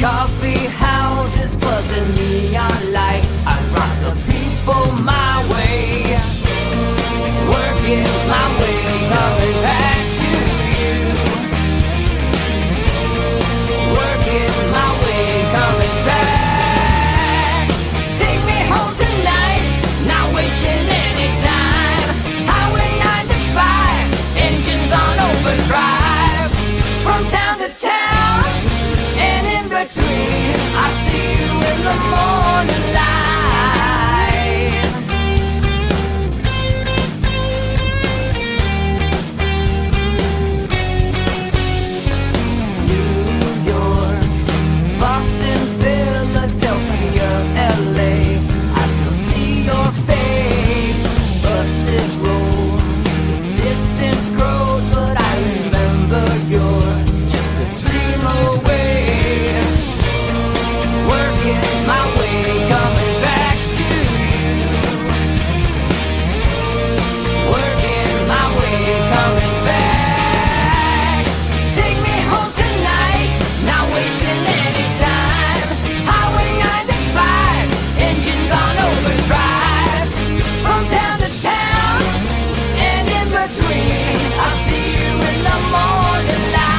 Coffee houses, clubs, and neon lights. I rock the people my way, working my way, coming back to you. Working my way, coming back. Take me home tonight, not wasting any time. Highway 95, engines on overdrive. From town to town, and in between, I see you in the morning light. New York, Boston, Philadelphia, LA, I still see your face. Buses roll, distance grows, but I remember you're just a dream away. Working my way, coming back to you. Working my way, coming back. Take me home tonight, not wasting any time. Highway 95, engines on overdrive. From town to town, and in between, I see you in the morning light.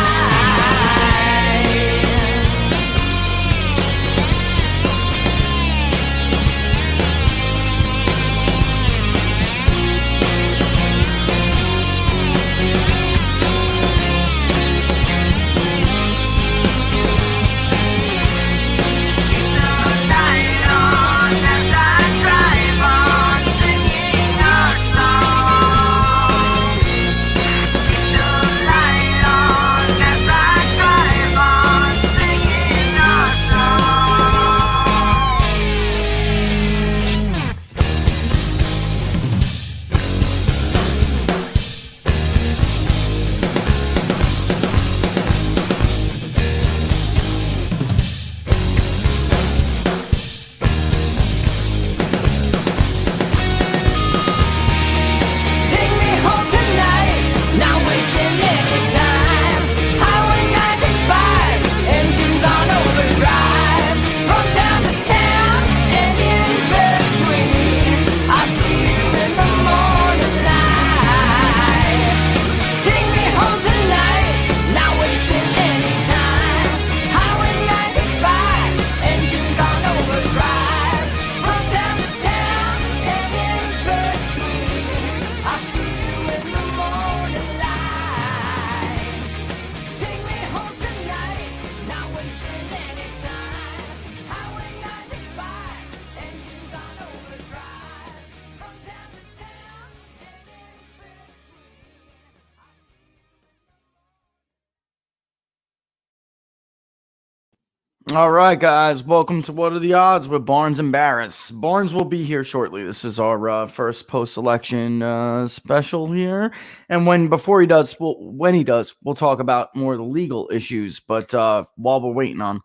All right, guys, welcome to What Are the Odds with Barnes and Baris. Barnes will be here shortly. This is our first post-election special here, and when he does, we'll talk about more of the legal issues. But while we're waiting on,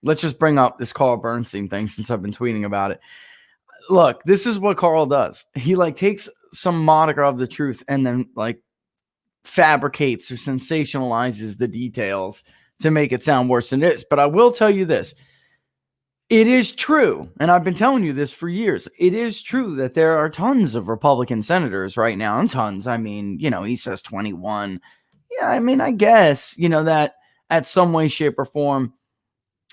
let's just bring up this Carl Bernstein thing since I've been tweeting about it. Look, this is what Carl does. He takes some moniker of the truth and then fabricates or sensationalizes the details to make it sound worse than it is. But I will tell you this. It is true, and I've been telling you this for years. It is true that there are tons of Republican senators right now, and tons. I mean, he says 21. Yeah, I mean, I guess, that at some way, shape, or form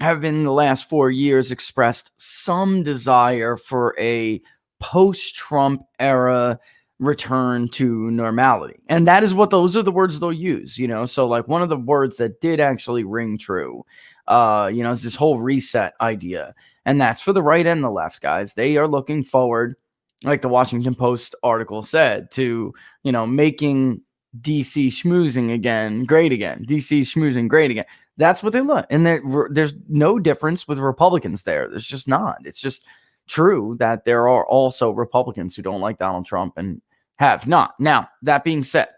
have in the last 4 years expressed some desire for a post-Trump era return to normality. And those are the words they'll use, So one of the words that did actually ring true, is this whole reset idea. And that's for the right and the left, guys. They are looking forward, like the Washington Post article said, to, making DC schmoozing great again. DC schmoozing great again. That's what they look. And there's no difference with Republicans there. There's just not. It's just true that there are also Republicans who don't like Donald Trump and have not. Now, that being said,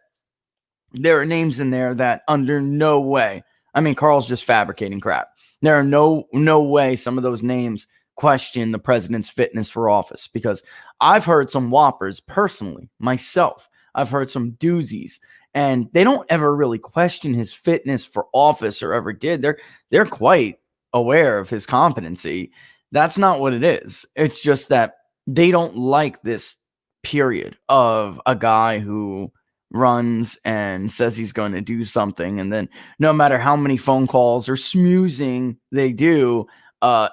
there are names in there that under no way, I mean, Carl's just fabricating crap. There are no way some of those names question the president's fitness for office, because I've heard some whoppers personally, myself. I've heard some doozies, and they don't ever really question his fitness for office or ever did. They're quite aware of his competency. That's not what it is. It's just that they don't like this period of a guy who runs and says he's going to do something, and then no matter how many phone calls or smoozing they do,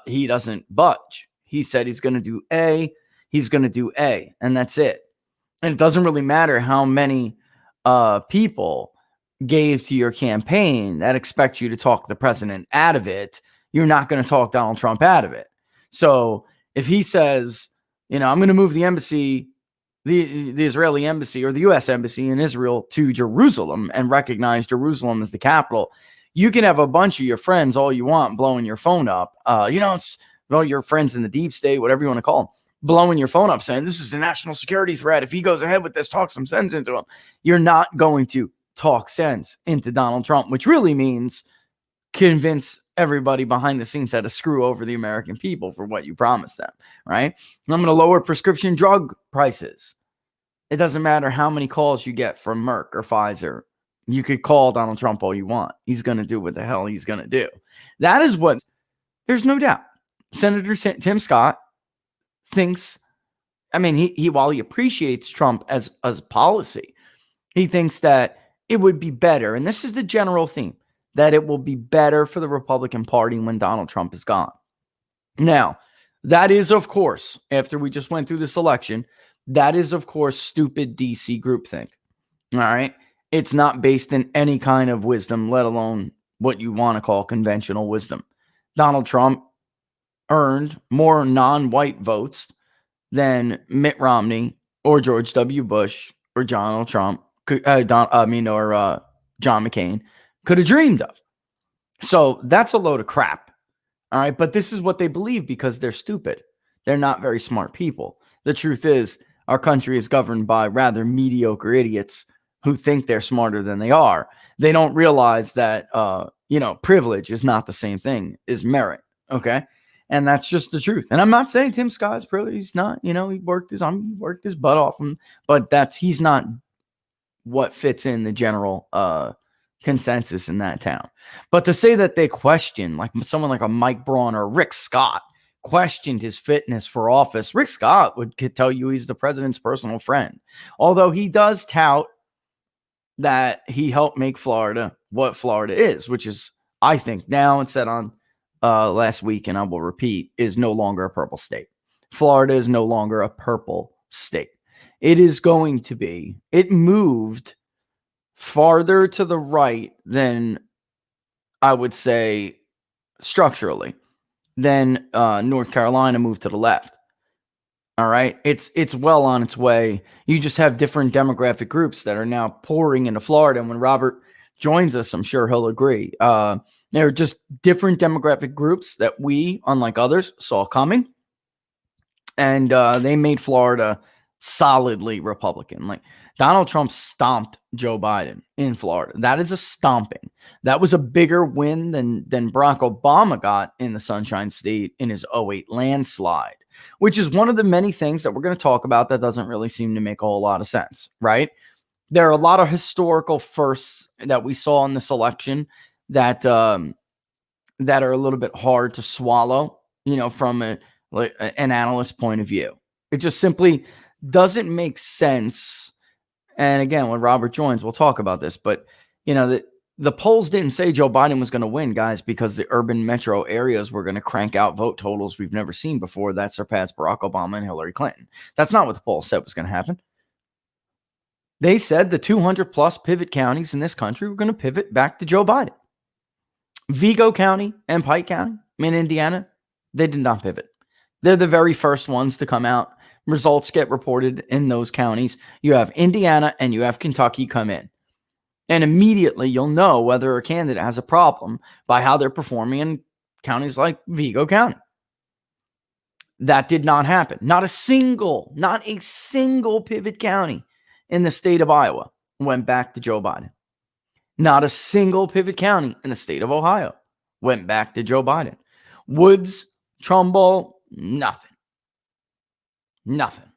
he doesn't budge. He said he's going to do A, he's going to do A, and that's it. And it doesn't really matter how many people gave to your campaign that expect you to talk the president out of it. You're not going to talk Donald Trump out of it. So if he says, I'm going to move the embassy, the Israeli embassy or the U.S. embassy in Israel to Jerusalem and recognize Jerusalem as the capital, you can have a bunch of your friends all you want blowing your phone up. It's your friends in the deep state, whatever you want to call them, blowing your phone up saying this is a national security threat. If he goes ahead with this, talk some sense into him. You're not going to talk sense into Donald Trump, which really means convince everybody behind the scenes how to screw over the American people for what you promised them, right? And I'm going to lower prescription drug prices. It doesn't matter how many calls you get from Merck or Pfizer. You could call Donald Trump all you want. He's going to do what the hell he's going to do. That is what, there's no doubt. Senator Tim Scott thinks, he while he appreciates Trump as policy, he thinks that it would be better, and this is the general theme, that it will be better for the Republican Party when Donald Trump is gone. Now, that is, of course, after we just went through this election, that is, of course, stupid DC groupthink. All right? It's not based in any kind of wisdom, let alone what you want to call conventional wisdom. Donald Trump earned more non-white votes than Mitt Romney or George W. Bush or Donald Trump, John McCain could have dreamed of. So that's a load of crap. All right. But this is what they believe because they're stupid. They're not very smart people. The truth is, our country is governed by rather mediocre idiots who think they're smarter than they are. They don't realize that, privilege is not the same thing as merit. Okay. And that's just the truth. And I'm not saying Tim Scott's privileged. He's not, he worked his butt off him, but he's not what fits in the general, consensus in that town. But to say that they question, like someone like a Mike Braun or Rick Scott questioned his fitness for office, Rick Scott could tell you he's the president's personal friend. Although he does tout that he helped make Florida what Florida is, which is, I think now and said on last week, and I will repeat, is no longer a purple state. Florida is no longer a purple state. It is going to be, it moved farther to the right than I would say structurally, than North Carolina moved to the left. All right. It's well on its way. You just have different demographic groups that are now pouring into Florida. And when Robert joins us, I'm sure he'll agree. There are just different demographic groups that we, unlike others, saw coming. And they made Florida solidly Republican. Like Donald Trump stomped Joe Biden in Florida. That is a stomping. That was a bigger win than Barack Obama got in the Sunshine State in his 2008 landslide, which is one of the many things that we're going to talk about that doesn't really seem to make a whole lot of sense, right? There are a lot of historical firsts that we saw in this election that are a little bit hard to swallow, from an analyst point of view. It just simply doesn't make sense. And again, when Robert joins, we'll talk about this. But, the polls didn't say Joe Biden was going to win, guys, because the urban metro areas were going to crank out vote totals we've never seen before that surpassed Barack Obama and Hillary Clinton. That's not what the polls said was going to happen. They said the 200 plus pivot counties in this country were going to pivot back to Joe Biden. Vigo County and Pike County in Indiana, they did not pivot. They're the very first ones to come out. Results get reported in those counties. You have Indiana and you have Kentucky come in. And immediately you'll know whether a candidate has a problem by how they're performing in counties like Vigo County. That did not happen. Not a single pivot county in the state of Iowa went back to Joe Biden. Not a single pivot county in the state of Ohio went back to Joe Biden. Woods, Trumbull, nothing. Nothing.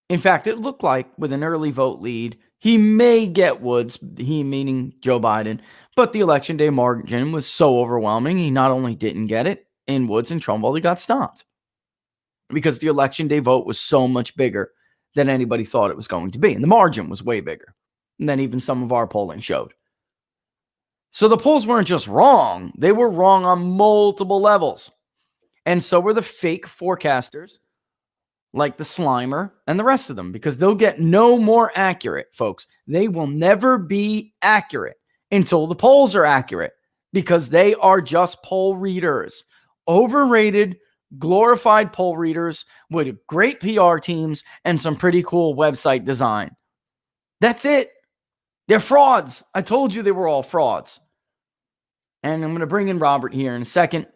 In fact, it looked like with an early vote lead, he may get Woods, he meaning Joe Biden, But the election day margin was so overwhelming, he not only didn't get it in Woods and Trumbull, he got stopped because the election day vote was so much bigger than anybody thought it was going to be. And the margin was way bigger than even some of our polling showed. So the polls weren't just wrong. They were wrong on multiple levels. And so were the fake forecasters like the Slimer and the rest of them, because they'll get no more accurate, folks. They will never be accurate until the polls are accurate, because they are just poll readers. Overrated, glorified poll readers with great PR teams and some pretty cool website design. That's it. They're frauds. I told you they were all frauds. And I'm going to bring in Robert here in a second.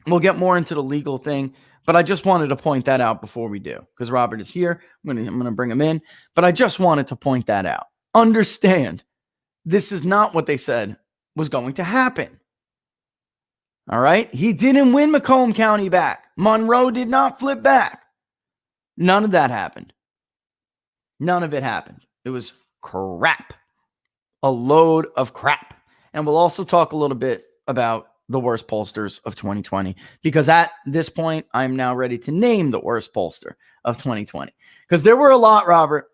We'll get more into the legal thing, but I just wanted to point that out before we do, because Robert is here. I'm going to bring him in, but I just wanted to point that out. Understand, this is not what they said was going to happen. All right? He didn't win Macomb County back. Monroe did not flip back. None of that happened. None of it happened. It was crap. A load of crap. And we'll also talk a little bit about the worst pollsters of 2020, because at this point, I'm now ready to name the worst pollster of 2020, because there were a lot, Robert.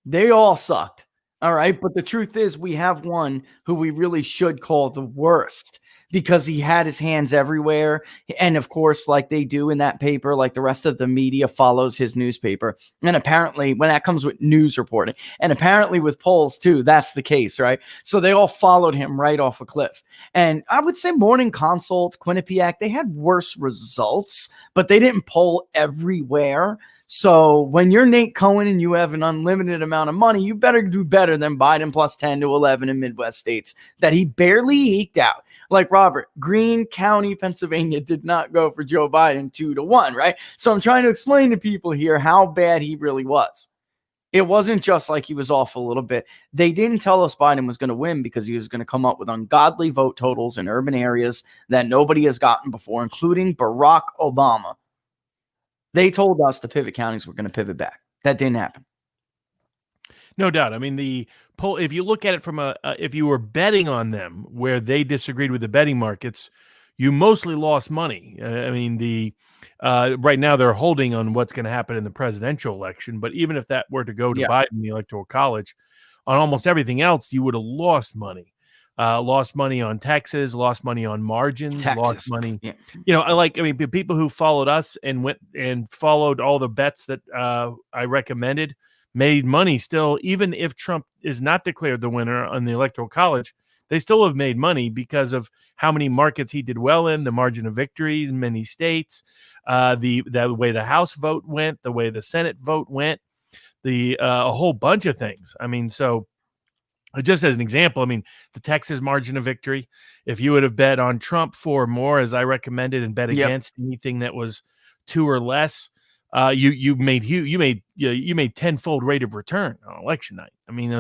They all sucked. All right. But the truth is, we have one who we really should call the worst, because he had his hands everywhere. And of course, like they do in that paper, like the rest of the media follows his newspaper. And apparently, when that comes with news reporting, and apparently with polls too, that's the case, right? So they all followed him right off a cliff. And I would say Morning Consult, Quinnipiac, they had worse results, but they didn't poll everywhere. So when you're Nate Cohen and you have an unlimited amount of money, you better do better than Biden plus 10 to 11 in Midwest states that he barely eked out. Like Robert, Greene County, Pennsylvania did not go for Joe Biden 2-1, right? So I'm trying to explain to people here how bad he really was. It wasn't just like he was off a little bit. They didn't tell us Biden was going to win because he was going to come up with ungodly vote totals in urban areas that nobody has gotten before, including Barack Obama. They told us the pivot counties were going to pivot back. That didn't happen. No doubt. I mean, the poll, if you look at it from if you were betting on them where they disagreed with the betting markets, you mostly lost money. I mean, right now they're holding on what's going to happen in the presidential election. But even if that were to go to Biden, the Electoral College, on almost everything else, you would have lost money. Lost money on Texas, lost money on margins, lost money. Yeah. You know, people who followed us and went and followed all the bets that I recommended made money still, even if Trump is not declared the winner on the Electoral College. They still have made money because of how many markets he did well in, the margin of victories in many states, the way the House vote went, the way the Senate vote went, a whole bunch of things. I mean, so just as an example, I mean, the Texas margin of victory, if you would have bet on Trump 4 or more, as I recommended, and bet against anything that was 2 or less, you made tenfold rate of return on election night. I mean,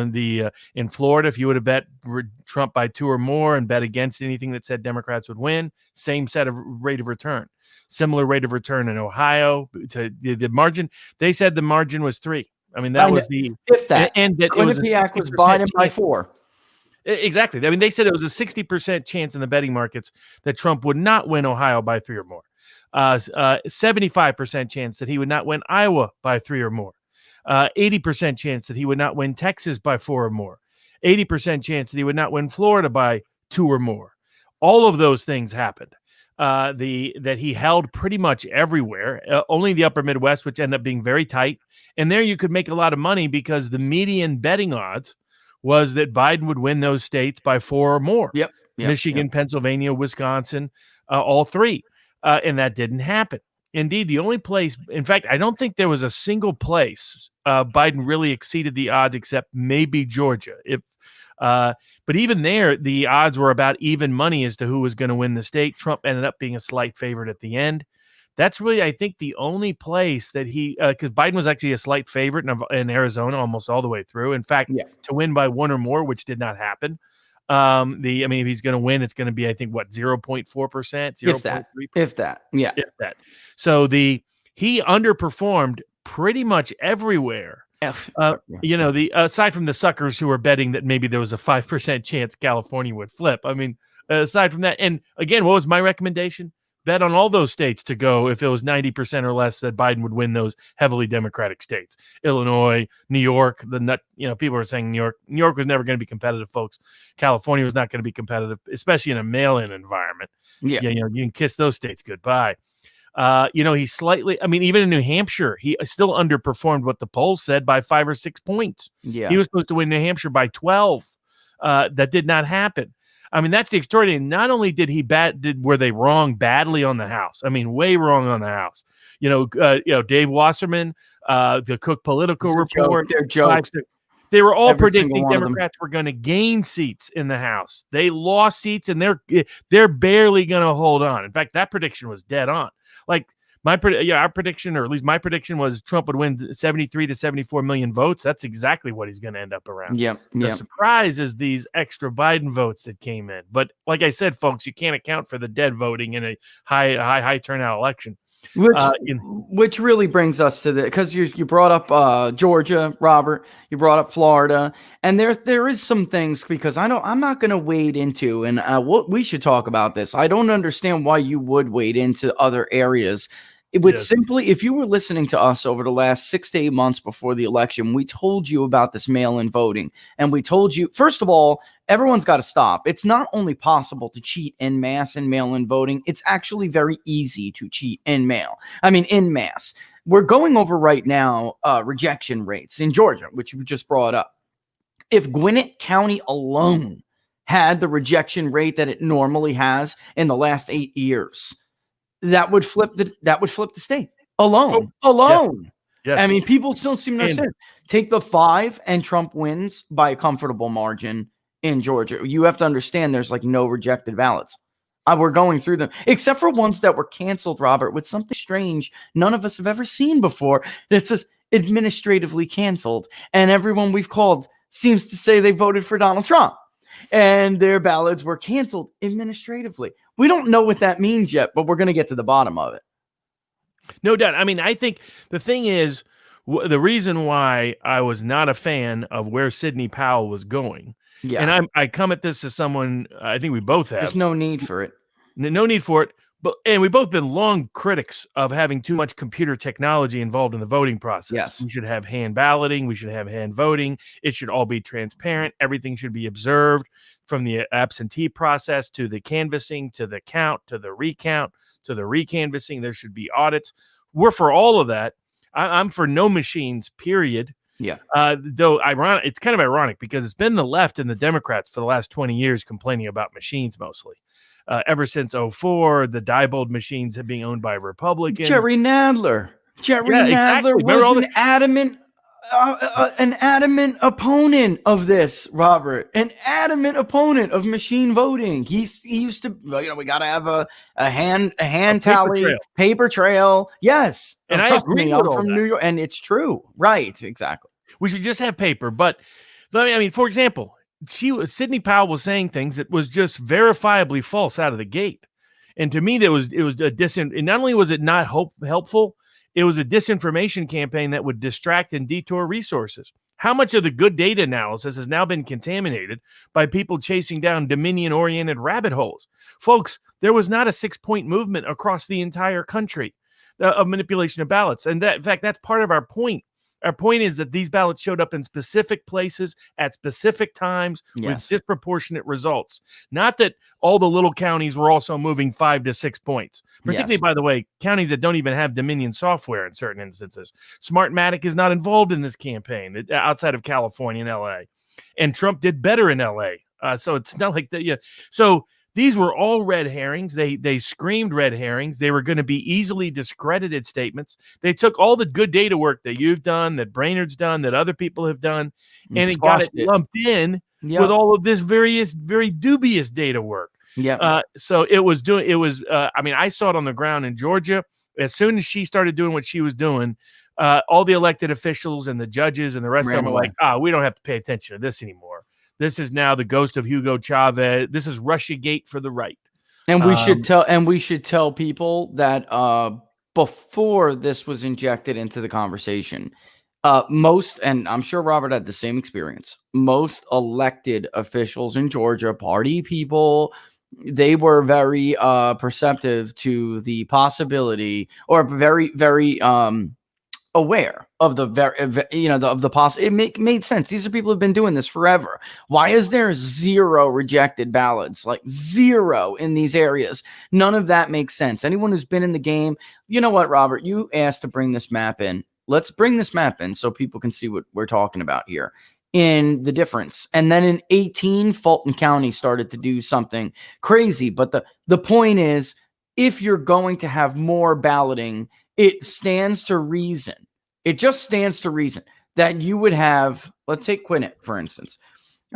in Florida, if you would have bet Trump by 2 or more and bet against anything that said Democrats would win, same set of rate of return. Similar rate of return in Ohio. To the margin, they said the margin was 3. I mean, that was if that, and that Quinnipiac was Biden by 4. Exactly. I mean, they said it was a 60% chance in the betting markets that Trump would not win Ohio by 3 or more. 75% chance that he would not win Iowa by 3 or more. 80% chance that he would not win Texas by 4 or more. 80% chance that he would not win Florida by 2 or more. All of those things happened. That he held pretty much everywhere, only the upper Midwest, which ended up being very tight. And there you could make a lot of money because the median betting odds was that Biden would win those states by 4 or more. Michigan, Pennsylvania, Wisconsin, all 3. And that didn't happen. Indeed, the only place, in fact, I don't think there was a single place Biden really exceeded the odds except maybe Georgia. But even there, the odds were about even money as to who was going to win the state. Trump ended up being a slight favorite at the end. That's really, I think, the only place that because Biden was actually a slight favorite in Arizona almost all the way through. In fact, to win by 1 or more, which did not happen. If he's going to win, it's going to be, I think, 0.4%, 0.3%. If that. So he underperformed pretty much everywhere The aside from the suckers who were betting that maybe there was a 5% chance California would flip. I mean, aside from that, and again, what was my recommendation? Bet on all those states to go if it was 90% or less that Biden would win those heavily Democratic states. Illinois, New York, people are saying New York. New York was never going to be competitive, folks. California was not going to be competitive, especially in a mail-in environment. Yeah. You can kiss those states goodbye. He's slightly, even in New Hampshire, he still underperformed what the polls said by 5 or 6 points. Yeah. He was supposed to win New Hampshire by 12. That did not happen. That's the extraordinary. Not only were they wrong badly on the House? Way wrong on the House. Dave Wasserman, the Cook Political Report. They're jokes. They were all predicting Democrats were going to gain seats in the House. They lost seats, and they're barely going to hold on. In fact, that prediction was dead on. Our prediction, or at least my prediction, was Trump would win 73 to 74 million votes. That's exactly what he's going to end up around. The surprise is these extra Biden votes that came in. But like I said, folks, you can't account for the dead voting in a high turnout election. Which really brings us to because you brought up Georgia, Robert, you brought up Florida, and there is some things, because I'm not going to wade into, and we should talk about this. I don't understand why you would wade into other areas. It would simply, if you were listening to us over the last 6 to 8 months before the election, we told you about this mail-in voting, and we told you, first of all, everyone's got to stop. It's not only possible to cheat en masse in mail-in voting, it's actually very easy to cheat en masse. We're going over right now rejection rates in Georgia, which you just brought up. If Gwinnett County alone had the rejection rate that it normally has in the last 8 years, that would flip the state alone. Yes. People still seem to understand. Take the 5 and Trump wins by a comfortable margin in Georgia. You have to understand there's no rejected ballots. We're going through them, except for ones that were canceled, Robert, with something strange none of us have ever seen before. That says administratively canceled, and everyone we've called seems to say they voted for Donald Trump, and their ballots were canceled administratively. We don't know what that means yet, but we're going to get to the bottom of it. No doubt. I think the thing is, the reason why I was not a fan of where Sidney Powell was going, and I come at this as someone, I think we both have. There's no need for it. No need for it. And we've both been long critics of having too much computer technology involved in the voting process. Yes. We should have hand balloting. We should have hand voting. It should all be transparent. Everything should be observed, from the absentee process to the canvassing, to the count, to the recount, to the recanvassing. There should be audits. We're for all of that. I'm for no machines, period. Yeah. Though it's kind of ironic, because it's been the left and the Democrats for the last 20 years complaining about machines mostly. Ever since 2004, the Diebold machines have been owned by Republicans. Jerry Nadler was an adamant opponent of this, Robert. An adamant opponent of machine voting. He used to, we got to have a hand tally, paper trail. Yes, and I agree with all from that. New York, and it's true. Right, exactly. We should just have paper. But for example, Sidney Powell was saying things that was just verifiably false out of the gate, and to me, it was and not only was it not helpful, it was a disinformation campaign that would distract and detour resources. How much of the good data analysis has now been contaminated by people chasing down Dominion-oriented rabbit holes? Folks, there was not a 6-point movement across the entire country of manipulation of ballots, and in fact, that's part of our point. Our point is that these ballots showed up in specific places at specific times with disproportionate results. Not that all the little counties were also moving 5 to 6 points. Particularly, by the way, counties that don't even have Dominion software in certain instances. Smartmatic is not involved in this campaign outside of California and LA. And Trump did better in LA. So it's not like that. Yeah. So these were all red herrings. They screamed red herrings. They were going to be easily discredited statements. They took all the good data work that you've done, that Brainerd's done, that other people have done, and it got it lumped in with all of this very dubious data work. Yeah. So I saw it on the ground in Georgia. As soon as she started doing what she was doing, all the elected officials and the judges and the rest of them were like, we don't have to pay attention to this anymore. This is now the ghost of Hugo Chavez. This is Russiagate for the right. And we should tell people that before this was injected into the conversation, Most, and I'm sure Robert had the same experience, most elected officials in Georgia, party people, they were very perceptive to the possibility, or very, very aware of the of the it made sense. These are people who've been doing this forever. Why is there 0 rejected ballots, like 0 in these areas? None of that makes sense. Anyone who's been in the game, you know what, Robert, you asked to bring this map in. Let's bring this map in so people can see what we're talking about here in the difference. And then in 18, Fulton County started to do something crazy. But the point is, if you're going to have more balloting, it stands to reason. It just stands to reason that you would have, let's take Gwinnett, for instance.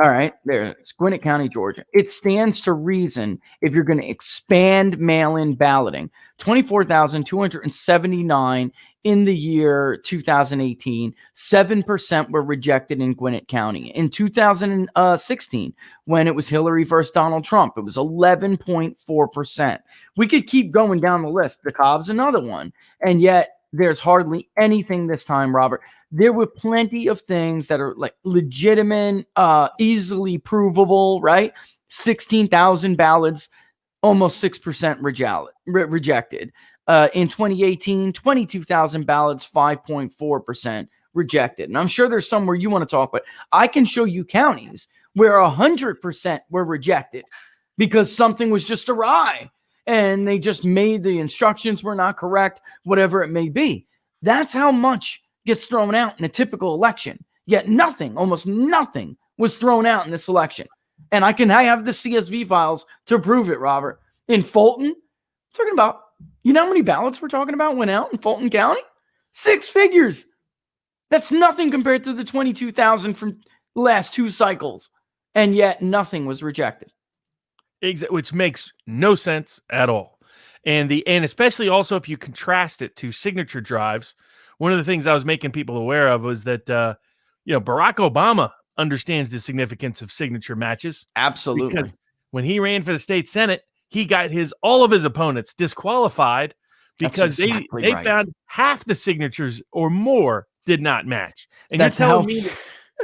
All right, there's Gwinnett County, Georgia. It stands to reason if you're going to expand mail-in balloting, 24,279 in the year 2018, 7% were rejected in Gwinnett County. In 2016, when it was Hillary versus Donald Trump, it was 11.4%. We could keep going down the list. DeKalb's another one. And yet there's hardly anything this time, Robert. There were plenty of things that are like legitimate, easily provable, right? 16,000 ballots, almost 6% rejected. In 2018, 22,000 ballots, 5.4% rejected. And I'm sure there's somewhere you want to talk, but I can show you counties where 100% were rejected because something was just awry and they just made the instructions were not correct, whatever it may be. That's how much gets thrown out in a typical election. Yet nothing, almost nothing was thrown out in this election. And I have the CSV files to prove it, Robert. In Fulton, talking about, you know how many ballots we're talking about went out in Fulton County? 6 figures. That's nothing compared to the 22,000 from the last 2 cycles. And yet nothing was rejected. Which makes no sense at all. And especially also if you contrast it to signature drives, one of the things I was making people aware of was that, Barack Obama understands the significance of signature matches. Absolutely. Because when he ran for the state Senate, he got all of his opponents disqualified because they found half the signatures or more did not match. And you're telling me that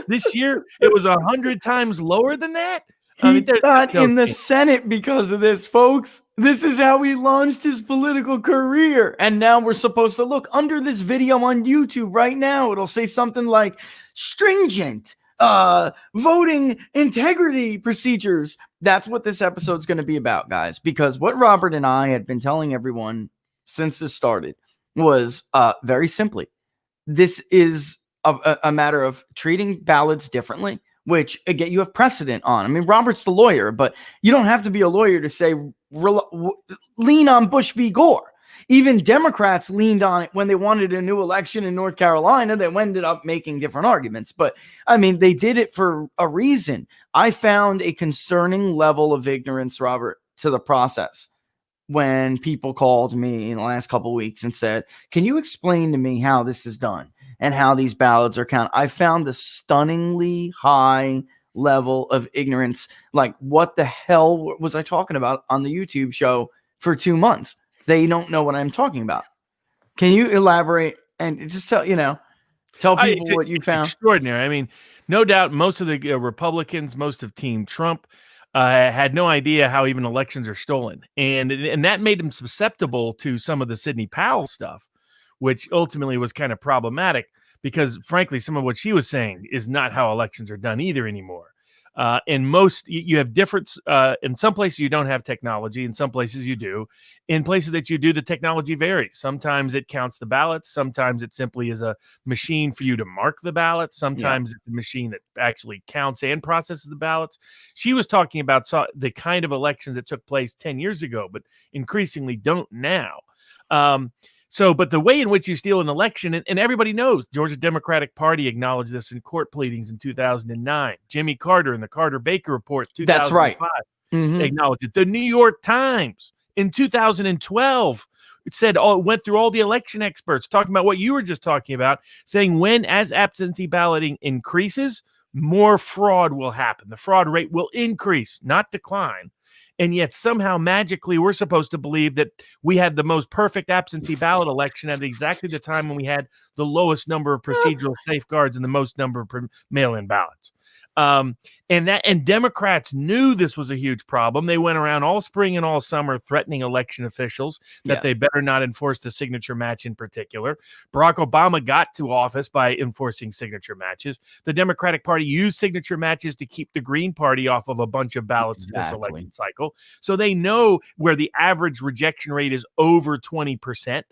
this year it was 100 times lower than that? He got in the Senate because of this, folks. This is how he launched his political career. And now we're supposed to look under this video on YouTube right now. It'll say something like stringent voting integrity procedures. That's what this episode's going to be about, guys, because what Robert and I had been telling everyone since this started was very simply, this is a matter of treating ballots differently, which again, you have precedent on. I mean, Robert's the lawyer, but you don't have to be a lawyer to say lean on Bush v. Gore. Even Democrats leaned on it when they wanted a new election in North Carolina. They ended up making different arguments. But, I mean, they did it for a reason. I found a concerning level of ignorance, Robert, to the process when people called me in the last couple of weeks and said, can you explain to me how this is done and how these ballots are counted? I found the stunningly high level of ignorance. Like, what the hell was I talking about on the YouTube show for 2 months? They don't know what I'm talking about. Can you elaborate and just tell people what you found? Extraordinary. I mean, no doubt most of the Republicans, most of Team Trump had no idea how even elections are stolen. And that made them susceptible to some of the Sidney Powell stuff, which ultimately was kind of problematic because, frankly, some of what she was saying is not how elections are done either anymore. In most, you have different, in some places you don't have technology, in some places you do. In places that you do, the technology varies. Sometimes it counts the ballots. Sometimes it simply is a machine for you to mark the ballots. Sometimes it's a machine that actually counts and processes the ballots. She was talking about the kind of elections that took place 10 years ago, but increasingly don't now. But the way in which you steal an election, and everybody knows, Georgia Democratic Party acknowledged this in court pleadings in 2009. Jimmy Carter in the Carter-Baker Report 2005 That's right. Acknowledged it. The New York Times in 2012 went through all the election experts talking about what you were just talking about, saying as absentee balloting increases, more fraud will happen. The fraud rate will increase, not decline. And yet somehow magically we're supposed to believe that we had the most perfect absentee ballot election at exactly the time when we had the lowest number of procedural safeguards and the most number of mail-in ballots. And Democrats knew this was a huge problem. They went around all spring and all summer threatening election officials that they better not enforce the signature match in particular. Barack Obama got to office by enforcing signature matches. The Democratic Party used signature matches to keep the Green Party off of a bunch of ballots this election cycle. So they know where the average rejection rate is over 20%.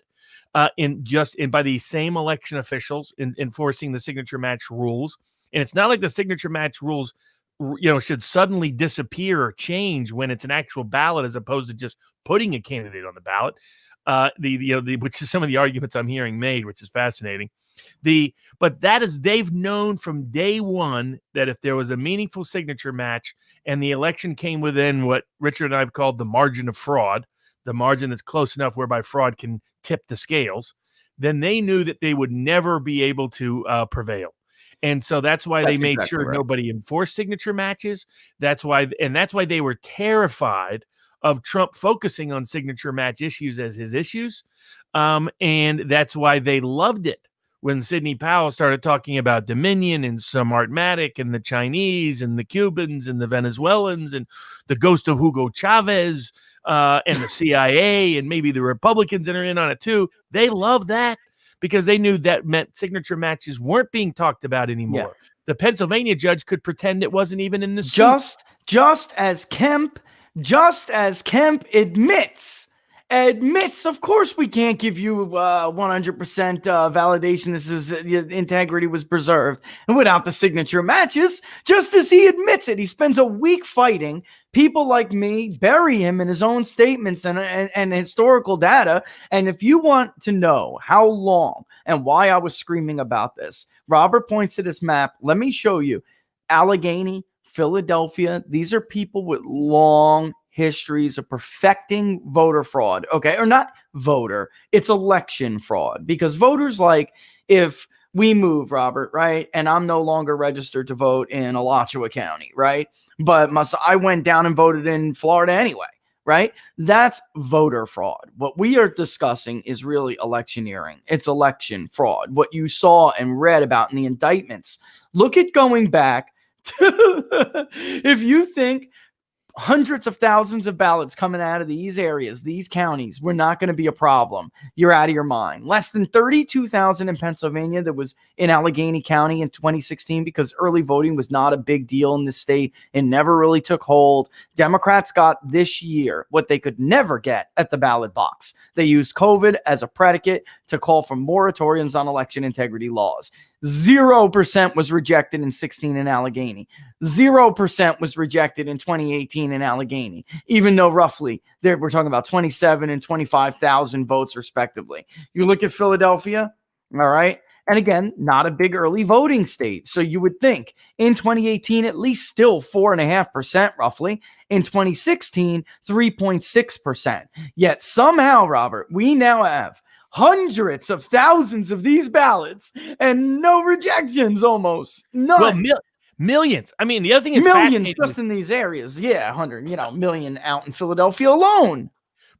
By these same election officials in enforcing the signature match rules. And it's not like the signature match rules, should suddenly disappear or change when it's an actual ballot, as opposed to just putting a candidate on the ballot. Which is some of the arguments I'm hearing made, which is fascinating. But they've known from day one that if there was a meaningful signature match and the election came within what Richard and I've called the margin of fraud, the margin that's close enough whereby fraud can tip the scales, then they knew that they would never be able to prevail. And so that's why they made sure nobody enforced signature matches. That's why they were terrified of Trump focusing on signature match issues as his issues. And that's why they loved it when Sidney Powell started talking about Dominion and Smartmatic and the Chinese and the Cubans and the Venezuelans and the ghost of Hugo Chavez and the CIA and maybe the Republicans that are in on it too. They love that, because they knew that meant signature matches weren't being talked about anymore. Yeah. The Pennsylvania judge could pretend it wasn't even in the suit. Just as Kemp admits, of course we can't give you 100% validation. This is integrity was preserved, and without the signature matches, just as he admits it, he spends a week fighting. People like me bury him in his own statements and historical data. And if you want to know how long and why I was screaming about this, Robert points to this map. Let me show you. Allegheny, Philadelphia. These are people with long histories of perfecting voter fraud. Okay. Or not voter. It's election fraud, because voters, like, if we move, Robert, right, and I'm no longer registered to vote in Alachua County, right, but I went down and voted in Florida anyway, right? That's voter fraud. What we are discussing is really electioneering. It's election fraud. What you saw and read about in the indictments. Look at going back to, if you think hundreds of thousands of ballots coming out of these areas, these counties, were not going to be a problem, you're out of your mind. Less than 32,000 in Pennsylvania that was in Allegheny County in 2016, because early voting was not a big deal in the state. It never really took hold. Democrats got this year what they could never get at the ballot box. They used COVID as a predicate to call for moratoriums on election integrity laws. 0% was rejected in 16 in Allegheny. 0% was rejected in 2018 in Allegheny, even though roughly we're talking about 27 and 25,000 votes respectively. You look at Philadelphia, all right? And again, not a big early voting state. So you would think in 2018, at least still 4.5% roughly. In 2016, 3.6%. Yet somehow, Robert, we now have hundreds of thousands of these ballots and no rejections, almost none. Well, millions. I mean, the other thing is millions just in these areas. Yeah, 100, million out in Philadelphia alone.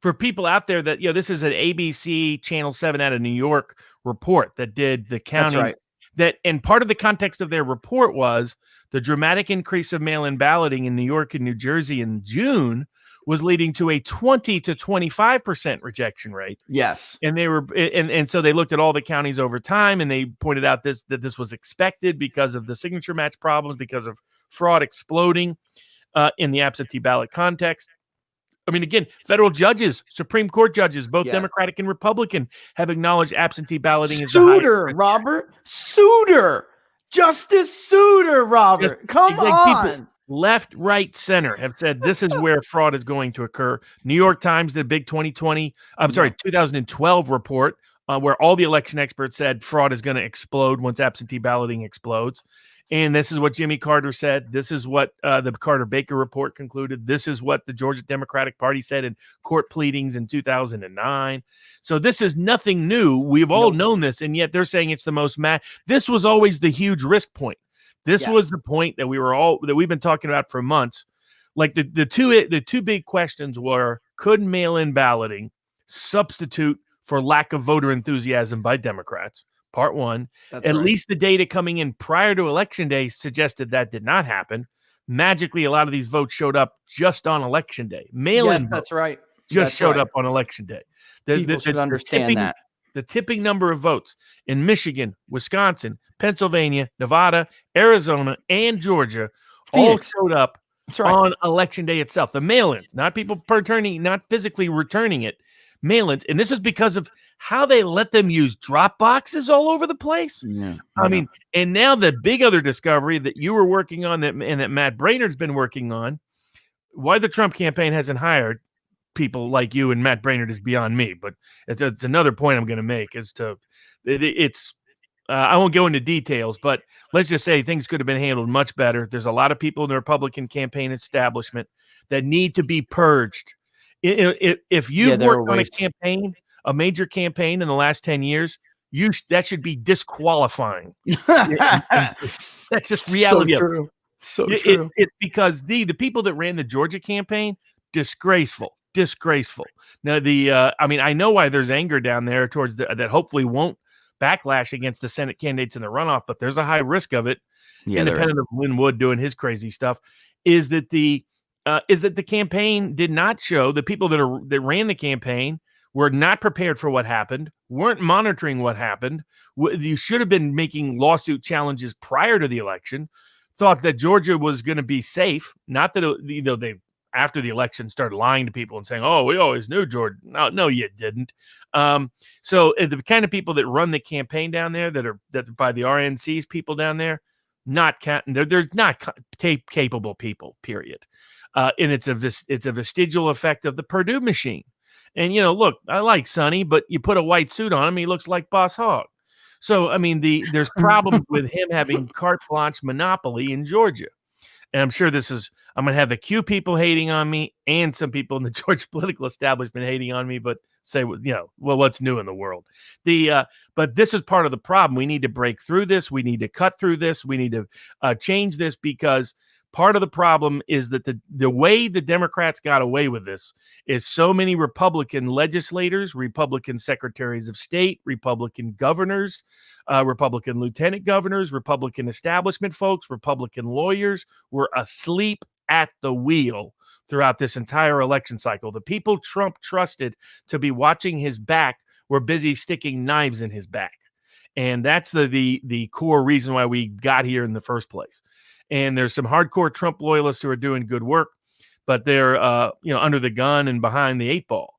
For people out there that, this is an ABC Channel 7 out of New York report that did the counties. That's right. And part of the context of their report was the dramatic increase of mail-in balloting in New York and New Jersey in June was leading to a 20 to 25% rejection rate. Yes. And so they looked at all the counties over time, and they pointed out that this was expected because of the signature match problems, because of fraud exploding in the absentee ballot context. I mean, again, federal judges, Supreme Court judges, both Democratic and Republican, have acknowledged absentee balloting as Justice Souter, Robert. Come on. People, left, right, center have said this is where fraud is going to occur. New York Times did a big 2012 report where all the election experts said fraud is going to explode once absentee balloting explodes. And this is what Jimmy Carter said. This is what the Carter-Baker report concluded. This is what the Georgia Democratic Party said in court pleadings in 2009. So this is nothing new. We've all known this, and yet they're saying it's the most This was always the huge risk point. This was the point that we've been talking about for months. like the two big questions were, could mail-in balloting substitute for lack of voter enthusiasm by Democrats? Part one. That's At right. least the data coming in prior to Election Day suggested that did not happen. Magically, a lot of these votes showed up just on Election Day. Mail-in Yes, that's votes right. just That's showed right. up on Election Day. People should understand that. The tipping number of votes in Michigan, Wisconsin, Pennsylvania, Nevada, Arizona, and Georgia Phoenix. all showed up That's right. on Election Day itself. The mail-ins, not people not physically returning it, mail-ins. And this is because of how they let them use drop boxes all over the place. Yeah. I mean, and now the big other discovery that you were working on and that Matt Brainerd's been working on, why the Trump campaign hasn't hired people like you and Matt Brainerd is beyond me. But it's another point I'm going to make as to it's I won't go into details, but let's just say things could have been handled much better. There's a lot of people in the Republican campaign establishment that need to be purged. If you've worked on a campaign, a major campaign in the last 10 years, that should be disqualifying. That's just reality. So true. So true. It's because the people that ran the Georgia campaign, disgraceful. Now, I mean, I know why there's anger down there towards that hopefully won't backlash against the Senate candidates in the runoff, but there's a high risk of it. Yeah, independent of Lynn Wood doing his crazy stuff, is that the campaign did not show the people that ran the campaign were not prepared for what happened, weren't monitoring what happened. You should have been making lawsuit challenges prior to the election. Thought that Georgia was going to be safe. Not that they after the election started lying to people and saying, "Oh, we always knew Georgia." No, you didn't. So the kind of people that run the campaign down there that by the RNC's people down there, not they're not capable people. Period. And it's a vestigial effect of the Purdue machine. And look, I like Sonny, but you put a white suit on him, he looks like Boss Hogg. So I mean, there's problems with him having carte blanche monopoly in Georgia. And I'm sure I'm going to have the Q people hating on me and some people in the Georgia political establishment hating on me, but say, well, what's new in the world? But this is part of the problem. We need to break through this. We need to cut through this. We need to change this, because part of the problem is that the way the Democrats got away with this is so many Republican legislators, Republican secretaries of state, Republican governors, Republican lieutenant governors, Republican establishment folks, Republican lawyers were asleep at the wheel throughout this entire election cycle. The people Trump trusted to be watching his back were busy sticking knives in his back. And that's the core reason why we got here in the first place. And there's some hardcore Trump loyalists who are doing good work, but they're under the gun and behind the 8-ball.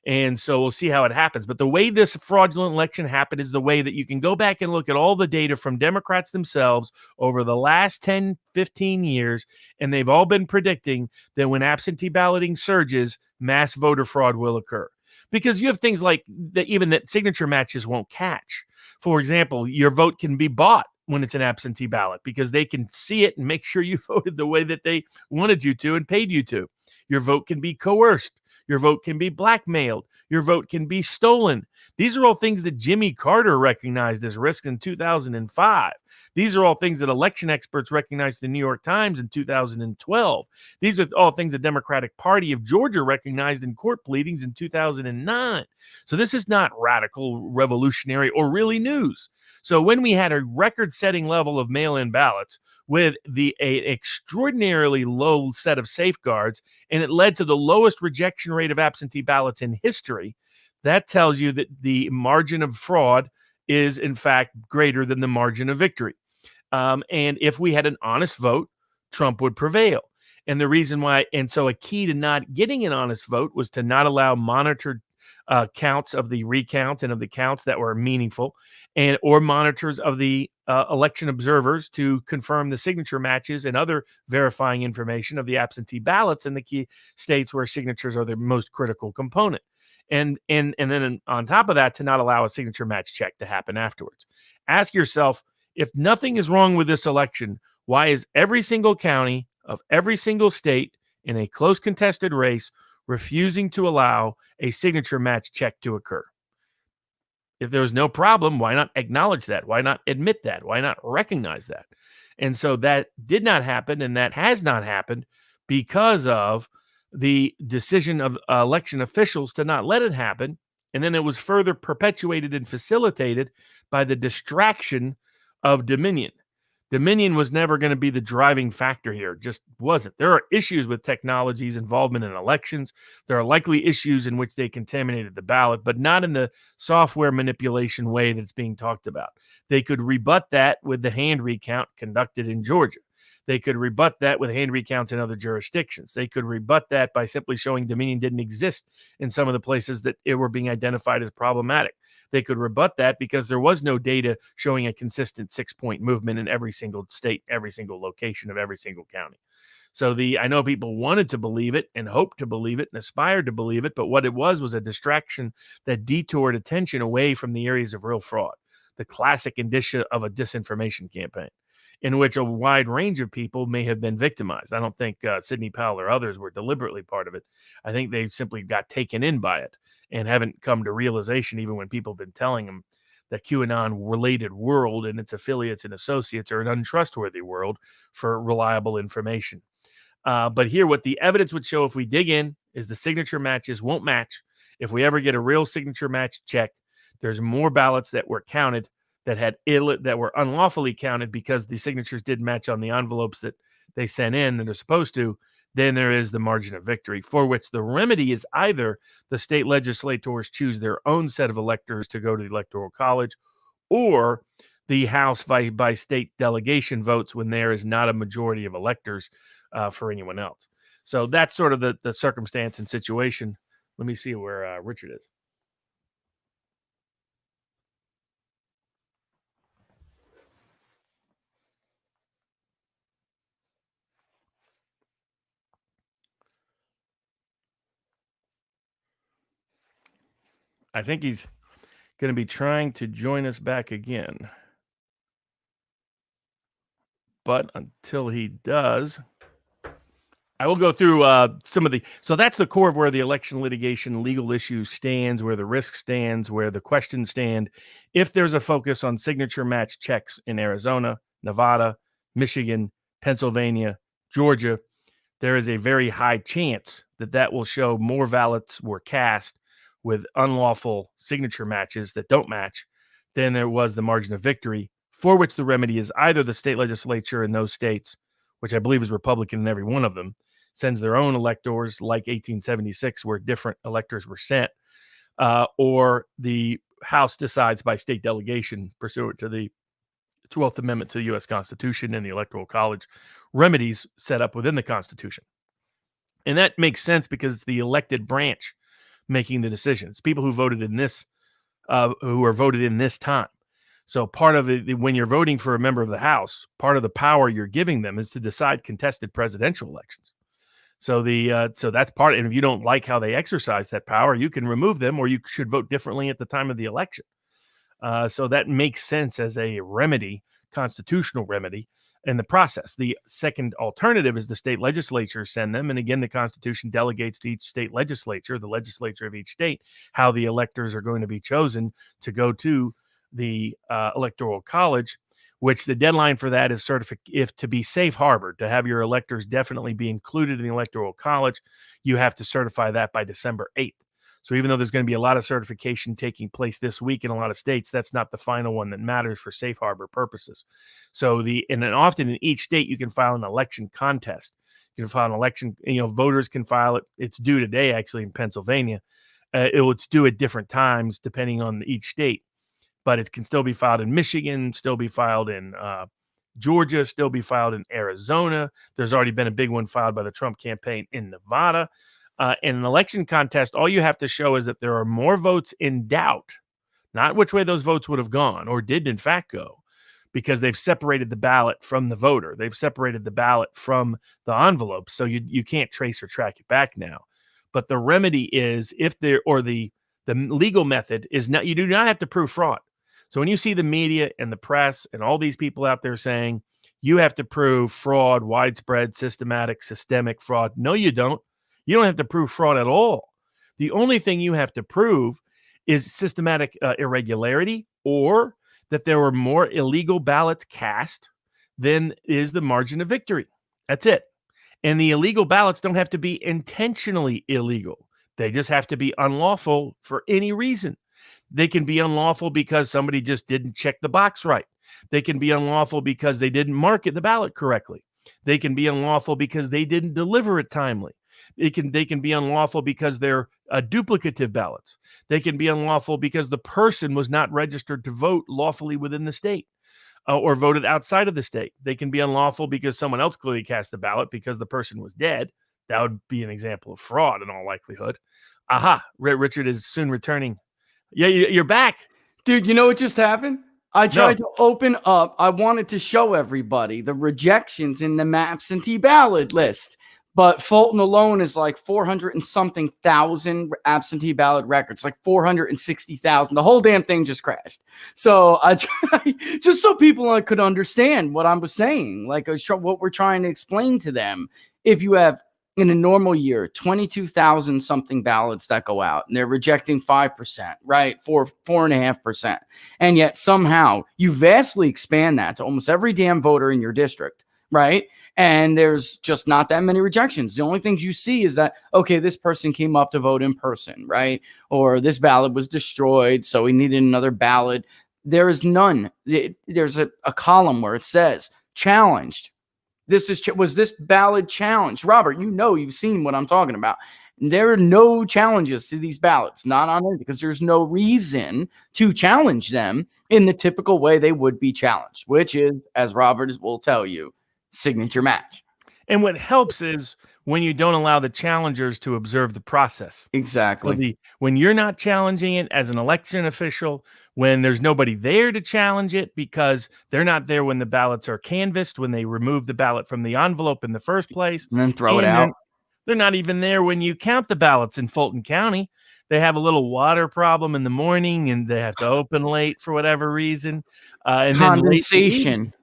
And so we'll see how it happens. But the way this fraudulent election happened is the way that you can go back and look at all the data from Democrats themselves over the last 10, 15 years, and they've all been predicting that when absentee balloting surges, mass voter fraud will occur. Because you have things like even that signature matches won't catch. For example, your vote can be bought when it's an absentee ballot because they can see it and make sure you voted the way that they wanted you to and paid you to. Your vote can be coerced. Your vote can be blackmailed. Your vote can be stolen. These are all things that Jimmy Carter recognized as risks in 2005. These are all things that election experts recognized in the New York Times in 2012. These are all things the Democratic Party of Georgia recognized in court pleadings in 2009. So this is not radical, revolutionary, or really news. So when we had a record-setting level of mail-in ballots with an extraordinarily low set of safeguards, and it led to the lowest rejection rate of absentee ballots in history, that tells you that the margin of fraud is, in fact, greater than the margin of victory. And if we had an honest vote, Trump would prevail. And the reason why, and so a key to not getting an honest vote was to not allow monitored counts of the recounts and of the counts that were meaningful, or monitors of the election observers to confirm the signature matches and other verifying information of the absentee ballots in the key states where signatures are the most critical component. And then on top of that, to not allow a signature match check to happen afterwards. Ask yourself, if nothing is wrong with this election, why is every single county of every single state in a close contested race refusing to allow a signature match check to occur? If there was no problem, why not acknowledge that? Why not admit that? Why not recognize that? And so that did not happen, and that has not happened because of the decision of election officials to not let it happen. And then it was further perpetuated and facilitated by the distraction of Dominion. Dominion was never going to be the driving factor here. It just wasn't. There are issues with technology's involvement in elections. There are likely issues in which they contaminated the ballot, but not in the software manipulation way that's being talked about. They could rebut that with the hand recount conducted in Georgia. They could rebut that with hand recounts in other jurisdictions. They could rebut that by simply showing Dominion didn't exist in some of the places that it were being identified as problematic. They could rebut that because there was no data showing a consistent 6-point movement in every single state, every single location of every single county. So I know people wanted to believe it and hoped to believe it and aspired to believe it, but what it was a distraction that detoured attention away from the areas of real fraud, the classic indicia of a disinformation campaign, in which a wide range of people may have been victimized. I don't think Sidney Powell or others were deliberately part of it. I think they simply got taken in by it and haven't come to realization, even when people have been telling them the QAnon-related world and its affiliates and associates are an untrustworthy world for reliable information. But here, what the evidence would show if we dig in is the signature matches won't match. If we ever get a real signature match check, there's more ballots that were counted that were unlawfully counted because the signatures didn't match on the envelopes that they sent in that are supposed to, then there is the margin of victory, for which the remedy is either the state legislators choose their own set of electors to go to the Electoral College, or the House by state delegation votes when there is not a majority of electors for anyone else. So that's sort of the circumstance and situation. Let me see where Richard is. I think he's going to be trying to join us back again. But until he does, I will go through some of so that's the core of where the election litigation legal issue stands, where the risk stands, where the questions stand. If there's a focus on signature match checks in Arizona, Nevada, Michigan, Pennsylvania, Georgia, there is a very high chance that will show more ballots were cast with unlawful signature matches that don't match than there was the margin of victory, for which the remedy is either the state legislature in those states, which I believe is Republican in every one of them, sends their own electors like 1876 where different electors were sent, or the House decides by state delegation pursuant to the 12th Amendment to the U.S. Constitution and the Electoral College remedies set up within the Constitution. And that makes sense because it's the elected branch making the decisions. People who voted in this, who are voted in this time. So part of it, when you're voting for a member of the House, part of the power you're giving them is to decide contested presidential elections. So so that's part. And if you don't like how they exercise that power, you can remove them, or you should vote differently at the time of the election. So that makes sense as a remedy, constitutional remedy in the process. The second alternative is the state legislature send them. And again, the Constitution delegates to each state legislature, the legislature of each state, how the electors are going to be chosen to go to the Electoral College, which the deadline for that is if to be safe harbor, to have your electors definitely be included in the Electoral College, you have to certify that by December 8th. So even though there's going to be a lot of certification taking place this week in a lot of states, that's not the final one that matters for safe harbor purposes. So and then often in each state, you can file an election contest. You can file an election, voters can file it. It's due today, actually, in Pennsylvania. It's due at different times depending on each state, but it can still be filed in Michigan, still be filed in Georgia, still be filed in Arizona. There's already been a big one filed by the Trump campaign in Nevada. In an election contest, all you have to show is that there are more votes in doubt, not which way those votes would have gone or did in fact go, because they've separated the ballot from the voter. They've separated the ballot from the envelope, so you can't trace or track it back now. But the remedy is the legal method is not, you do not have to prove fraud. So when you see the media and the press and all these people out there saying you have to prove fraud, widespread, systemic fraud, no, you don't. You don't have to prove fraud at all. The only thing you have to prove is systematic irregularity, or that there were more illegal ballots cast than is the margin of victory. That's it. And the illegal ballots don't have to be intentionally illegal. They just have to be unlawful for any reason. They can be unlawful because somebody just didn't check the box right. They can be unlawful because they didn't market the ballot correctly. They can be unlawful because they didn't deliver it timely. They can be unlawful because they're duplicative ballots. They can be unlawful because the person was not registered to vote lawfully within the state or voted outside of the state. They can be unlawful because someone else clearly cast a ballot because the person was dead. That would be an example of fraud in all likelihood. Aha, Richard is soon returning. Yeah, you're back. Dude, you know what just happened? I tried to open up. I wanted to show everybody the rejections in the absentee ballot list. But Fulton alone is like 400 and something thousand absentee ballot records, like 460,000. The whole damn thing just crashed. So I try, just so people could understand what I was saying, like what we're trying to explain to them. If you have in a normal year, 22,000 something ballots that go out and they're rejecting 5%, right? 4.5%. And yet somehow you vastly expand that to almost every damn voter in your district, right? And there's just not that many rejections. The only things you see is that, okay, this person came up to vote in person, right? Or this ballot was destroyed, so we needed another ballot. There is none. There's a column where it says challenged. Was this ballot challenged? Robert, you've seen what I'm talking about. There are no challenges to these ballots, not on it, because there's no reason to challenge them in the typical way they would be challenged, which is, as Robert will tell you, signature match. And what helps is when you don't allow the challengers to observe the process. Exactly. So when you're not challenging it as an election official, when there's nobody there to challenge it because they're not there when the ballots are canvassed, when they remove the ballot from the envelope in the first place, and then throw it out. They're not even there when you count the ballots in Fulton County. They have a little water problem in the morning and they have to open late for whatever reason. And condensation.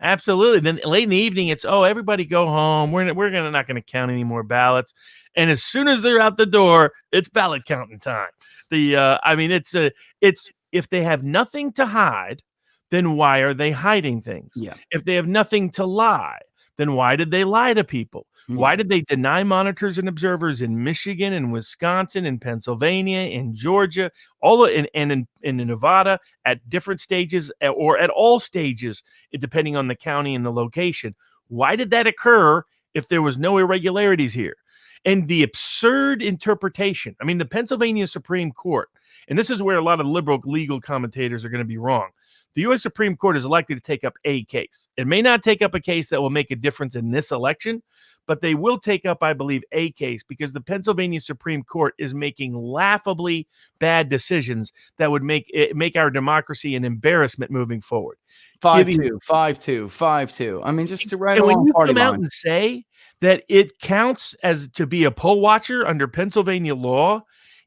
Absolutely. Then late in the evening, it's, everybody go home. We're not going to count any more ballots. And as soon as they're out the door, it's ballot counting time. It's if they have nothing to hide, then why are they hiding things? Yeah. If they have nothing to lie, then why did they lie to people? Mm-hmm. Why did they deny monitors and observers in Michigan and Wisconsin and Pennsylvania and Georgia, and in Nevada at different stages or at all stages, depending on the county and the location? Why did that occur if there was no irregularities here? And the absurd interpretation, the Pennsylvania Supreme Court, and this is where a lot of liberal legal commentators are going to be wrong. The U.S. Supreme Court is likely to take up a case. It may not take up a case that will make a difference in this election, but they will take up, I believe, a case because the Pennsylvania Supreme Court is making laughably bad decisions that would make our democracy an embarrassment moving forward. 5-2, 5-2, 5-2. Just to write along when you party come out line. and say that it counts as to be a poll watcher under Pennsylvania law,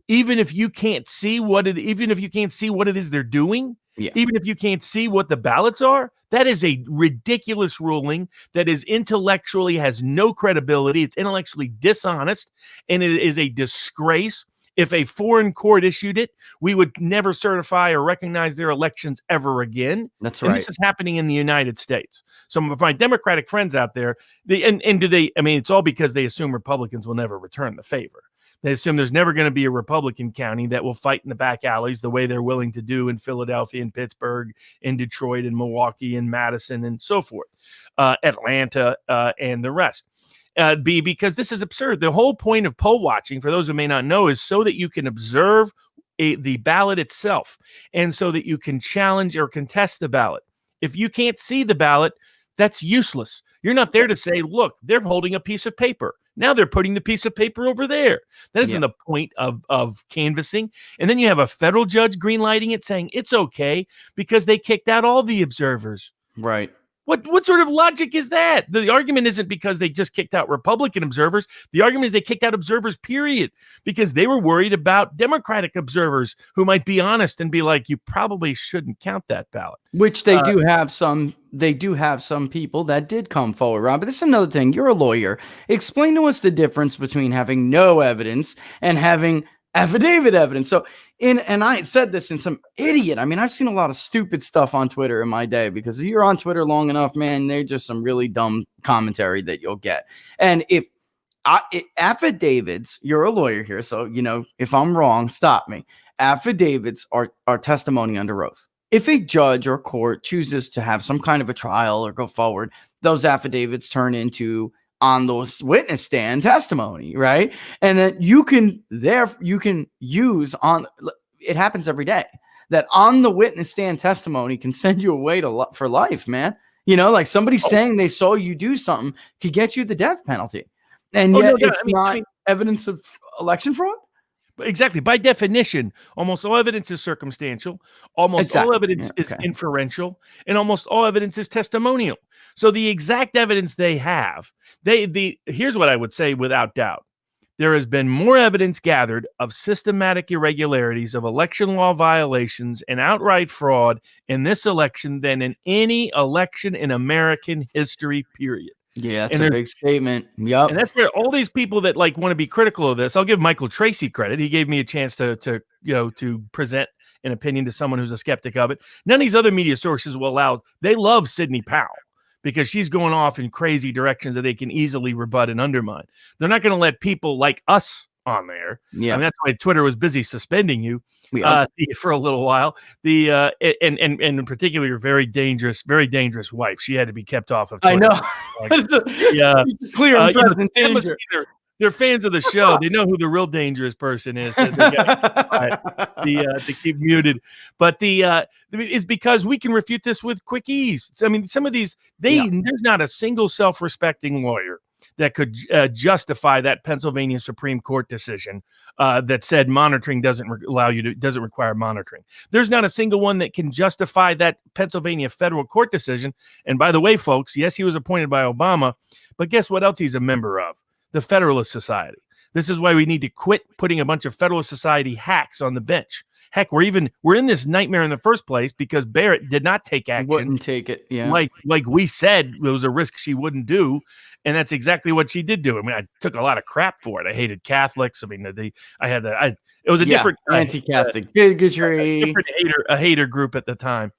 even if you can't see what it is they're doing. Yeah. Even if you can't see what the ballots are, that is a ridiculous ruling that is intellectually has no credibility. It's intellectually dishonest, and it is a disgrace. If a foreign court issued it, we would never certify or recognize their elections ever again. That's right. And this is happening in the United States. Some of my Democratic friends out there, it's all because they assume Republicans will never return the favor. They assume there's never going to be a Republican county that will fight in the back alleys the way they're willing to do in Philadelphia and Pittsburgh, in Detroit and Milwaukee and Madison and so forth, Atlanta and the rest. Because this is absurd. The whole point of poll watching, for those who may not know, is so that you can observe the ballot itself and so that you can challenge or contest the ballot. If you can't see the ballot, that's useless. You're not there to say, look, they're holding a piece of paper. Now they're putting the piece of paper over there. That isn't the point of canvassing. And then you have a federal judge greenlighting it saying it's okay because they kicked out all the observers. Right. What sort of logic is that? The argument isn't because they just kicked out Republican observers. The argument is they kicked out observers, period, because they were worried about Democratic observers who might be honest and be like, you probably shouldn't count that ballot. Which they do have some. They do have some people that did come forward, Rob. But this is another thing. You're a lawyer. Explain to us the difference between having no evidence and having affidavit evidence. So and I said this in some idiot. I mean, I've seen a lot of stupid stuff on Twitter in my day, because if you're on Twitter long enough, man, they're just some really dumb commentary that you'll get. And if affidavits, you're a lawyer here, so if I'm wrong, stop me. Affidavits are testimony under oath. If a judge or court chooses to have some kind of a trial or go forward, those affidavits turn into on the witness stand testimony, right? And that you can use on, it happens every day, that on the witness stand testimony can send you away for life, man. Like somebody saying they saw you do something could get you the death penalty. And yet it's not evidence of election fraud. Exactly. By definition, almost all evidence is circumstantial. Almost all evidence is inferential, and almost all evidence is testimonial. So the exact evidence they have, here's what I would say without doubt. There has been more evidence gathered of systematic irregularities, of election law violations, and outright fraud in this election than in any election in American history, period. Yeah, that's a big statement. Yep. And that's where all these people that want to be critical of this, I'll give Michael Tracy credit. He gave me a chance to present an opinion to someone who's a skeptic of it. None of these other media sources will allow. They love Sidney Powell because she's going off in crazy directions that they can easily rebut and undermine. They're not going to let people like us on there. Yeah, I mean, that's why Twitter was busy suspending you for a little while. And in particular, your very dangerous wife. She had to be kept off of Twitter. I know. Clear and present danger. They're fans of the show. They know who the real dangerous person is. They keep muted. But it's because we can refute this with quick ease. So, I mean, some of these, there's not a single self-respecting lawyer that could justify that Pennsylvania Supreme Court decision that said monitoring doesn't require monitoring. There's not a single one that can justify that Pennsylvania federal court decision. And by the way, folks, yes, he was appointed by Obama, but guess what else he's a member of? The Federalist Society. This is why we need to quit putting a bunch of Federalist Society hacks on the bench. Heck, we're in this nightmare in the first place because Barrett did not take action. Wouldn't take it, yeah. Like we said, it was a risk she wouldn't do, and that's exactly what she did do. I mean, I took a lot of crap for it. I hated Catholics. I mean, it was a different anti-Catholic bigotry, a hater group at the time.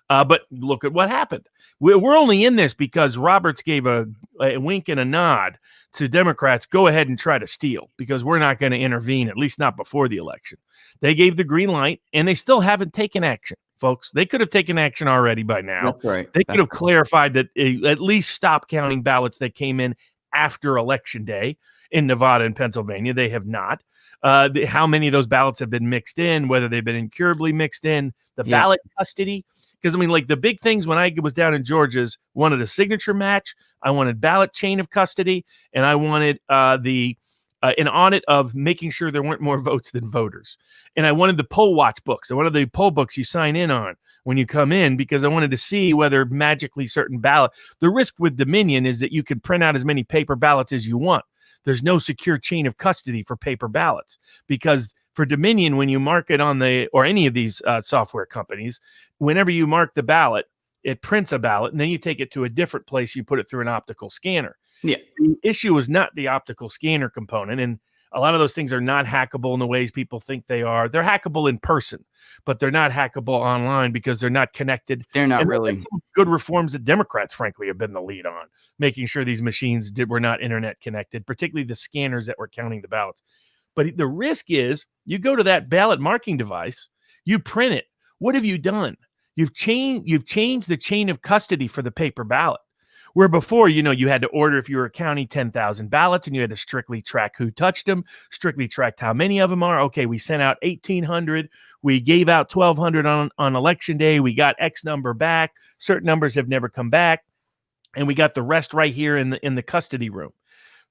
But look at what happened. We're only in this because Roberts gave a wink and a nod to Democrats. Go ahead and try to steal because we're not going to intervene, at least not before the election. They gave the green light, and they still haven't taken action, folks. They could have taken action already by now. That's right. They could have clarified that at least stop counting ballots that came in after Election Day in Nevada and Pennsylvania. They have not. How many of those ballots have been mixed in, whether they've been incurably mixed in, the ballot custody. Because, I mean, like the big things when I was down in Georgia's, wanted a signature match, I wanted ballot chain of custody, and I wanted an audit of making sure there weren't more votes than voters. And I wanted the poll watch books. I wanted the poll books you sign in on when you come in because I wanted to see whether magically certain ballot. The risk with Dominion is that you can print out as many paper ballots as you want. There's no secure chain of custody for paper ballots because for Dominion, when you mark it on or any of these software companies, whenever you mark the ballot, it prints a ballot, and then you take it to a different place. You put it through an optical scanner. Yeah. The issue is not the optical scanner component, and a lot of those things are not hackable in the ways people think they are. They're hackable in person, but they're not hackable online because they're not connected. They're not really some good reforms that Democrats, frankly, have been the lead on, making sure these machines were not internet connected, particularly the scanners that were counting the ballots. But the risk is you go to that ballot marking device, you print it. What have you done? You've changed the chain of custody for the paper ballot. Where before, you had to order, if you were a county, 10,000 ballots, and you had to strictly track who touched them, strictly tracked how many of them are. Okay, we sent out 1,800. We gave out 1,200 on Election Day. We got X number back. Certain numbers have never come back. And we got the rest right here in the custody room.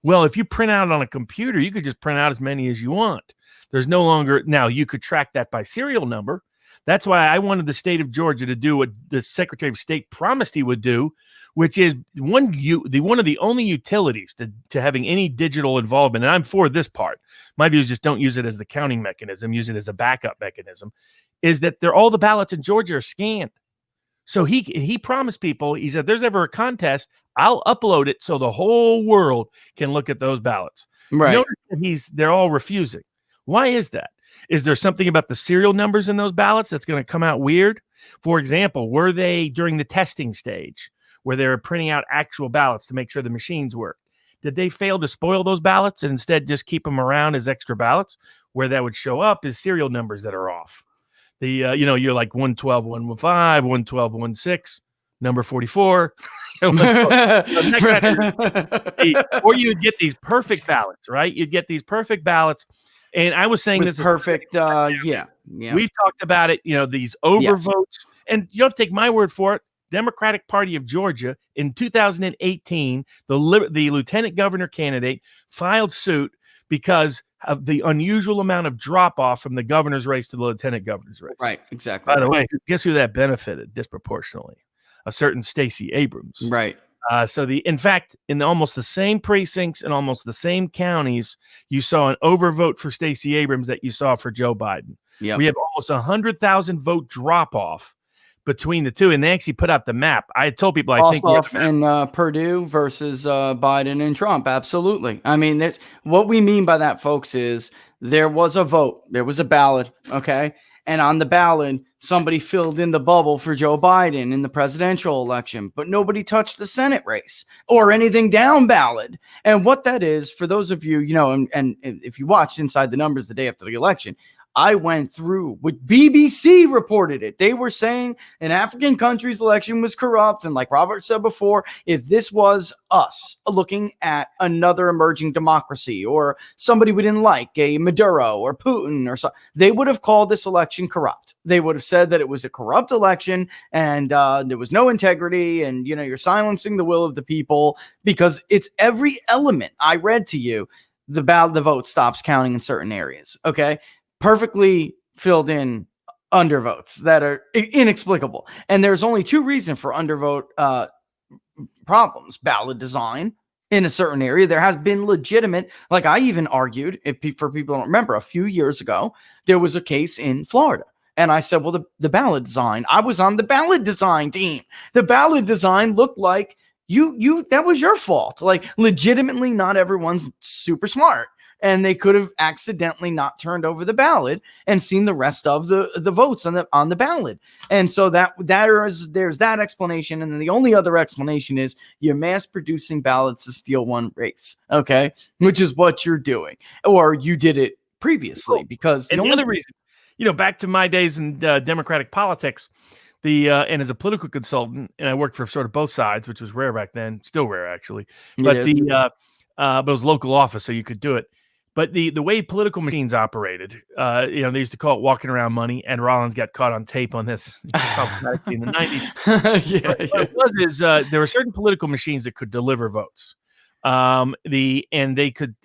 Well, if you print out on a computer, you could just print out as many as you want. There's no longer, now you could track that by serial number. That's why I wanted the state of Georgia to do what the Secretary of State promised he would do, which is one of the only utilities to having any digital involvement. And I'm for this part. My view is just don't use it as the counting mechanism, use it as a backup mechanism, is that all the ballots in Georgia are scanned. So he promised people, he said, if there's ever a contest, I'll upload it so the whole world can look at those ballots. Right. Notice that they're all refusing. Why is that? Is there something about the serial numbers in those ballots that's going to come out weird? For example, were they during the testing stage where they were printing out actual ballots to make sure the machines work? Did they fail to spoil those ballots and instead just keep them around as extra ballots? Where that would show up is serial numbers that are off. You're like 112, 115, 112, 16, number 44. Or you'd get these perfect ballots, right? You'd get these perfect ballots. And I was saying With this is perfect. Yeah. We've talked about it, these overvotes. And you have to take my word for it. Democratic Party of Georgia in 2018, the lieutenant governor candidate filed suit because of the unusual amount of drop off from the governor's race to the lieutenant governor's race. Right, exactly. By the way, guess who that benefited disproportionately? A certain Stacey Abrams. Right. In fact, in almost the same precincts and almost the same counties, you saw an overvote for Stacey Abrams that you saw for Joe Biden. Yep. We have almost 100,000 vote drop off between the two, and they actually put out the map. I told people in Purdue versus Biden and Trump. Absolutely. I mean, that's what we mean by that, folks. Is there was a vote, there was a ballot, okay, and on the ballot, somebody filled in the bubble for Joe Biden in the presidential election, but nobody touched the Senate race or anything down ballot. And what that is, for those of you, and if you watched Inside the Numbers the day after the election, I went through what BBC reported it. They were saying an African country's election was corrupt. And like Robert said before, if this was us looking at another emerging democracy or somebody we didn't like, a Maduro or Putin or something, they would have called this election corrupt. They would have said that it was a corrupt election and there was no integrity and, you're silencing the will of the people because it's every element I read to you. The vote stops counting in certain areas. Okay. Perfectly filled in undervotes that are inexplicable. And there's only two reasons for undervote problems: ballot design in a certain area. There has been legitimate, like I even argued, for people who don't remember, a few years ago, there was a case in Florida. And I said, well, the ballot design, I was on the ballot design team. The ballot design looked like that was your fault. Like legitimately, not everyone's super smart. And they could have accidentally not turned over the ballot and seen the rest of the votes on the ballot. And so there's that explanation. And then the only other explanation is you're mass producing ballots to steal one race. Okay. Which is what you're doing, or you did it previously because the other reason, back to my days in Democratic politics, and as a political consultant, and I worked for sort of both sides, which was rare back then, still rare actually, but but it was local office, so you could do it. But the way political machines operated, they used to call it walking around money, and Rollins got caught on tape on this in the 90s. What it was is there were certain political machines that could deliver votes. They could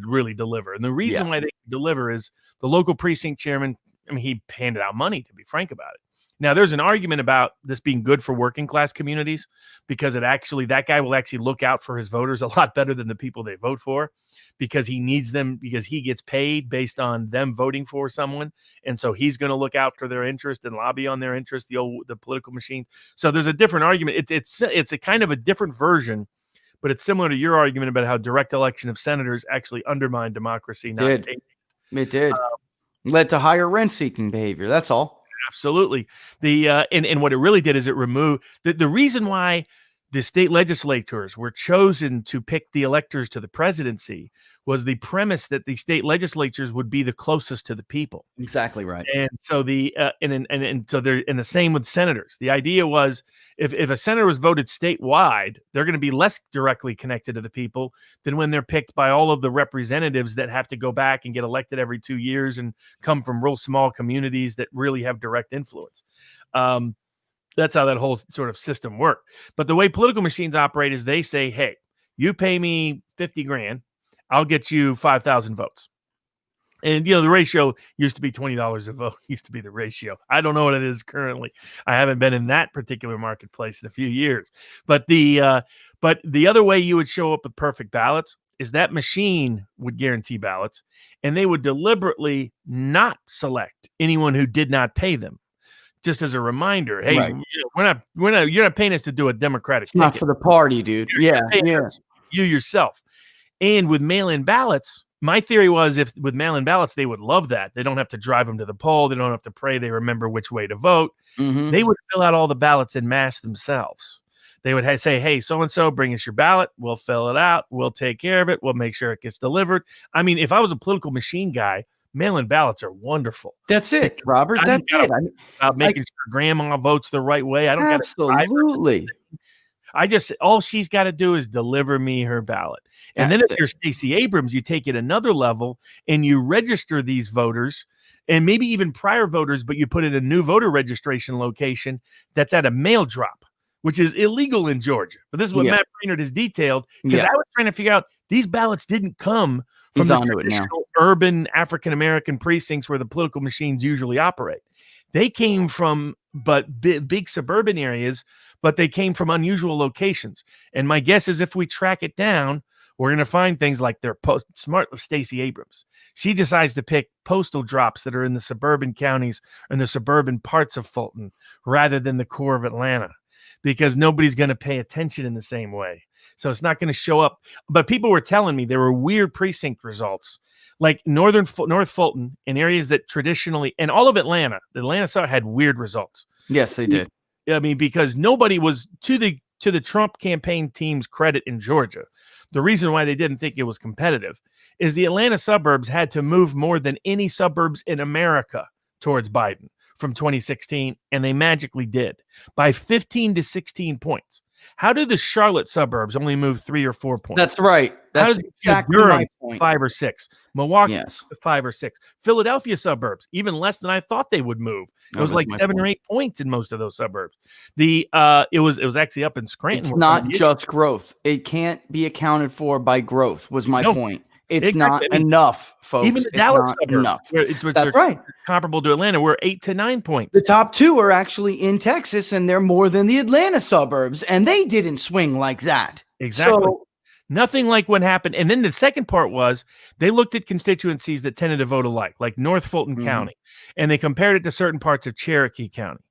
really deliver. And the reason why they could deliver is the local precinct chairman, he handed out money, to be frank about it. Now, there's an argument about this being good for working class communities because that guy will actually look out for his voters a lot better than the people they vote for because he needs them, because he gets paid based on them voting for someone. And so he's going to look out for their interest and lobby on their interest, the political machine. So there's a different argument. It's a kind of a different version, but it's similar to your argument about how direct election of senators actually undermined democracy. It did. Led to higher rent-seeking behavior. That's all. Absolutely. And what it really did is it removed the reason why the state legislatures were chosen to pick the electors to the presidency was the premise that the state legislatures would be the closest to the people. Exactly right. And so the same with senators. The idea was if a senator was voted statewide, they're going to be less directly connected to the people than when they're picked by all of the representatives that have to go back and get elected every 2 years and come from real small communities that really have direct influence. That's how that whole sort of system worked. But the way political machines operate is they say, hey, you pay me 50 grand, I'll get you 5,000 votes. And, the ratio used to be $20 a vote, used to be the ratio. I don't know what it is currently. I haven't been in that particular marketplace in a few years. But the other way you would show up with perfect ballots is that machine would guarantee ballots, and they would deliberately not select anyone who did not pay them. Just as a reminder, hey, right. You're not paying us to do a Democratic ticket. Not for the party, dude. You yourself. And with mail-in ballots, My theory was if with mail-in ballots, they would love that. They don't have to drive them to the poll. They don't have to pray. They remember which way to vote. Mhm. They would fill out all the ballots en masse themselves. They would say, hey, so-and-so, bring us your ballot. We'll fill it out. We'll take care of it. We'll make sure it gets delivered. I mean, if I was a political machine guy, mail-in ballots are wonderful. That's it, Robert. That's it. About making sure grandma votes the right way. I don't got to absolutely. all she's got to do is deliver me her ballot. And then if you're Stacey Abrams, you take it another level and you register these voters and maybe even prior voters, but you put in a new voter registration location that's at a mail drop, which is illegal in Georgia. But this is what Matt Brainerd has detailed, because I was trying to figure out these ballots didn't come from the traditional urban African-American precincts where the political machines usually operate. They came from big suburban areas, but they came from unusual locations. And my guess is if we track it down, we're going to find things like smart of Stacey Abrams. She decides to pick postal drops that are in the suburban counties and the suburban parts of Fulton rather than the core of Atlanta, because nobody's going to pay attention in the same way. So it's not going to show up. But people were telling me there were weird precinct results, like North Fulton in areas that traditionally, and all of Atlanta, had weird results. Yes, they did. I mean, because nobody was, to the Trump campaign team's credit in Georgia, the reason why they didn't think it was competitive is the Atlanta suburbs had to move more than any suburbs in America towards Biden from 2016, and they magically did by 15 to 16 points. How did the Charlotte suburbs only move 3 or 4 points? That's right. That's exactly my point. 5 or 6. Milwaukee, yes. 5 or 6. Philadelphia suburbs, even less than I thought they would move. It was like 7 or 8 points in most of those suburbs. It was actually up in Scranton. It's not just growth. It can't be accounted for by growth, was my point. It's not enough, folks. Even the Dallas suburbs, enough. That's right. Comparable to Atlanta, we're 8 to 9 points. The top 2 are actually in Texas, and they're more than the Atlanta suburbs, and they didn't swing like that. Exactly. So, nothing like what happened. And then the second part was they looked at constituencies that tended to vote alike, like North Fulton County, and they compared it to certain parts of Cherokee County.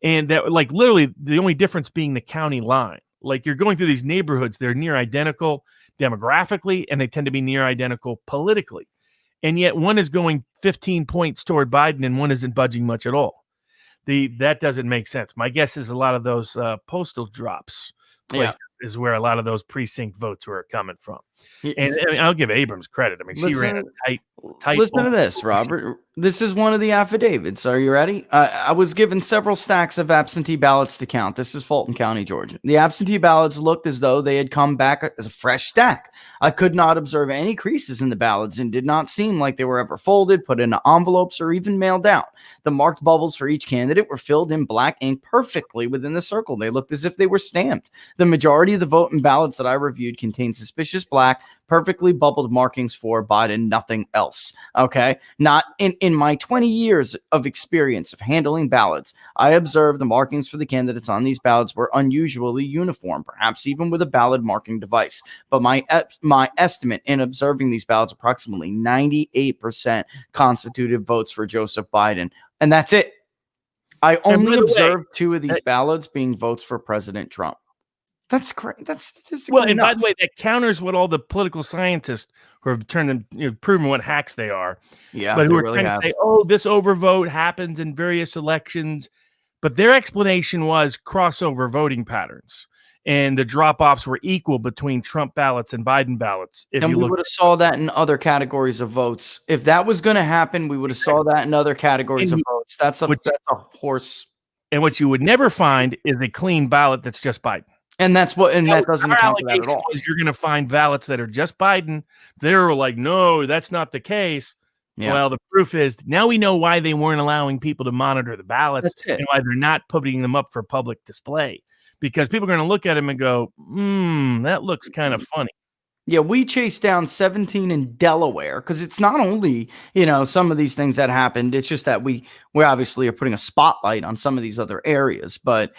And that, like, literally the only difference being the county line. Like, you're going through these neighborhoods, they're near identical demographically, and they tend to be near identical politically. And yet one is going 15 points toward Biden and one isn't budging much at all. That doesn't make sense. My guess is a lot of those postal drops places is where a lot of those precinct votes were coming from. And I mean, I'll give Abrams credit. I mean, she ran a tight. Listen to this, Robert. This is one of the affidavits. Are you ready? I was given several stacks of absentee ballots to count. This is Fulton County, Georgia. The absentee ballots looked as though they had come back as a fresh stack. I could not observe any creases in the ballots and did not seem like they were ever folded, put into envelopes, or even mailed out. The marked bubbles for each candidate were filled in black ink perfectly within the circle. They looked as if they were stamped. The majority of the vote and ballots that I reviewed contained suspicious black, perfectly bubbled markings for Biden, nothing else. Okay. Not in my 20 years of experience of handling ballots, I observed the markings for the candidates on these ballots were unusually uniform, perhaps even with a ballot marking device. But my estimate in observing these ballots, approximately 98% constituted votes for Joseph Biden. And that's it. I only observed 2 of these ballots being votes for President Trump. That's great. That's statistically well, and nuts. by the way, that counters what all the political scientists who have proven what hacks they are. Yeah, but who are trying to say, "Oh, this overvote happens in various elections," but their explanation was crossover voting patterns, and the drop-offs were equal between Trump ballots and Biden ballots. And we would have saw that in other categories of votes. If that was going to happen, we would have saw that in other categories of votes. That's a horse. And what you would never find is a clean ballot that's just Biden. And that's what, and that doesn't account for that at all. You're going to find ballots that are just Biden. They're like, no, that's not the case. Yeah. Well, the proof is now we know why they weren't allowing people to monitor the ballots and why they're not putting them up for public display, because people are going to look at them and go, that looks kind of funny. Yeah, we chased down 17 in Delaware because it's not only, some of these things that happened. It's just that we obviously are putting a spotlight on some of these other areas. But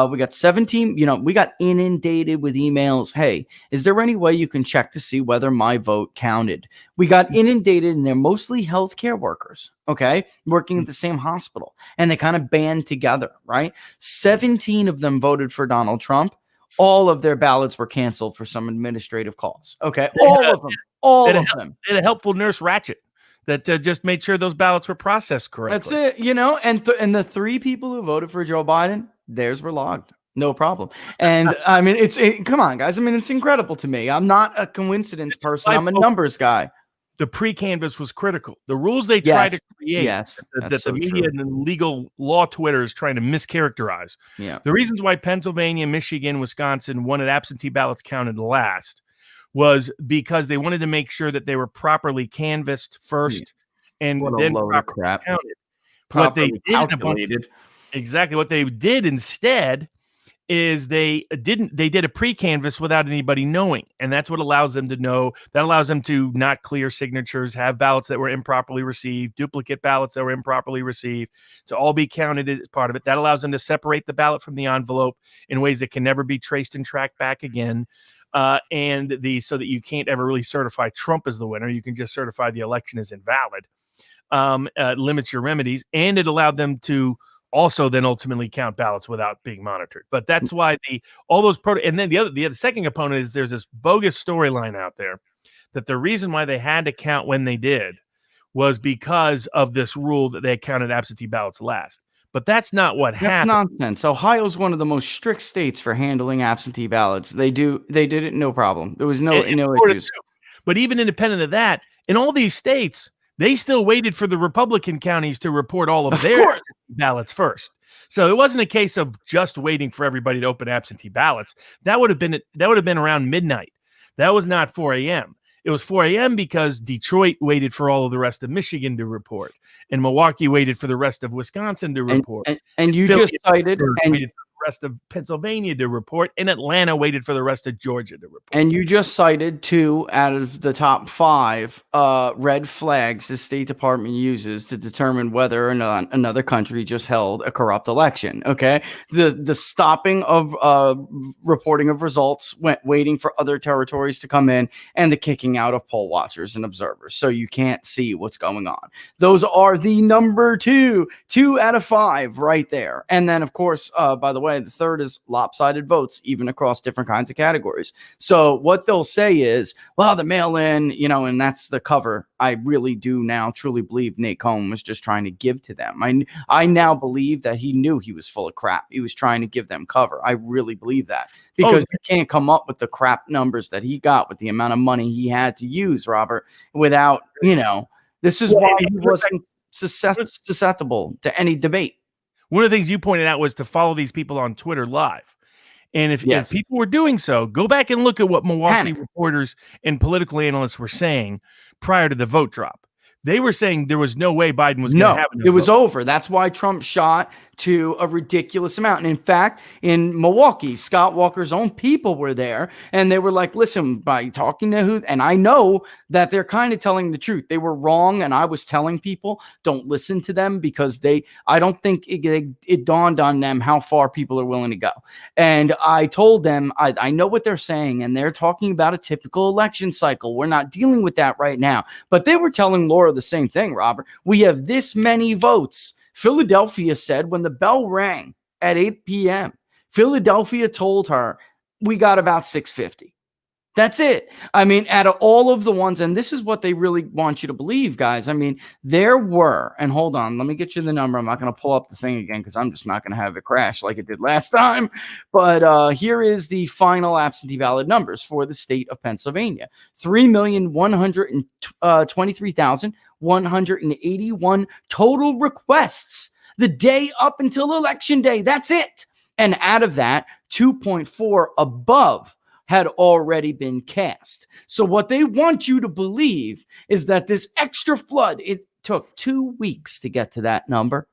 we got 17, we got inundated with emails. Hey, is there any way you can check to see whether my vote counted? We got inundated, and they're mostly healthcare workers, okay, working at the same hospital. And they kind of band together, right? 17 of them voted for Donald Trump. all of their ballots were canceled for some administrative cause. Okay, all of them. All of them. They had a helpful Nurse Ratchet that just made sure those ballots were processed correctly. That's it. And the 3 people who voted for Joe Biden, theirs were logged. No problem. And I mean, come on, guys. I mean, it's incredible to me. I'm not a coincidence person. I'm a numbers guy. The pre-canvass was critical. The rules they try to create that the media and the legal law Twitter is trying to mischaracterize. Yeah. The reasons why Pennsylvania, Michigan, Wisconsin wanted absentee ballots counted last was because they wanted to make sure that they were properly canvassed first and then properly counted. What they did exactly what they did instead is they did a pre-canvass without anybody knowing, and that's what allows them to know. That allows them to not clear signatures, have ballots that were improperly received, duplicate ballots that were improperly received, to all be counted as part of it. That allows them to separate the ballot from the envelope in ways that can never be traced and tracked back again. So that you can't ever really certify Trump as the winner. You can just certify the election as invalid. Limits your remedies, and it allowed them to also then ultimately count ballots without being monitored. But that's why and then the second component is there's this bogus storyline out there that the reason why they had to count when they did was because of this rule that they counted absentee ballots last. But that's not what happened. That's nonsense. Ohio's one of the most strict states for handling absentee ballots. They did it no problem. There was no issues. But even independent of that, in all these states, they still waited for the Republican counties to report all of their ballots first. So it wasn't a case of just waiting for everybody to open absentee ballots. That would have been around midnight. That was not 4 a.m. It was 4 a.m. because Detroit waited for all of the rest of Michigan to report, and Milwaukee waited for the rest of Wisconsin to report. And you just cited waited for the rest of Pennsylvania to report, and Atlanta waited for the rest of Georgia to report. And you just cited 2 out of the top 5 red flags the State Department uses to determine whether or not another country just held a corrupt election. Okay, the stopping of reporting of results, waiting for other territories to come in, and the kicking out of poll watchers and observers, so you can't see what's going on. Those are the number 2 out of 5 right there. And then, of course, by the way, the third is lopsided votes, even across different kinds of categories. So what they'll say is, well, the mail-in, and that's the cover. I really do now truly believe Nate Cohn was just trying to give to them. I now believe that he knew he was full of crap. He was trying to give them cover. I really believe that, because you can't come up with the crap numbers that he got with the amount of money he had to use, Robert, without, this is why he wasn't susceptible to any debate. One of the things you pointed out was to follow these people on Twitter live. And if people were doing so, go back and look at what Milwaukee reporters and political analysts were saying prior to the vote drop. They were saying there was no way Biden was going to have enough. It was over. That's why Trump shot to a ridiculous amount. And in fact, in Milwaukee, Scott Walker's own people were there, and they were like, listen, by talking to and I know that they're kind of telling the truth. They were wrong, and I was telling people, don't listen to them, because I don't think it dawned on them how far people are willing to go. And I told them, I know what they're saying, and they're talking about a typical election cycle. We're not dealing with that right now. But they were telling Laura the same thing, Robert. We have this many votes. Philadelphia said when the bell rang at 8 p.m., Philadelphia told her we got about 650. That's it. I mean, out of all of the ones, and this is what they really want you to believe, guys. I mean, there were, and hold on, let me get you the number. I'm not going to pull up the thing again because I'm just not going to have it crash like it did last time. But here is the final absentee ballot numbers for the state of Pennsylvania. 3,123,181 total requests the day up until Election Day. That's it. And out of that, 2.4 above had already been cast. So what they want you to believe is that this extra flood, it took 2 weeks to get to that number.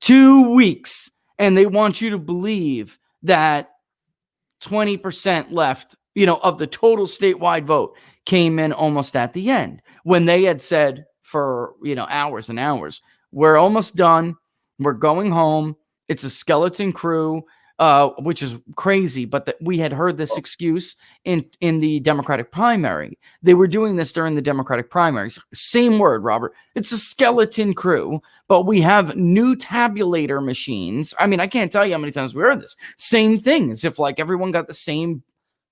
2 weeks. And they want you to believe that 20% left, of the total statewide vote came in almost at the end, when they had said for, hours and hours, we're almost done. We're going home. It's a skeleton crew. which is crazy. But we had heard this excuse in the Democratic primary. They were doing this during the Democratic primaries. Same word, Robert. It's a skeleton crew, but we have new tabulator machines. I mean, I can't tell you how many times we heard this. Same thing, as if like everyone got the same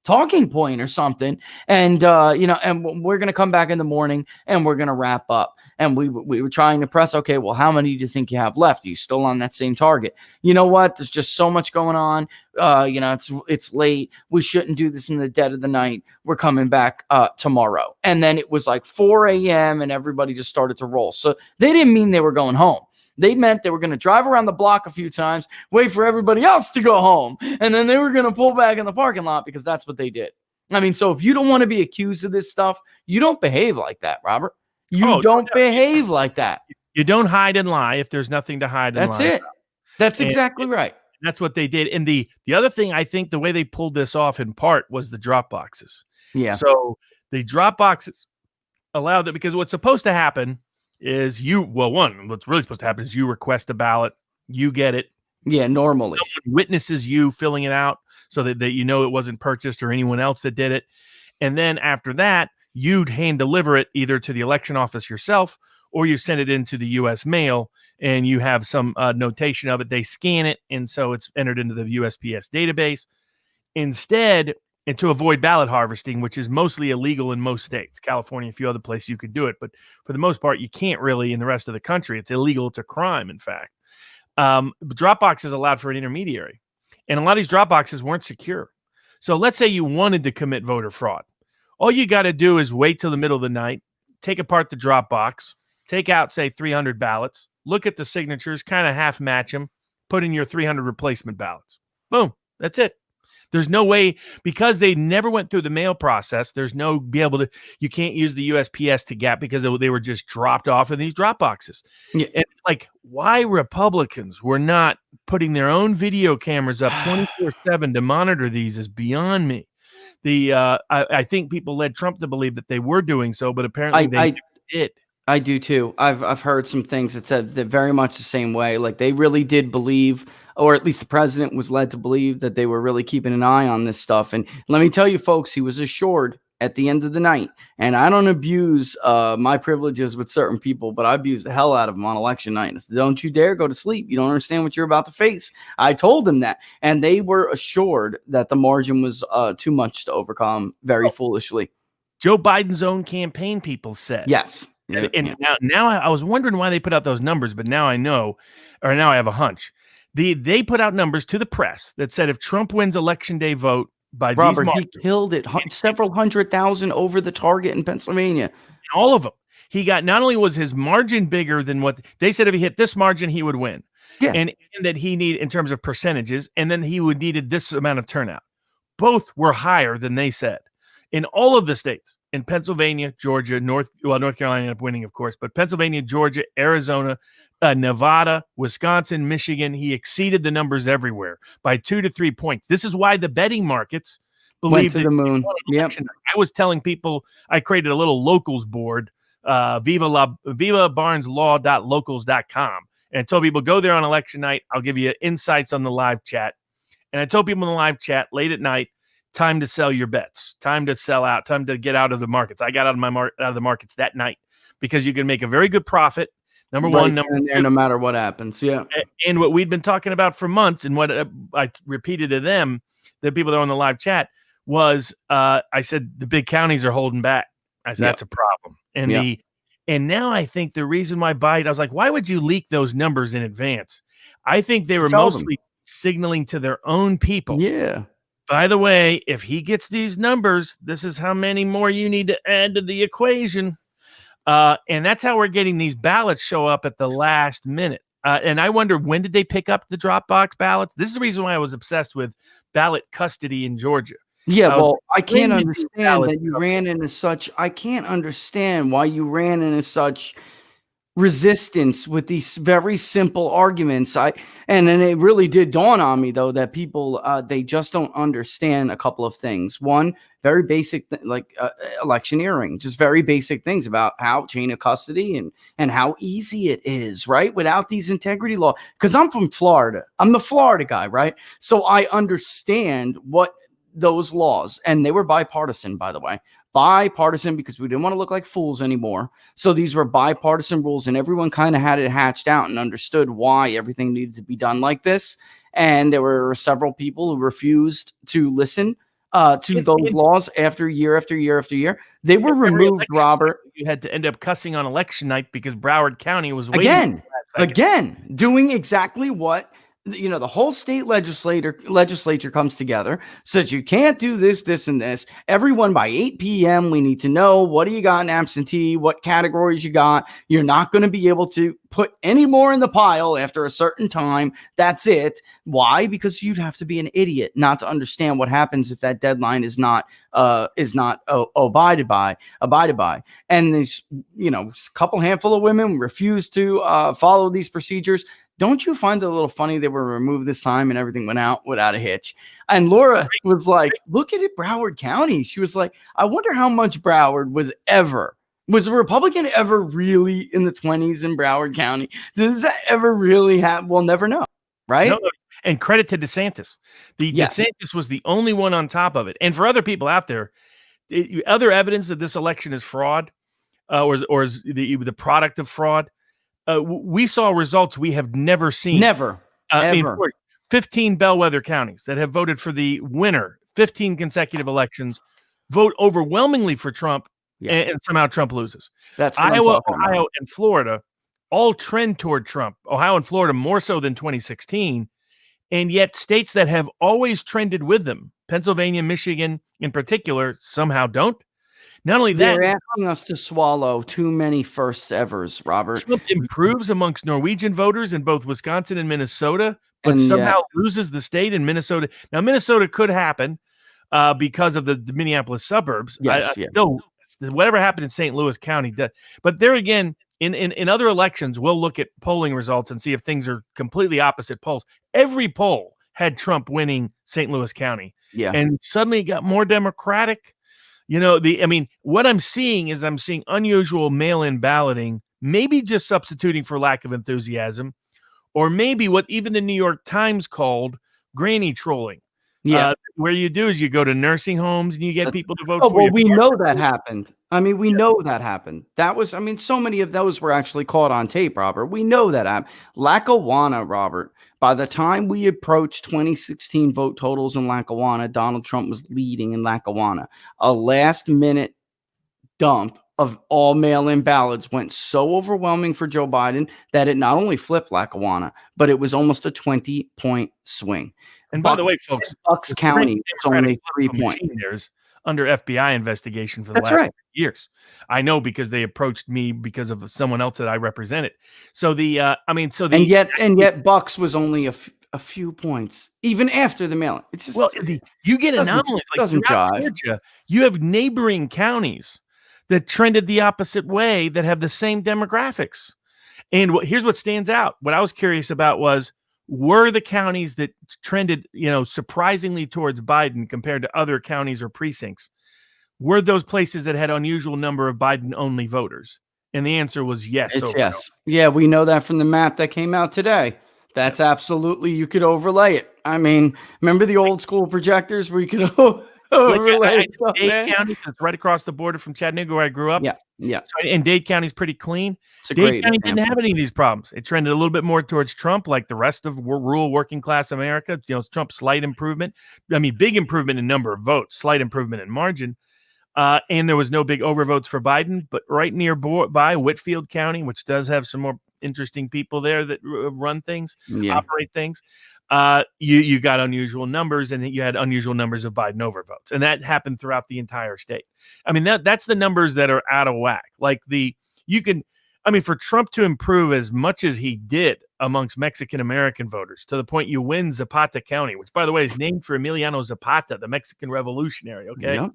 talking point or something. And, and we're going to come back in the morning and we're going to wrap up. And we were trying to press, okay, well, how many do you think you have left? Are you still on that same target? You know what? There's just so much going on. It's late. We shouldn't do this in the dead of the night. We're coming back tomorrow. And then it was like 4 a.m. and everybody just started to roll. So they didn't mean they were going home. They meant they were going to drive around the block a few times, wait for everybody else to go home, and then they were going to pull back in the parking lot because that's what they did. I mean, so if you don't want to be accused of this stuff, you don't behave like that, Robert. You don't behave like that. You don't hide and lie if there's nothing to hide and lie. That's it. That's exactly right. That's what they did. And the other thing, I think the way they pulled this off in part was the drop boxes. Yeah. So the drop boxes allowed that, because what's supposed to happen is what's really supposed to happen is you request a ballot, you get it. Yeah, normally. Someone witnesses you filling it out so that you know it wasn't purchased or anyone else that did it. And then after that, you'd hand deliver it either to the election office yourself or you send it into the U.S. mail and you have some notation of it. They scan it, and so it's entered into the USPS database. Instead, and to avoid ballot harvesting, which is mostly illegal in most states, California, a few other places you could do it, but for the most part, you can't really in the rest of the country. It's illegal. It's a crime, in fact. Drop boxes allowed for an intermediary, and a lot of these drop boxes weren't secure. So let's say you wanted to commit voter fraud. All you got to do is wait till the middle of the night, take apart the drop box, take out, say, 300 ballots, look at the signatures, kind of half match them, put in your 300 replacement ballots. Boom. That's it. There's no way, because they never went through the mail process. There's no you can't use the USPS to gap because they were just dropped off in these drop boxes. Yeah. And like, why Republicans were not putting their own video cameras up 24/7 to monitor these is beyond me. I think people led Trump to believe that they were doing so, but apparently they did. I do too. I've heard some things that said that very much the same way. Like they really did believe, or at least the president was led to believe, that they were really keeping an eye on this stuff. And let me tell you, folks, he was assured at the end of the night. And I don't abuse my privileges with certain people, but I abuse the hell out of them on election night. I said, don't you dare go to sleep. You don't understand what you're about to face. I told them that. And they were assured that the margin was too much to overcome very foolishly. Joe Biden's own campaign people said. Yes. Yeah, and now I was wondering why they put out those numbers, but now I know, or now I have a hunch. They put out numbers to the press that said if Trump wins election day vote by Robert, these margins, he killed it, several 100,000 over the target in Pennsylvania. All of them. He got, not only was his margin bigger than what they said, if he hit this margin, he would win. Yeah. And that he need in terms of percentages, and then he would needed this amount of turnout. Both were higher than they said. In all of the states, in Pennsylvania, Georgia, North Carolina ended up winning, of course, but Pennsylvania, Georgia, Arizona, Nevada, Wisconsin, Michigan, he exceeded the numbers everywhere by 2 to 3 points. This is why the betting markets believe went to the moon. Yep. I was telling people, I created a little locals board, vivabarneslaw.locals.com, and I told people, go there on election night. I'll give you insights on the live chat. And I told people in the live chat late at night, time to sell your bets, time to sell out, time to get out of the markets. I got out of the markets that night because you can make a very good profit. Number one, number two, no matter what happens. Yeah. And what we'd been talking about for months, and what I repeated to them, the people that are on the live chat, was I said the big counties are holding back. I said that's a problem. And and now I think the reason why Biden, I was like, why would you leak those numbers in advance? I think they were mostly signaling to their own people. Yeah. By the way, if he gets these numbers, this is how many more you need to add to the equation. And that's how we're getting these ballots show up at the last minute. And I wonder, when did they pick up the Dropbox ballots? This is the reason why I was obsessed with ballot custody in Georgia. Yeah, well, I can't understand that you ran into such. I can't understand why you ran into such resistance with these very simple arguments. And then it really did dawn on me, though, that people they just don't understand a couple of things. One, very basic, electioneering, just very basic things about how chain of custody and how easy it is, right? Without these integrity law, because I'm from Florida, I'm the Florida guy, right? So I understand what those laws, and they were bipartisan, by the way. Bipartisan, because we didn't want to look like fools anymore. So these were bipartisan rules, and everyone kind of had it hatched out and understood why everything needed to be done like this. And there were several people who refused to listen to those laws after year after year after year. They were removed, Robert. You had to end up cussing on election night because Broward County was waiting again, doing exactly what the whole state legislature comes together, says you can't do this, this, and this. Everyone by 8 p.m. we need to know what do you got in absentee, what categories you got. You're not going to be able to put any more in the pile after a certain time. That's it. Why? Because you'd have to be an idiot not to understand what happens if that deadline is not abided by. And this, couple handful of women refuse to follow these procedures. Don't you find it a little funny they were removed this time and everything went out without a hitch? And Laura was like, look at it, Broward County. She was like, I wonder how much Broward was a Republican ever really in the 20s in Broward County? Does that ever really happen? We'll never know, right? No, and credit to DeSantis. DeSantis was the only one on top of it. And for other people out there, other evidence that this election is fraud or is the product of fraud, we saw results we have never seen. Never. Ever. 15 bellwether counties that have voted for the winner, 15 consecutive elections, vote overwhelmingly for Trump, and somehow Trump loses. That's Iowa, Ohio, and Florida all trend toward Trump. Ohio and Florida more so than 2016, and yet states that have always trended with them, Pennsylvania, Michigan in particular, somehow don't. Not only that, they're asking us to swallow too many first evers, Robert. Trump improves amongst Norwegian voters in both Wisconsin and Minnesota, but somehow loses the state in Minnesota. Now, Minnesota could happen because of the Minneapolis suburbs. Still, whatever happened in St. Louis County. But there again, in other elections, we'll look at polling results and see if things are completely opposite polls. Every poll had Trump winning St. Louis County. Yeah. And suddenly it got more Democratic. What I'm seeing is unusual mail-in balloting, maybe just substituting for lack of enthusiasm, or maybe what even the New York Times called granny trolling. Yeah. Where you do is you go to nursing homes and you get people to vote for you. Well, we know that happened. We know that happened. That was, so many of those were actually caught on tape, Robert. We know that happened. Lackawanna, Robert. By the time we approached 2016 vote totals in Lackawanna, Donald Trump was leading in Lackawanna. A last-minute dump of all mail-in ballots went so overwhelming for Joe Biden that it not only flipped Lackawanna, but it was almost a 20-point swing. And by the way, folks, Bucks County was only 3 points. There's under FBI investigation for the last years. I know because they approached me because of someone else that I represented. So and yet Bucks was only a few points even after the mail. It's just you get anomalies doesn't jive. Georgia, you have neighboring counties that trended the opposite way that have the same demographics. And here's what stands out. What I was curious about were the counties that trended, surprisingly towards Biden compared to other counties or precincts, were those places that had unusual number of Biden-only voters? And the answer was yes. It's yes. Yeah, we know that from the map that came out today. That's absolutely, you could overlay it. Remember the old school projectors where you could overlay stuff? Dade County, it's right across the border from Chattanooga where I grew up. Yeah. And Dade County's pretty clean. Dade County didn't have any of these problems. It trended a little bit more towards Trump, like the rest of rural working class America. Trump's slight improvement. Big improvement in number of votes, slight improvement in margin. And there was no big overvotes for Biden. But right nearby, Whitfield County, which does have some more interesting people there that run things, operate things. You got unusual numbers, and you had unusual numbers of Biden overvotes, and that happened throughout the entire state. That's the numbers that are out of whack. For Trump to improve as much as he did amongst Mexican American voters, to the point you win Zapata County, which, by the way, is named for Emiliano Zapata, the Mexican revolutionary. Okay,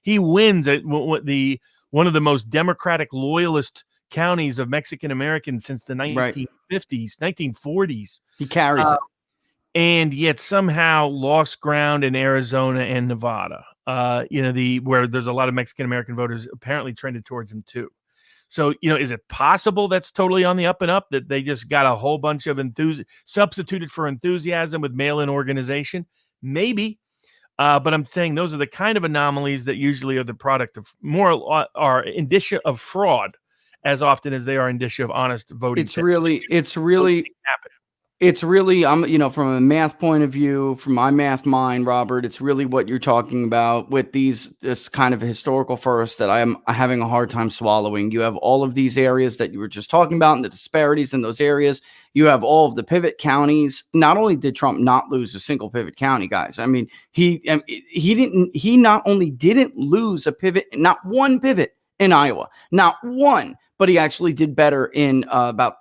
he wins one of the most democratic loyalist counties of Mexican Americans since the 1950s, 1940s. He carries it. And yet somehow lost ground in Arizona and Nevada, where there's a lot of Mexican American voters apparently trended towards him too. So, is it possible that's totally on the up and up, that they just got a whole bunch of substituted for enthusiasm with mail-in organization? Maybe. But I'm saying those are the kind of anomalies that usually are the product of are indicia of fraud as often as they are indicia of honest voting. It's really from a math point of view, from my math mind, Robert, it's really what you're talking about with this kind of historical first that I am having a hard time swallowing. You have all of these areas that you were just talking about and the disparities in those areas. You have all of the pivot counties. Not only did Trump not lose a single pivot county, guys. I mean, he not only didn't lose a pivot, not one pivot in Iowa, not one, but he actually did better in about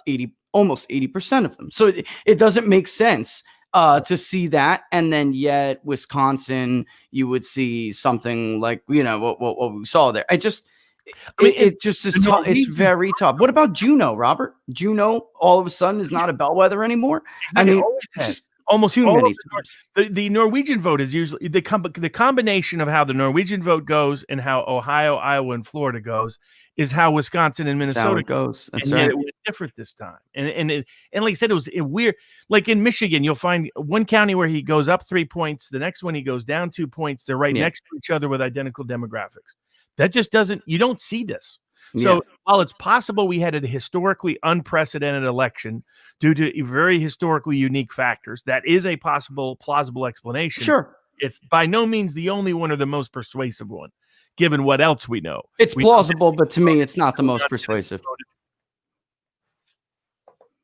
almost 80% of them. So it doesn't make sense to see that. And then yet Wisconsin, you would see something like, what we saw there. It just is tough. It's very tough. What about Juneau, Robert? Juneau all of a sudden is not a bellwether anymore. Exactly. I mean, almost too many times. The Norwegian vote is usually the combination of how the Norwegian vote goes and how Ohio, Iowa, and Florida goes is how Wisconsin and Minnesota goes. That's and right. Yet it was different this time. And like I said, it was weird. Like in Michigan, you'll find one county where he goes up 3 points. The next one he goes down 2 points. They're right next to each other with identical demographics. That just you don't see this. So while it's possible we had a historically unprecedented election due to very historically unique factors, that is a plausible explanation. Sure. It's by no means the only one or the most persuasive one, given what else we know. It's plausible, but to me, it's not the most persuasive.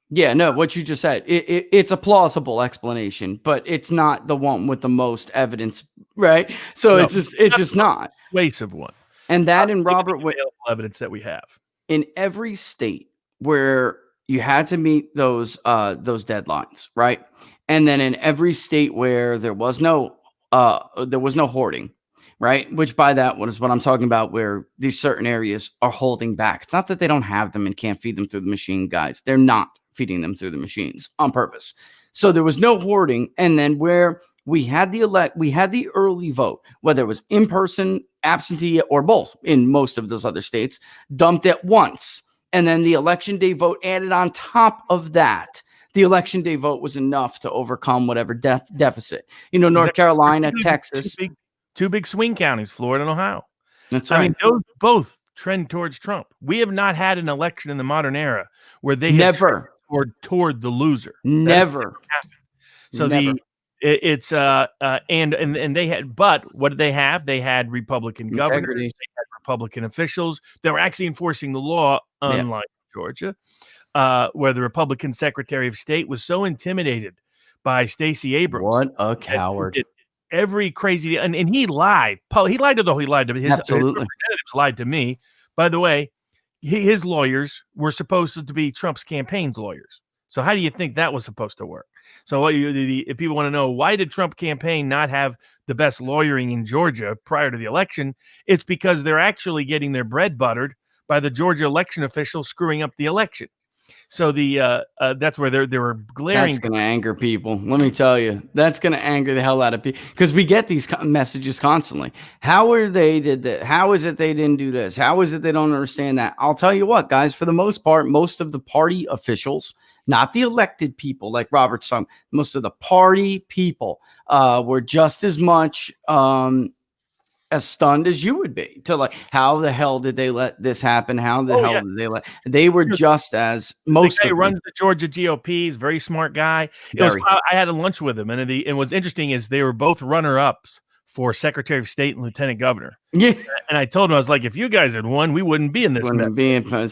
Yeah, no, what you just said, it's a plausible explanation, but it's not the one with the most evidence, right? So it's just not persuasive one. And that in Robert, evidence that we have in every state where you had to meet those deadlines, right? And then in every state where there was no hoarding, right? Which by that one is what I'm talking about, where these certain areas are holding back. It's not that they don't have them and can't feed them through the machine, guys. They're not feeding them through the machines on purpose. So there was no hoarding. And then where we had the early vote, whether it was in person, absentee, or both in most of those other states, dumped at once. And then the election day vote added on top of that. The election day vote was enough to overcome whatever deficit. North Carolina, Texas. Two big swing counties, Florida and Ohio. That's right. I mean, those both trend towards Trump. We have not had an election in the modern era where they never toward the loser. Never. So never. It's and they had, but what did they have? They had Republican governors, they had Republican officials that were actually enforcing the law, unlike Georgia, where the Republican Secretary of State was so intimidated by Stacey Abrams. What a coward! Every crazy and he lied. He lied to his representatives lied to me. By the way, his lawyers were supposed to be Trump's campaign's lawyers. So how do you think that was supposed to work? So if people want to know why did Trump campaign not have the best lawyering in Georgia prior to the election, it's because they're actually getting their bread buttered by the Georgia election officials screwing up the election. So that's where they were glaring. That's going to anger people. Let me tell you, that's going to anger the hell out of people because we get these messages constantly. How are they did that? How is it they didn't do this? How is it they don't understand that? I'll tell you what, guys, for the most part, most of the party officials, not the elected people like Robert's talking, most of the party people were just as much as stunned as you would be to like, how the hell did they let this happen? How the hell did they were just as most the guy who runs the Georgia GOP, he's a very smart guy. I had a lunch with him, and what's interesting is they were both runner-ups for Secretary of State and Lieutenant Governor. Yeah. And I told him, I was like, if you guys had won, we wouldn't be in this. This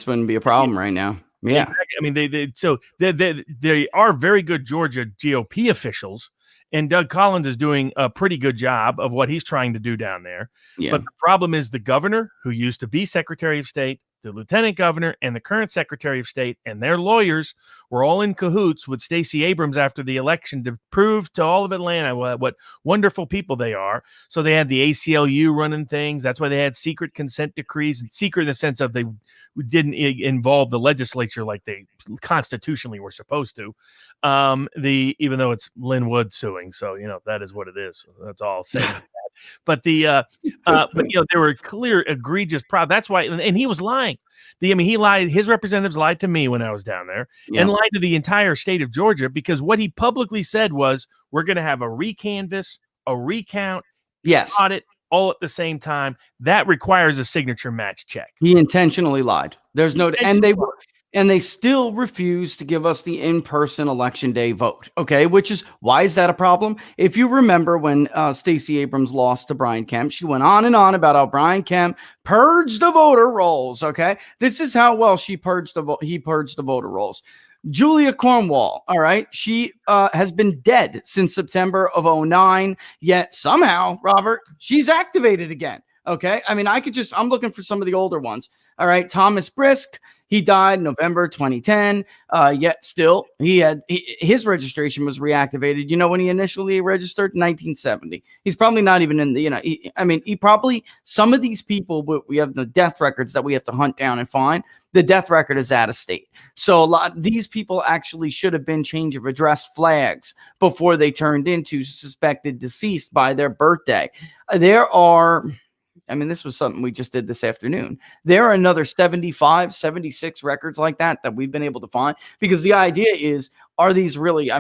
wouldn't be a problem right now. Yeah. Exactly. I mean, they are very good Georgia GOP officials, and Doug Collins is doing a pretty good job of what he's trying to do down there. Yeah. But the problem is the governor, who used to be Secretary of State, the lieutenant governor and the current secretary of state and their lawyers were all in cahoots with Stacey Abrams after the election to prove to all of Atlanta what wonderful people they are. So they had the ACLU running things. That's why they had secret consent decrees, and secret in the sense of they didn't involve the legislature like they constitutionally were supposed to. Even though it's Lynn Wood suing, so that is what it is. That's all I'll say. But there were clear, egregious problems. That's why, and he was lying. He lied. His representatives lied to me when I was down there, and lied to the entire state of Georgia, because what he publicly said was, "We're going to have a recanvass, a recount, audit, all at the same time. That requires a signature match check." He intentionally lied. There's no, and they still refuse to give us the in-person election day vote. Okay, why is that a problem? If you remember when Stacey Abrams lost to Brian Kemp, she went on and on about how Brian Kemp purged the voter rolls. Okay, this is how well he purged the voter rolls. Julia Cornwall, all right, she has been dead since September of 2009, yet somehow, Robert, she's activated again. Okay, I'm looking for some of the older ones. All right, Thomas Brisk, he died in November 2010, yet still his registration was reactivated. You know when he initially registered? 1970. He's probably not even in the, some of these people, we have the death records that we have to hunt down and find. The death record is out of state. So a lot of these people actually should have been change of address flags before they turned into suspected deceased by their birthday. This was something we just did this afternoon. There are another 75, 76 records like that we've been able to find, because the idea is, are these really,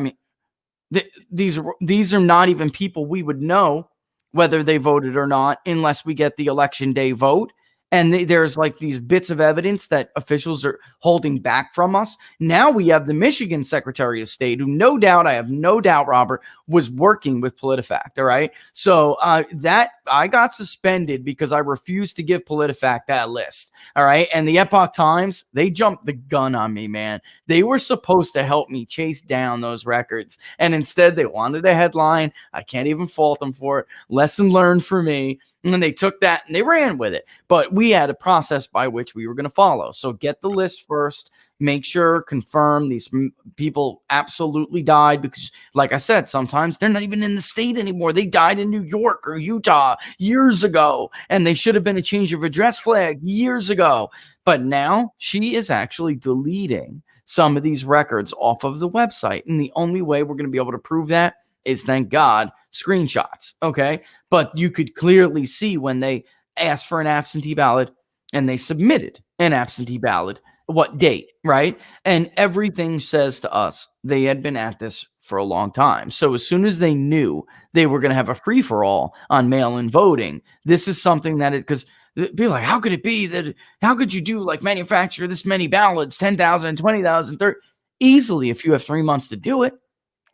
these are not even people we would know whether they voted or not unless we get the election day vote. And there's like these bits of evidence that officials are holding back from us. Now we have the Michigan Secretary of State, who I have no doubt, Robert, was working with PolitiFact. All right. So that I got suspended because I refused to give PolitiFact that list. All right. And the Epoch Times, they jumped the gun on me, man. They were supposed to help me chase down those records. And instead they wanted a headline. I can't even fault them for it. Lesson learned for me. And then they took that and they ran with it. But we had a process by which we were going to follow. So get the list first. Make sure, confirm these people absolutely died, because, like I said, sometimes they're not even in the state anymore. They died in New York or Utah years ago, and they should have been a change of address flag years ago. But now she is actually deleting some of these records off of the website. And the only way we're going to be able to prove that is, thank God, screenshots. Okay. But you could clearly see when they asked for an absentee ballot and they submitted an absentee ballot, what date, right? And everything says to us they had been at this for a long time. So as soon as they knew they were going to have a free-for-all on mail-in voting, this is something that because people are like, how could it be that, how could you do like manufacture this many ballots, 10,000, 20,000, 30, easily if you have 3 months to do it.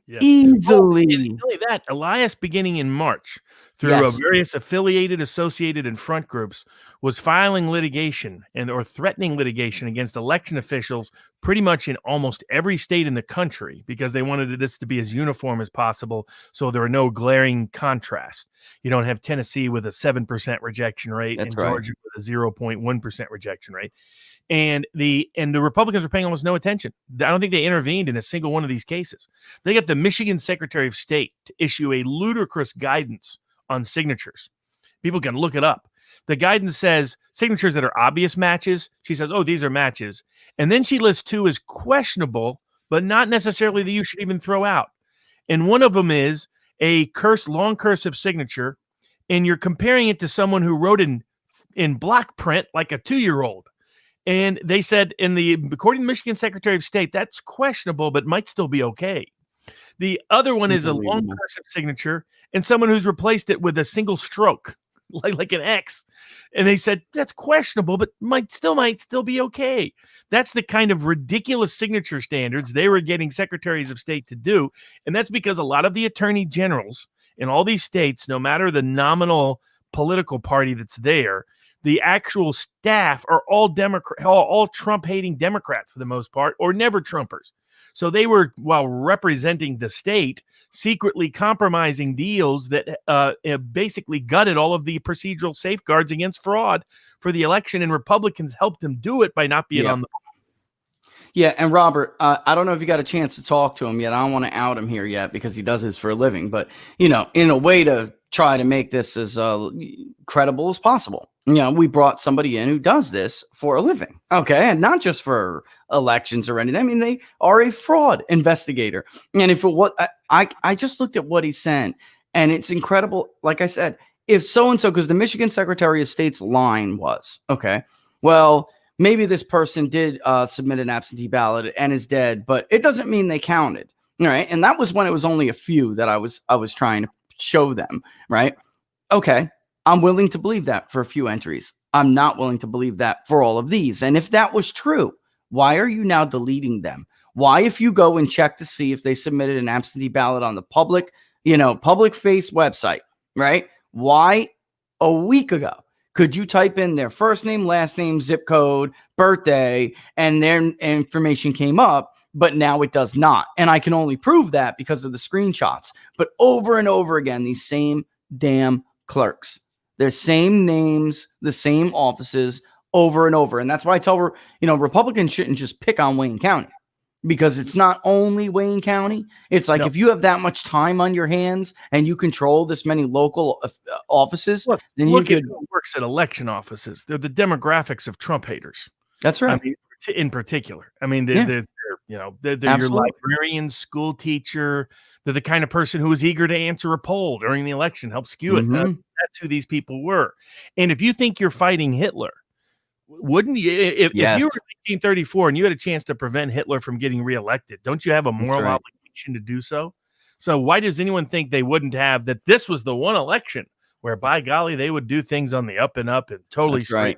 Yeah. Easily. Not only that, Elias, beginning in March, through various affiliated, associated, and front groups, was filing litigation or threatening litigation against election officials pretty much in almost every state in the country, because they wanted this to be as uniform as possible, so there are no glaring contrasts. You don't have Tennessee with a 7% rejection rate and Georgia with a 0.1% rejection rate. And the Republicans are paying almost no attention. I don't think they intervened in a single one of these cases. They got the Michigan Secretary of State to issue a ludicrous guidance on signatures. People can look it up. The guidance says signatures that are obvious matches. She says, oh, these are matches. And then she lists two as questionable, but not necessarily that you should even throw out. And one of them is a long cursive signature, and you're comparing it to someone who wrote in block print like a 2-year-old. And they said, according to the Michigan Secretary of State, that's questionable, but might still be okay. The other one is a long cursive signature and someone who's replaced it with a single stroke, like an X. And they said, that's questionable, but might still be okay. That's the kind of ridiculous signature standards they were getting secretaries of state to do. And that's because a lot of the attorney generals in all these states, no matter the nominal political party that's there, the actual staff are all Trump-hating Democrats for the most part, or never Trumpers. So they were, while representing the state, secretly compromising deals that basically gutted all of the procedural safeguards against fraud for the election, and Republicans helped them do it by not being on the. Yeah, and Robert, I don't know if you got a chance to talk to him yet. I don't want to out him here yet because he does this for a living. But, in a way to try to make this as credible as possible, we brought somebody in who does this for a living. Okay, and not just for elections or anything. I mean, they are a fraud investigator. And if it was, I just looked at what he sent, and it's incredible. Like I said, if so-and-so, because the Michigan Secretary of State's line was, okay, well, maybe this person did submit an absentee ballot and is dead, but it doesn't mean they counted. All right. And that was when it was only a few that I was trying to show them. Right. Okay. I'm willing to believe that for a few entries. I'm not willing to believe that for all of these. And if that was true, why are you now deleting them? Why, if you go and check to see if they submitted an absentee ballot on the public face website, right? Why a week ago could you type in their first name, last name, zip code, birthday, and their information came up, but now it does not? And I can only prove that because of the screenshots. But over and over again, these same damn clerks, their same names, the same offices, over and over. And that's why I tell Republicans shouldn't just pick on Wayne County, because it's not only Wayne County. It's like, if you have that much time on your hands and you control this many local offices, then you could. Who works at election offices. They're the demographics of Trump haters. That's right. I mean, in particular. I mean, they're your librarian, school teacher. They're the kind of person who is eager to answer a poll during the election, help skew it. That's who these people were. And if you think you're fighting Hitler, wouldn't you? If you were in 1934 and you had a chance to prevent Hitler from getting reelected, don't you have a moral obligation to do so? So why does anyone think they wouldn't have that? This was the one election where, by golly, they would do things on the up and up and totally straight. Right.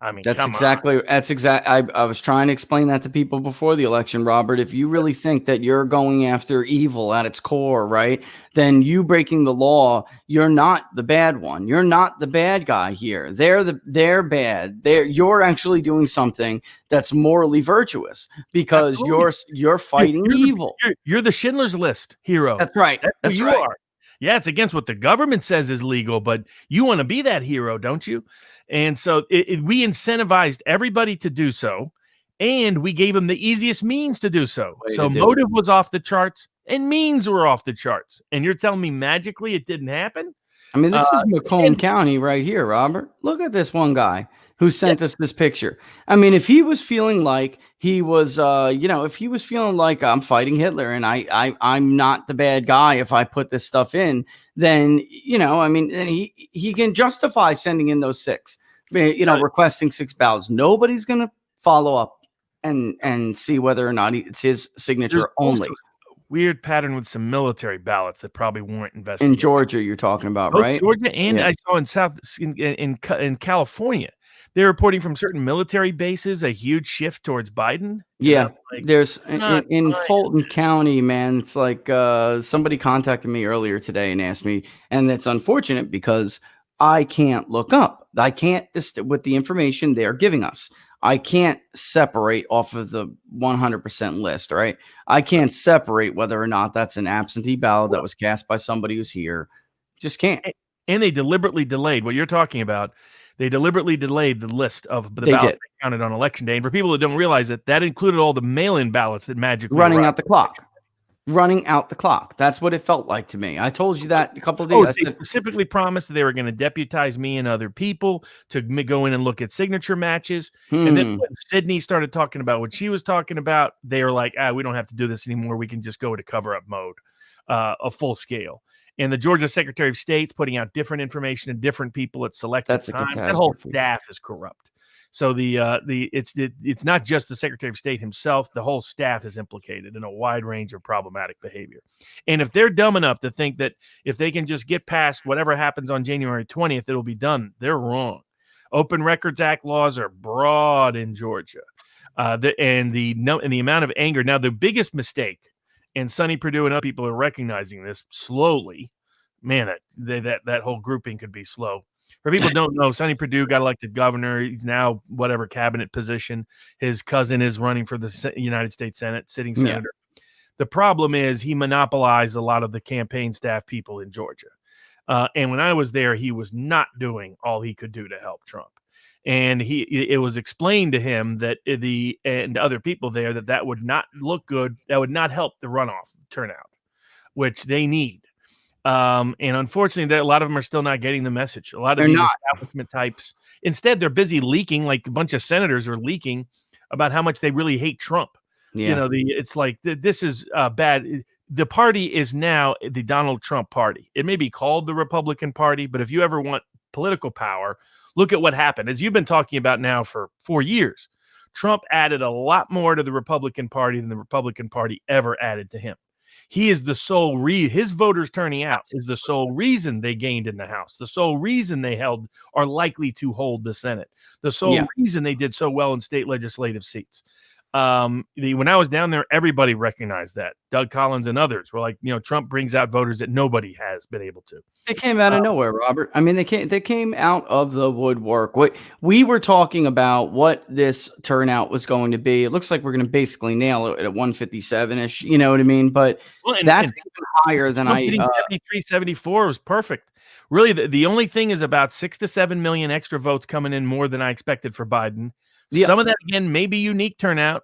I mean, that's exactly. I was trying to explain that to people before the election, Robert. If you really think that you're going after evil at its core, right, then you breaking the law, you're not the bad one. You're not the bad guy here. They're bad. You're actually doing something that's morally virtuous because you're fighting evil. You're the Schindler's List hero. That's right. That's who you are. Yeah, it's against what the government says is legal, but you want to be that hero, don't you? And so we incentivized everybody to do so, and we gave them the easiest means to do so. So motive was off the charts, and means were off the charts. And you're telling me magically it didn't happen? I mean, this is Macomb County right here, Robert. Look at this one guy who sent us this picture. I mean, if he was feeling like he was, if he was feeling like I'm fighting Hitler and I'm not the bad guy if I put this stuff in, then, then he can justify sending in those 6, requesting 6 ballots. Nobody's going to follow up and see whether or not it's his signature only. Weird pattern with some military ballots that probably weren't investigated. In Georgia, you're talking about, right? Georgia, and I saw in California. They're reporting from certain military bases a huge shift towards Biden. Yeah, there's in Fulton County, man. It's like somebody contacted me earlier today and asked me, and it's unfortunate because I can't look up. I can't, with the information they're giving us, I can't separate off of the 100% list, right? I can't separate whether or not that's an absentee ballot that was cast by somebody who's here. Just can't. And they deliberately delayed what you're talking about. They deliberately delayed the list of the ballots they counted on election day. And for people that don't realize it, that included all the mail-in ballots that magically running out the clock. Running out the clock. That's what it felt like to me. I told you that a couple of days. They specifically promised that they were going to deputize me and other people to go in and look at signature matches. And then when Sydney started talking about what she was talking about, they were like, we don't have to do this anymore. We can just go to cover-up mode, a full scale. And the Georgia Secretary of State's putting out different information and different people at selected times. That whole staff is corrupt. So it's not just the Secretary of State himself. The whole staff is implicated in a wide range of problematic behavior. And if they're dumb enough to think that if they can just get past whatever happens on January 20th, it'll be done, they're wrong. Open Records Act laws are broad in Georgia. The amount of anger. Now, the biggest mistake, and Sonny Perdue and other people are recognizing this slowly. Man, that whole grouping could be slow. For people who don't know, Sonny Perdue got elected governor. He's now whatever cabinet position. His cousin is running for the United States Senate, sitting senator. The problem is he monopolized a lot of the campaign staff people in Georgia. And when I was there, he was not doing all he could do to help Trump. And it was explained to him that and other people there that would not look good. That would not help the runoff turnout, which they need. And unfortunately, a lot of them are still not getting the message. A lot of these establishment types, instead, they're busy leaking, like a bunch of senators are leaking about how much they really hate Trump. Yeah. You know, it's like this is bad. The party is now the Donald Trump party. It may be called the Republican Party, but if you ever want political power, look at what happened. As you've been talking about now for 4 years, Trump added a lot more to the Republican Party than the Republican Party ever added to him. He is the sole his voters turning out is the sole reason they gained in the House, the sole reason they are likely to hold the Senate, the sole reason they did so well in state legislative seats. When I was down there, everybody recognized that. Doug Collins and others were like, Trump brings out voters that nobody has been able to. They came out of nowhere, Robert. I mean, they came out of the woodwork. We were talking about what this turnout was going to be. It looks like we're going to basically nail it at 157-ish. You know what I mean? But that's even higher than 73, 74 was perfect. Really, the only thing is about 6 to 7 million extra votes coming in more than I expected for Biden. Some of that, again, may be unique turnout,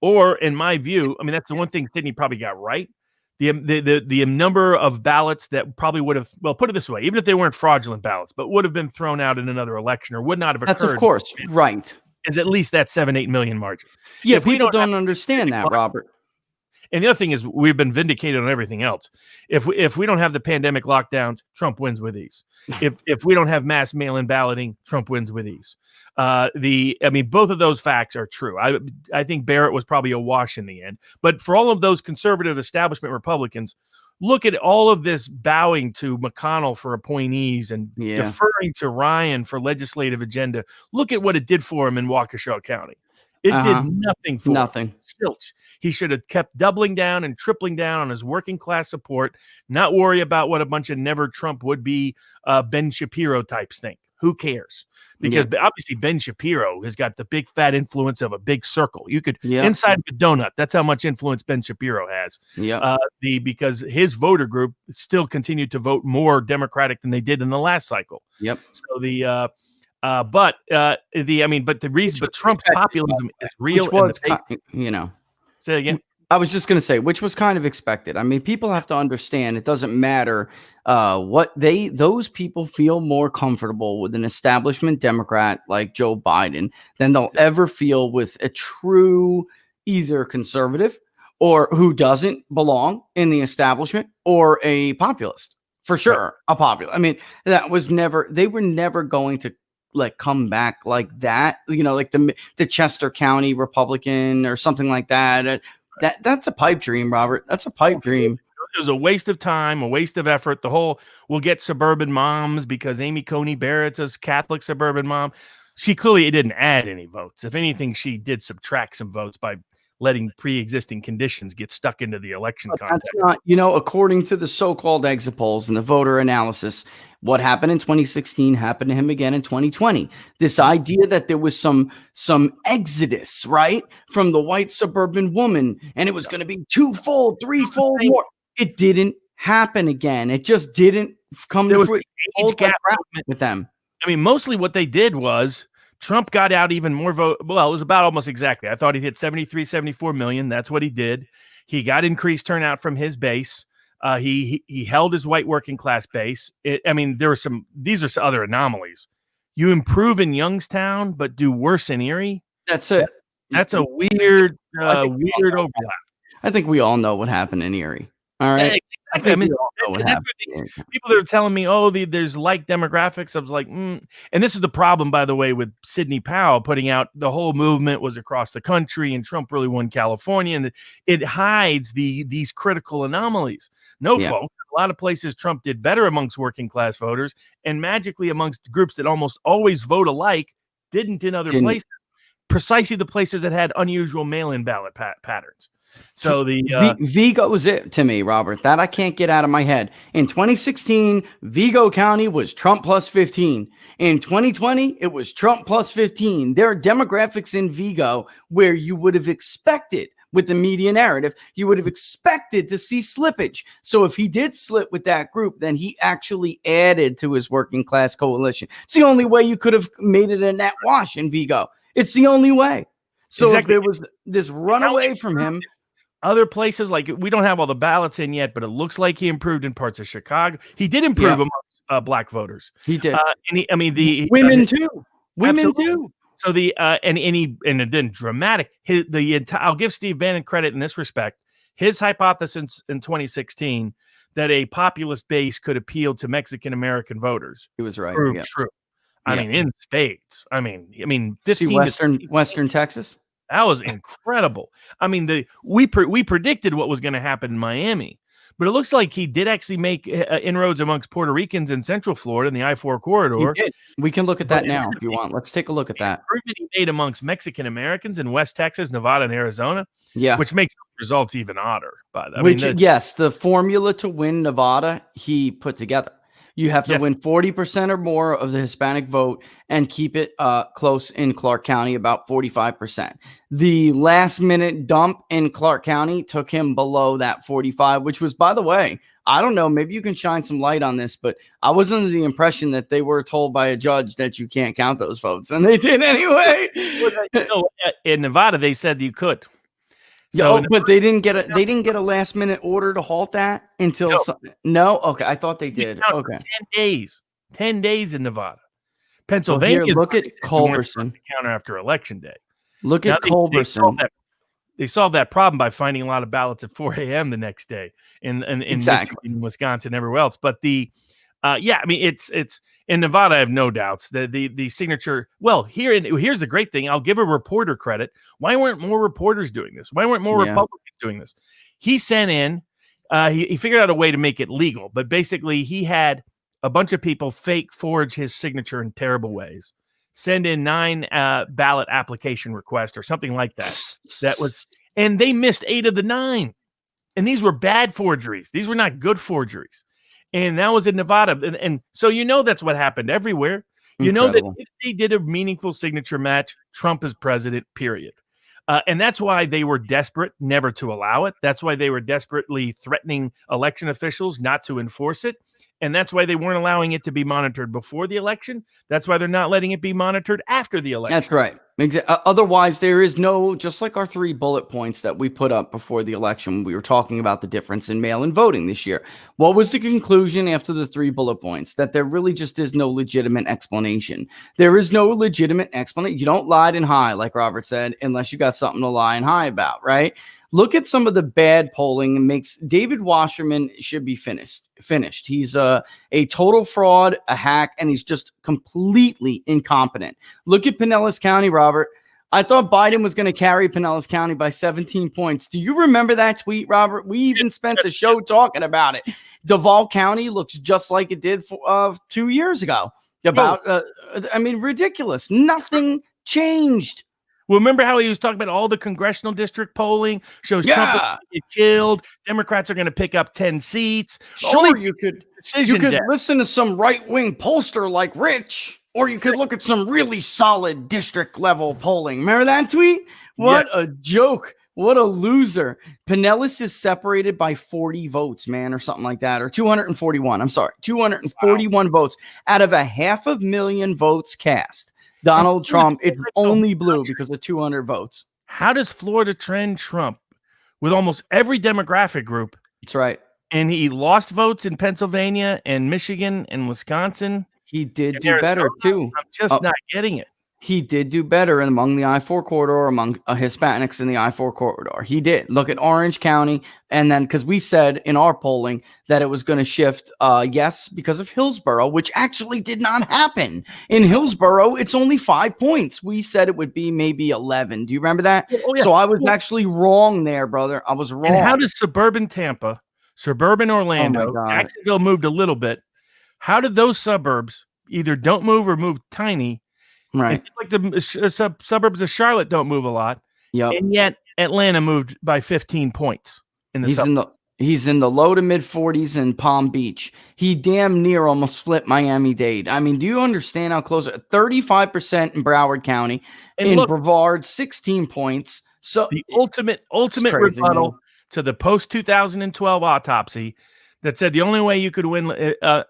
or in my view, I mean, that's the one thing Sidney probably got right. The number of ballots that probably would have, well, put it this way, even if they weren't fraudulent ballots, but would have been thrown out in another election or would not have occurred. That's of course right. Is at least that 7-8 million margin. Yeah, if people don't understand that, Robert. And the other thing is we've been vindicated on everything else. If we don't have the pandemic lockdowns, Trump wins with ease. If we don't have mass mail-in balloting, Trump wins with ease. Both of those facts are true. I think Barrett was probably a wash in the end. But for all of those conservative establishment Republicans, look at all of this bowing to McConnell for appointees and deferring to Ryan for legislative agenda. Look at what it did for him in Waukesha County. It did nothing for him. Zilch. He should have kept doubling down and tripling down on his working class support, not worry about what a bunch of never Trump would be Ben Shapiro types think. Who cares? Because obviously Ben Shapiro has got the big fat influence of a big circle. You could inside the donut. That's how much influence Ben Shapiro has. Because his voter group still continued to vote more Democratic than they did in the last cycle. So but Trump's populism is real. Say it again. I was just going to say, which was kind of expected. I mean, people have to understand it doesn't matter what those people feel more comfortable with an establishment Democrat like Joe Biden than they'll ever feel with a true either conservative or who doesn't belong in the establishment or a populist. For sure, a populist. I mean, they were never going to come back like that, like the Chester County Republican or something like that. That's a pipe dream, Robert. That's a pipe dream. It was a waste of time, a waste of effort. We'll get suburban moms because Amy Coney Barrett's a Catholic suburban mom. She clearly didn't add any votes. If anything, she did subtract some votes by letting pre-existing conditions get stuck into the election context. That's not, according to the so-called exit polls and the voter analysis, what happened in 2016 happened to him again in 2020. This idea that there was some exodus, right, from the white suburban woman, and it was going to be twofold, threefold more. It didn't happen again. It just didn't come to fruition with them. I mean, mostly what they did was Trump got out even more vote. Well, it was about almost exactly. I thought he'd hit 73, 74 million. That's what he did. He got increased turnout from his base. He held his white working class base. There were these are some other anomalies. You improve in Youngstown, but do worse in Erie. That's a weird overlap. I think we all know what happened in Erie. All right. People that are telling me, there's like demographics. I was like, and this is the problem, by the way, with Sidney Powell putting out the whole movement was across the country and Trump really won California. And it hides these critical anomalies. Folks, a lot of places Trump did better amongst working class voters and magically amongst groups that almost always vote alike didn't in other places. Precisely the places that had unusual mail-in ballot patterns. So the Vigo was it to me, Robert. That I can't get out of my head. In 2016, Vigo County was Trump plus 15. In 2020, it was Trump plus 15. There are demographics in Vigo where you would have expected, with the media narrative, you would have expected to see slippage. So if he did slip with that group, then he actually added to his working class coalition. It's the only way you could have made it a net wash in Vigo. It's the only way. So Exactly. if there was this runaway from him, other places, like we don't have all the ballots in yet, but it looks like he improved in parts of Chicago. He did improve amongst black voters. he did. And the Women too. Women absolutely. too. So and then dramatic. I'll give Steve Bannon credit in this respect. His hypothesis in 2016 that a populist base could appeal to Mexican American voters He was right. proved Yeah. true. I Yeah. mean, in spades. I mean, See 15 Western Texas. that was incredible. I mean, we predicted what was going to happen in Miami, but it looks like he did actually make inroads amongst Puerto Ricans in Central Florida in the I-4 corridor. He did. We can look at that now if you want. Let's take a look at that. Improvement he made amongst Mexican Americans in West Texas, Nevada, and Arizona, Yeah. which makes the results even odder. But Yes, the formula to win Nevada he put together. You have to win 40% or more of the Hispanic vote and keep it close in Clark County, about 45%. The last minute dump in Clark County took him below that 45, which was, by the way, I don't know, maybe you can shine some light on this, but I was under the impression that they were told by a judge that you can't count those votes, and they did anyway. In Nevada, they said you could. So, but they didn't get a last minute order to halt that until no. Okay, I thought they did. Okay, 10 days in Nevada, Pennsylvania. Here, look at Culberson. Counter after election day. Look at Culberson. They solved that problem by finding a lot of ballots at 4 a.m. the next day in Exactly. Michigan, in Wisconsin, everywhere else. But it's in Nevada. I have no doubts that the signature. Well, here's the great thing. I'll give a reporter credit. Why weren't more reporters doing this? Why weren't more Republicans doing this? He sent in. He figured out a way to make it legal, but basically he had a bunch of people fake forge his signature in terrible ways. Send in 9 ballot application requests or something like that. And they missed 8 of the 9. And these were bad forgeries. These were not good forgeries. And that was in Nevada. And so that's what happened everywhere. You know that if they did a meaningful signature match, Trump is president, period. And that's why they were desperate never to allow it. That's why they were desperately threatening election officials not to enforce it. And that's why they weren't allowing it to be monitored before the election. That's why they're not letting it be monitored after the election. That's right. Otherwise, there is no, just like our 3 bullet points that we put up before the election, we were talking about the difference in mail-in voting this year. What was the conclusion after the 3 bullet points? That there really just is no legitimate explanation. There is no legitimate explanation. You don't lie and high, like Robert said, unless you got something to lie and high about, right? Look at some of the bad polling and makes David Wasserman should be finished. He's a total fraud, a hack, and he's just completely incompetent. Look at Pinellas County, Robert. I thought Biden was going to carry Pinellas County by 17 points. Do you remember that tweet, Robert? We even spent the show talking about it. Duval County looks just like it did 2 years ago. Ridiculous. Nothing changed. Well, remember how he was talking about all the congressional district polling shows Trump is going to get killed. Democrats are going to pick up 10 seats. Sure, you could listen to some right-wing pollster like Rich, or you could look at some really solid district level polling. Remember that tweet? What a joke. What a loser. Pinellas is separated by 40 votes, man, or something like that, or 241. I'm sorry, 241 votes out of 500,000 votes cast. Donald Trump, it's only blue because of 200 votes. How does Florida trend Trump with almost every demographic group? That's right. And he lost votes in Pennsylvania and Michigan and Wisconsin. He did do better, too. I'm just not getting it. He did do better among the I-4 corridor, among Hispanics in the I-4 corridor. He did. Look at Orange County. And then, because we said in our polling that it was going to shift, because of Hillsborough, which actually did not happen. In Hillsborough, it's only 5 points. We said it would be maybe 11. Do you remember that? Oh, yeah. So I was actually wrong there, brother. I was wrong. And how does suburban Tampa, suburban Orlando, Jacksonville moved a little bit? How did those suburbs either don't move or move tiny? Right. Like the suburbs of Charlotte don't move a lot. Yep. And yet Atlanta moved by 15 points in the suburbs. He's in the low to mid 40s in Palm Beach. He damn near almost flipped Miami-Dade. I mean, do you understand how close? 35% in Broward County. And in look, Brevard, 16 points. So the ultimate crazy, rebuttal man. to the post 2012 autopsy that said the only way you could win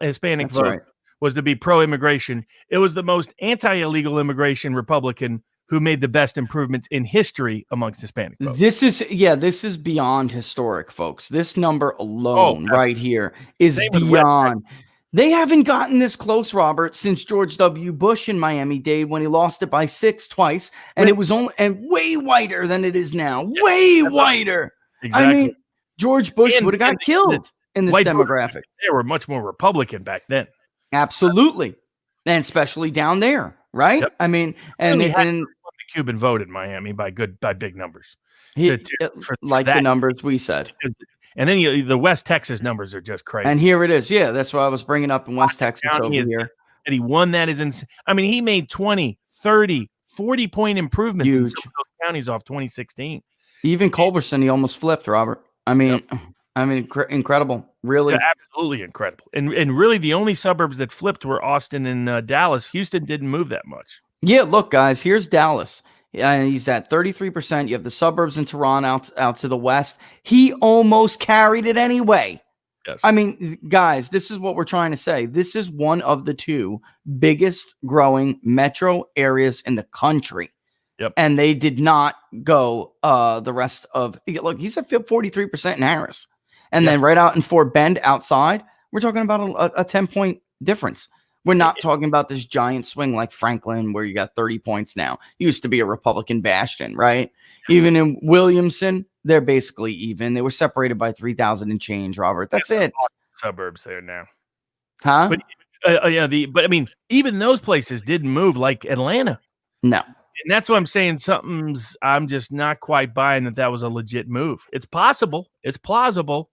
Hispanic That's vote right. was to be pro-immigration. It was the most anti-illegal immigration Republican who made the best improvements in history amongst Hispanic folks. This is beyond historic, folks. This number alone right here is Same with West beyond. They haven't gotten this close, Robert, since George W. Bush in Miami-Dade when he lost it by 6 twice, and it was only way whiter than it is now. Yeah, way whiter. Exactly. I mean, George Bush would have got killed in this demographic. They were much more Republican back then. Absolutely, and especially down there, right? Yep. I mean, And and the Cuban vote in Miami by big numbers. like the numbers we said. And then the West Texas numbers are just crazy. And here it is. Yeah, that's what I was bringing up in West Texas over here. And he won that is insane. I mean, he made 20, 30, 40-point improvements in some of those counties off 2016. Even Culberson, he almost flipped, Robert. I mean, incredible. Really. Yeah, absolutely incredible. And really the only suburbs that flipped were Austin and Dallas. Houston didn't move that much. Yeah, look, guys, here's Dallas. He's at 33%. You have the suburbs in Toronto out to the west. He almost carried it anyway. Yes. I mean, guys, this is what we're trying to say. This is one of the 2 biggest growing metro areas in the country. Yep. And they did not go the rest of – look, he's at 43% in Harris. And then right out in Fort Bend outside, we're talking about a 10-point difference. We're not talking about this giant swing like Franklin where you got 30 points now. Used to be a Republican bastion, right? Even in Williamson, they're basically even. They were separated by 3,000 and change, Robert. That's it. Suburbs there now. Huh? But, but I mean, even those places didn't move like Atlanta. No. And that's what I'm saying. I'm just not quite buying that was a legit move. It's possible. It's plausible.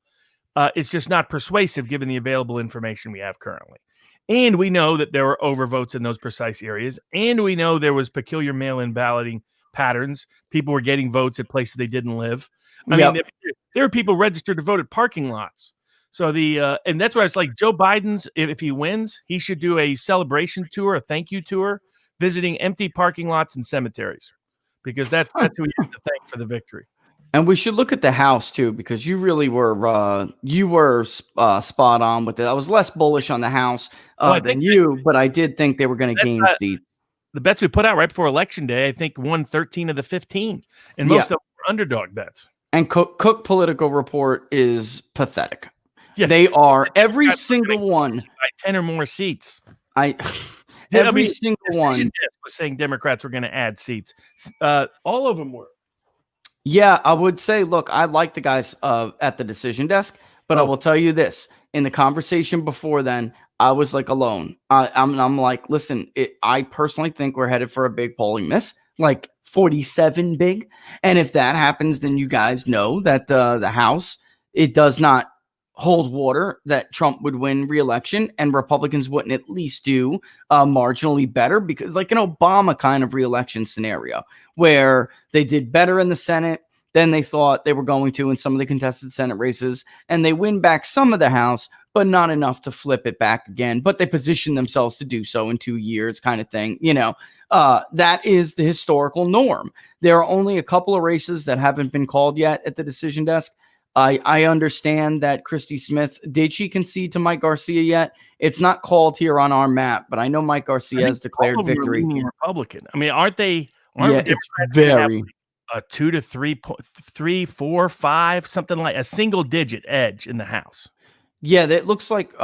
It's just not persuasive given the available information we have currently. And we know that there were overvotes in those precise areas. And we know there was peculiar mail-in balloting patterns. People were getting votes at places they didn't live. I mean, there were people registered to vote at parking lots. So and that's why it's like Joe Biden's, if he wins, he should do a celebration tour, a thank you tour, visiting empty parking lots and cemeteries, because that's who you have to thank for the victory. And we should look at the House too, because you really were spot on with it. I was less bullish on the House than you, but I did think they were going to gain seats. The bets we put out right before Election Day, I think, won 13 of the 15, and most of them were underdog bets. And Cook Political Report is pathetic. Yes. They are every single one by 10 or more seats. Every single one was saying Democrats were going to add seats. All of them were. Yeah, I would say, look, I like the guys at the decision desk, but I will tell you this. In the conversation before then, I was like alone. I'm like, listen, I personally think we're headed for a big polling miss, like 47 big. And if that happens, then you guys know that the House, it does not hold water, that Trump would win re-election and Republicans wouldn't at least do marginally better, because like an Obama kind of re-election scenario where they did better in the Senate than they thought they were going to in some of the contested Senate races, and they win back some of the House, but not enough to flip it back again. But they position themselves to do so in 2 years, kind of thing. That is the historical norm. There are only a couple of races that haven't been called yet at the decision desk. I understand that Christy Smith, did she concede to Mike Garcia yet? It's not called here on our map, but I know Mike Garcia has declared victory. Republican. I mean, aren't they? It's very a 2 to 3, 4, 5, something like a single digit edge in the House. Yeah, that looks like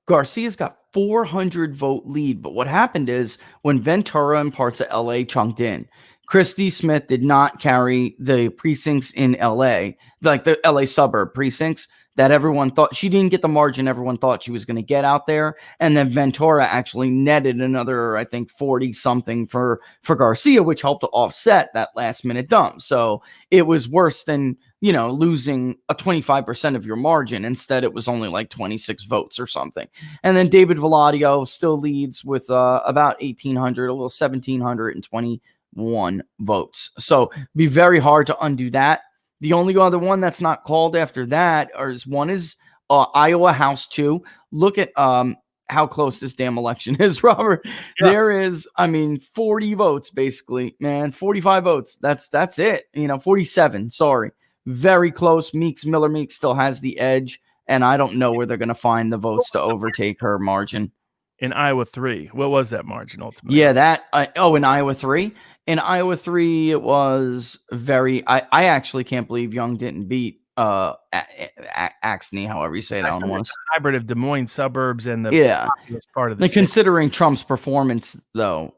Garcia's got 400 vote lead. But what happened is when Ventura and parts of LA chunked in, Christy Smith did not carry the precincts in LA, like the LA suburb precincts that everyone thought. She didn't get the margin everyone thought she was going to get out there. And then Ventura actually netted another, I think, 40 something for Garcia, which helped to offset that last minute dump. So it was worse than, losing a 25% of your margin. Instead, it was only like 26 votes or something. And then David Valladio still leads with about 1,800, a little 1,720 votes. So be very hard to undo that. The only other one that's not called after that is Iowa House 2. Look at how close this damn election is, Robert. Yeah. There is, 40 votes basically, man. 45 votes. That's it. 47. Sorry. Very close. Miller Meeks still has the edge, and I don't know where they're going to find the votes to overtake her margin. In Iowa 3, what was that margin ultimately? Yeah, in Iowa 3. In Iowa 3, it was very. I actually can't believe Young didn't beat Axney, however you say that one was. Hybrid of Des Moines suburbs and the populous part of the state. Considering Trump's performance, though,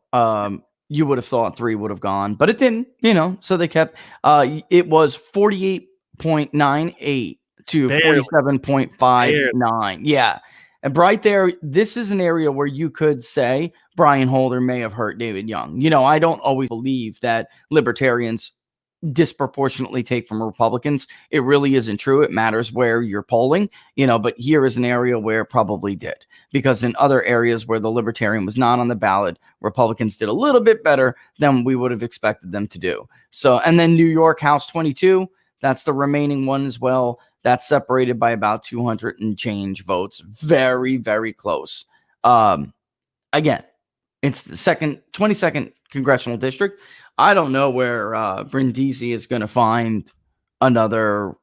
you would have thought 3 would have gone, but it didn't. So they kept. It was 48.98 to 47.59. Yeah. And right there, this is an area where you could say Brian Holder may have hurt David Young. I don't always believe that libertarians disproportionately take from Republicans. It really isn't true. It matters where you're polling, but here is an area where it probably did, because in other areas where the libertarian was not on the ballot, Republicans did a little bit better than we would have expected them to do. So, and then New York House 22, that's the remaining one as well. That's separated by about 200 and change votes. Very, very close. Again, it's the 22nd congressional district. I don't know where Brindisi is going to find another,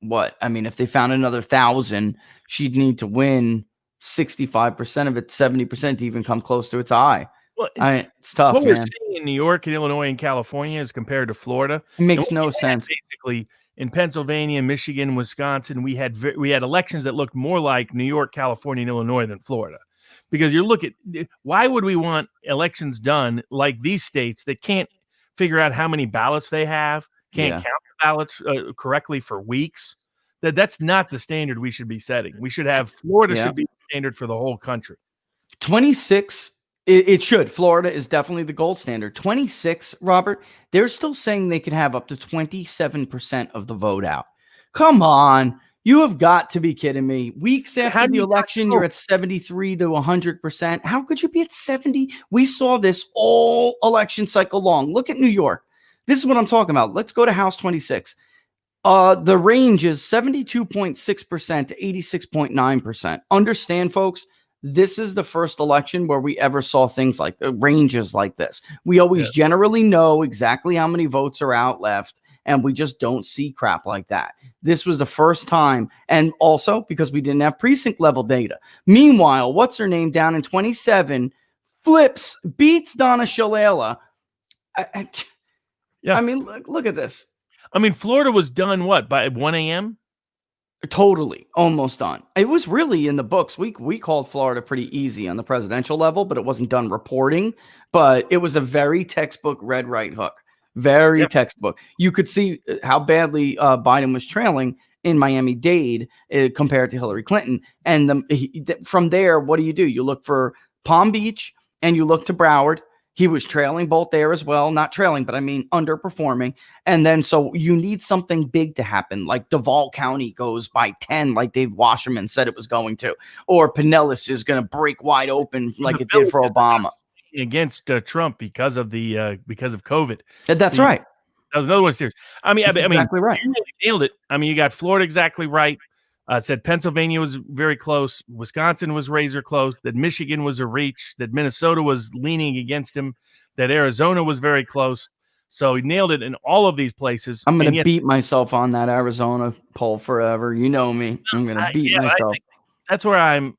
if they found another 1,000, she'd need to win 65% of it, 70% to even come close to its eye. Well, it's tough, what man. we're seeing in New York and Illinois and California as compared to Florida, it makes no sense. Basically, in Pennsylvania, Michigan, Wisconsin, we had elections that looked more like New York, California, and Illinois than Florida. Because why would we want elections done like these states that can't figure out how many ballots they have, can't count the ballots correctly for weeks? That's not the standard we should be setting. We should have Florida should be the standard for the whole country. 26. It should. Florida is definitely the gold standard. 26, Robert, they're still saying they can have up to 27% of the vote out. Come on. You have got to be kidding me. Weeks after the election, you're at 73 to 100%. How could you be at 70? We saw this all election cycle long. Look at New York. This is what I'm talking about. Let's go to House 26. The range is 72.6% to 86.9%. Understand, folks, this is the first election where we ever saw things like ranges like this. We always generally know exactly how many votes are out left, and we just don't see crap like that. This was the first time, and also because we didn't have precinct level data. Meanwhile, what's her name down in 27 beats Donna Shalala. Look at this. Florida was done by 1 a.m.? Totally, almost done. It was really in the books. We called Florida pretty easy on the presidential level, but it wasn't done reporting. But it was a very textbook red right hook. Very textbook. You could see how badly Biden was trailing in Miami-Dade compared to Hillary Clinton. And from there, what do? You look for Palm Beach and you look to Broward. He was trailing both there as well. Not trailing, but underperforming. And then so you need something big to happen, like Duval County goes by 10, like Dave Wasserman said it was going to. Or Pinellas is going to break wide open like it did for Obama. Against Trump because of COVID. That's right. That was another one serious. Exactly right. You really nailed it. You got Florida exactly right. Said Pennsylvania was very close. Wisconsin was razor close. That Michigan was a reach. That Minnesota was leaning against him. That Arizona was very close. So he nailed it in all of these places. I'm going to beat myself on that Arizona poll forever. You know me. I'm going to beat myself. That's where I'm.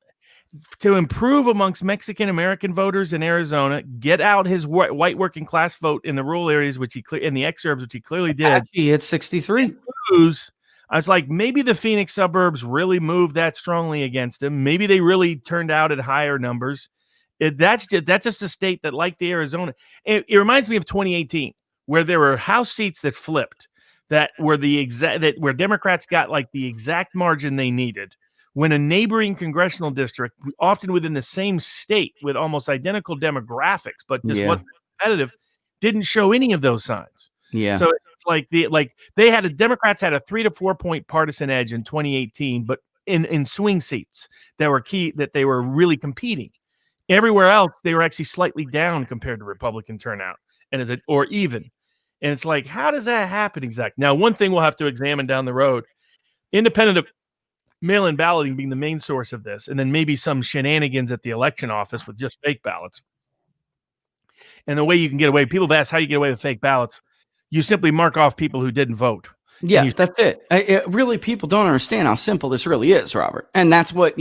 To improve amongst Mexican American voters in Arizona, get out his white working class vote in the rural areas, which in the exurbs, which he clearly did. He hit 63. Lose. I was like, maybe the Phoenix suburbs really moved that strongly against him. Maybe they really turned out at higher numbers. That's just a state that, like the Arizona, it reminds me of 2018, where there were House seats that flipped, that were where Democrats got like the exact margin they needed, when a neighboring congressional district, often within the same state with almost identical demographics, but just wasn't competitive, didn't show any of those signs. Yeah. So it's like Democrats had a 3 to 4 point partisan edge in 2018, but in swing seats that were key, that they were really competing. Everywhere else, they were actually slightly down compared to Republican turnout. and or even. And it's like, how does that happen exactly? Now, one thing we'll have to examine down the road, independent of mail-in balloting being the main source of this, and then maybe some shenanigans at the election office with just fake ballots. And the way you can get away, people have asked how you get away with fake ballots. You simply mark off people who didn't vote. Yeah, that's it. Really, people don't understand how simple this really is, Robert. And that's what,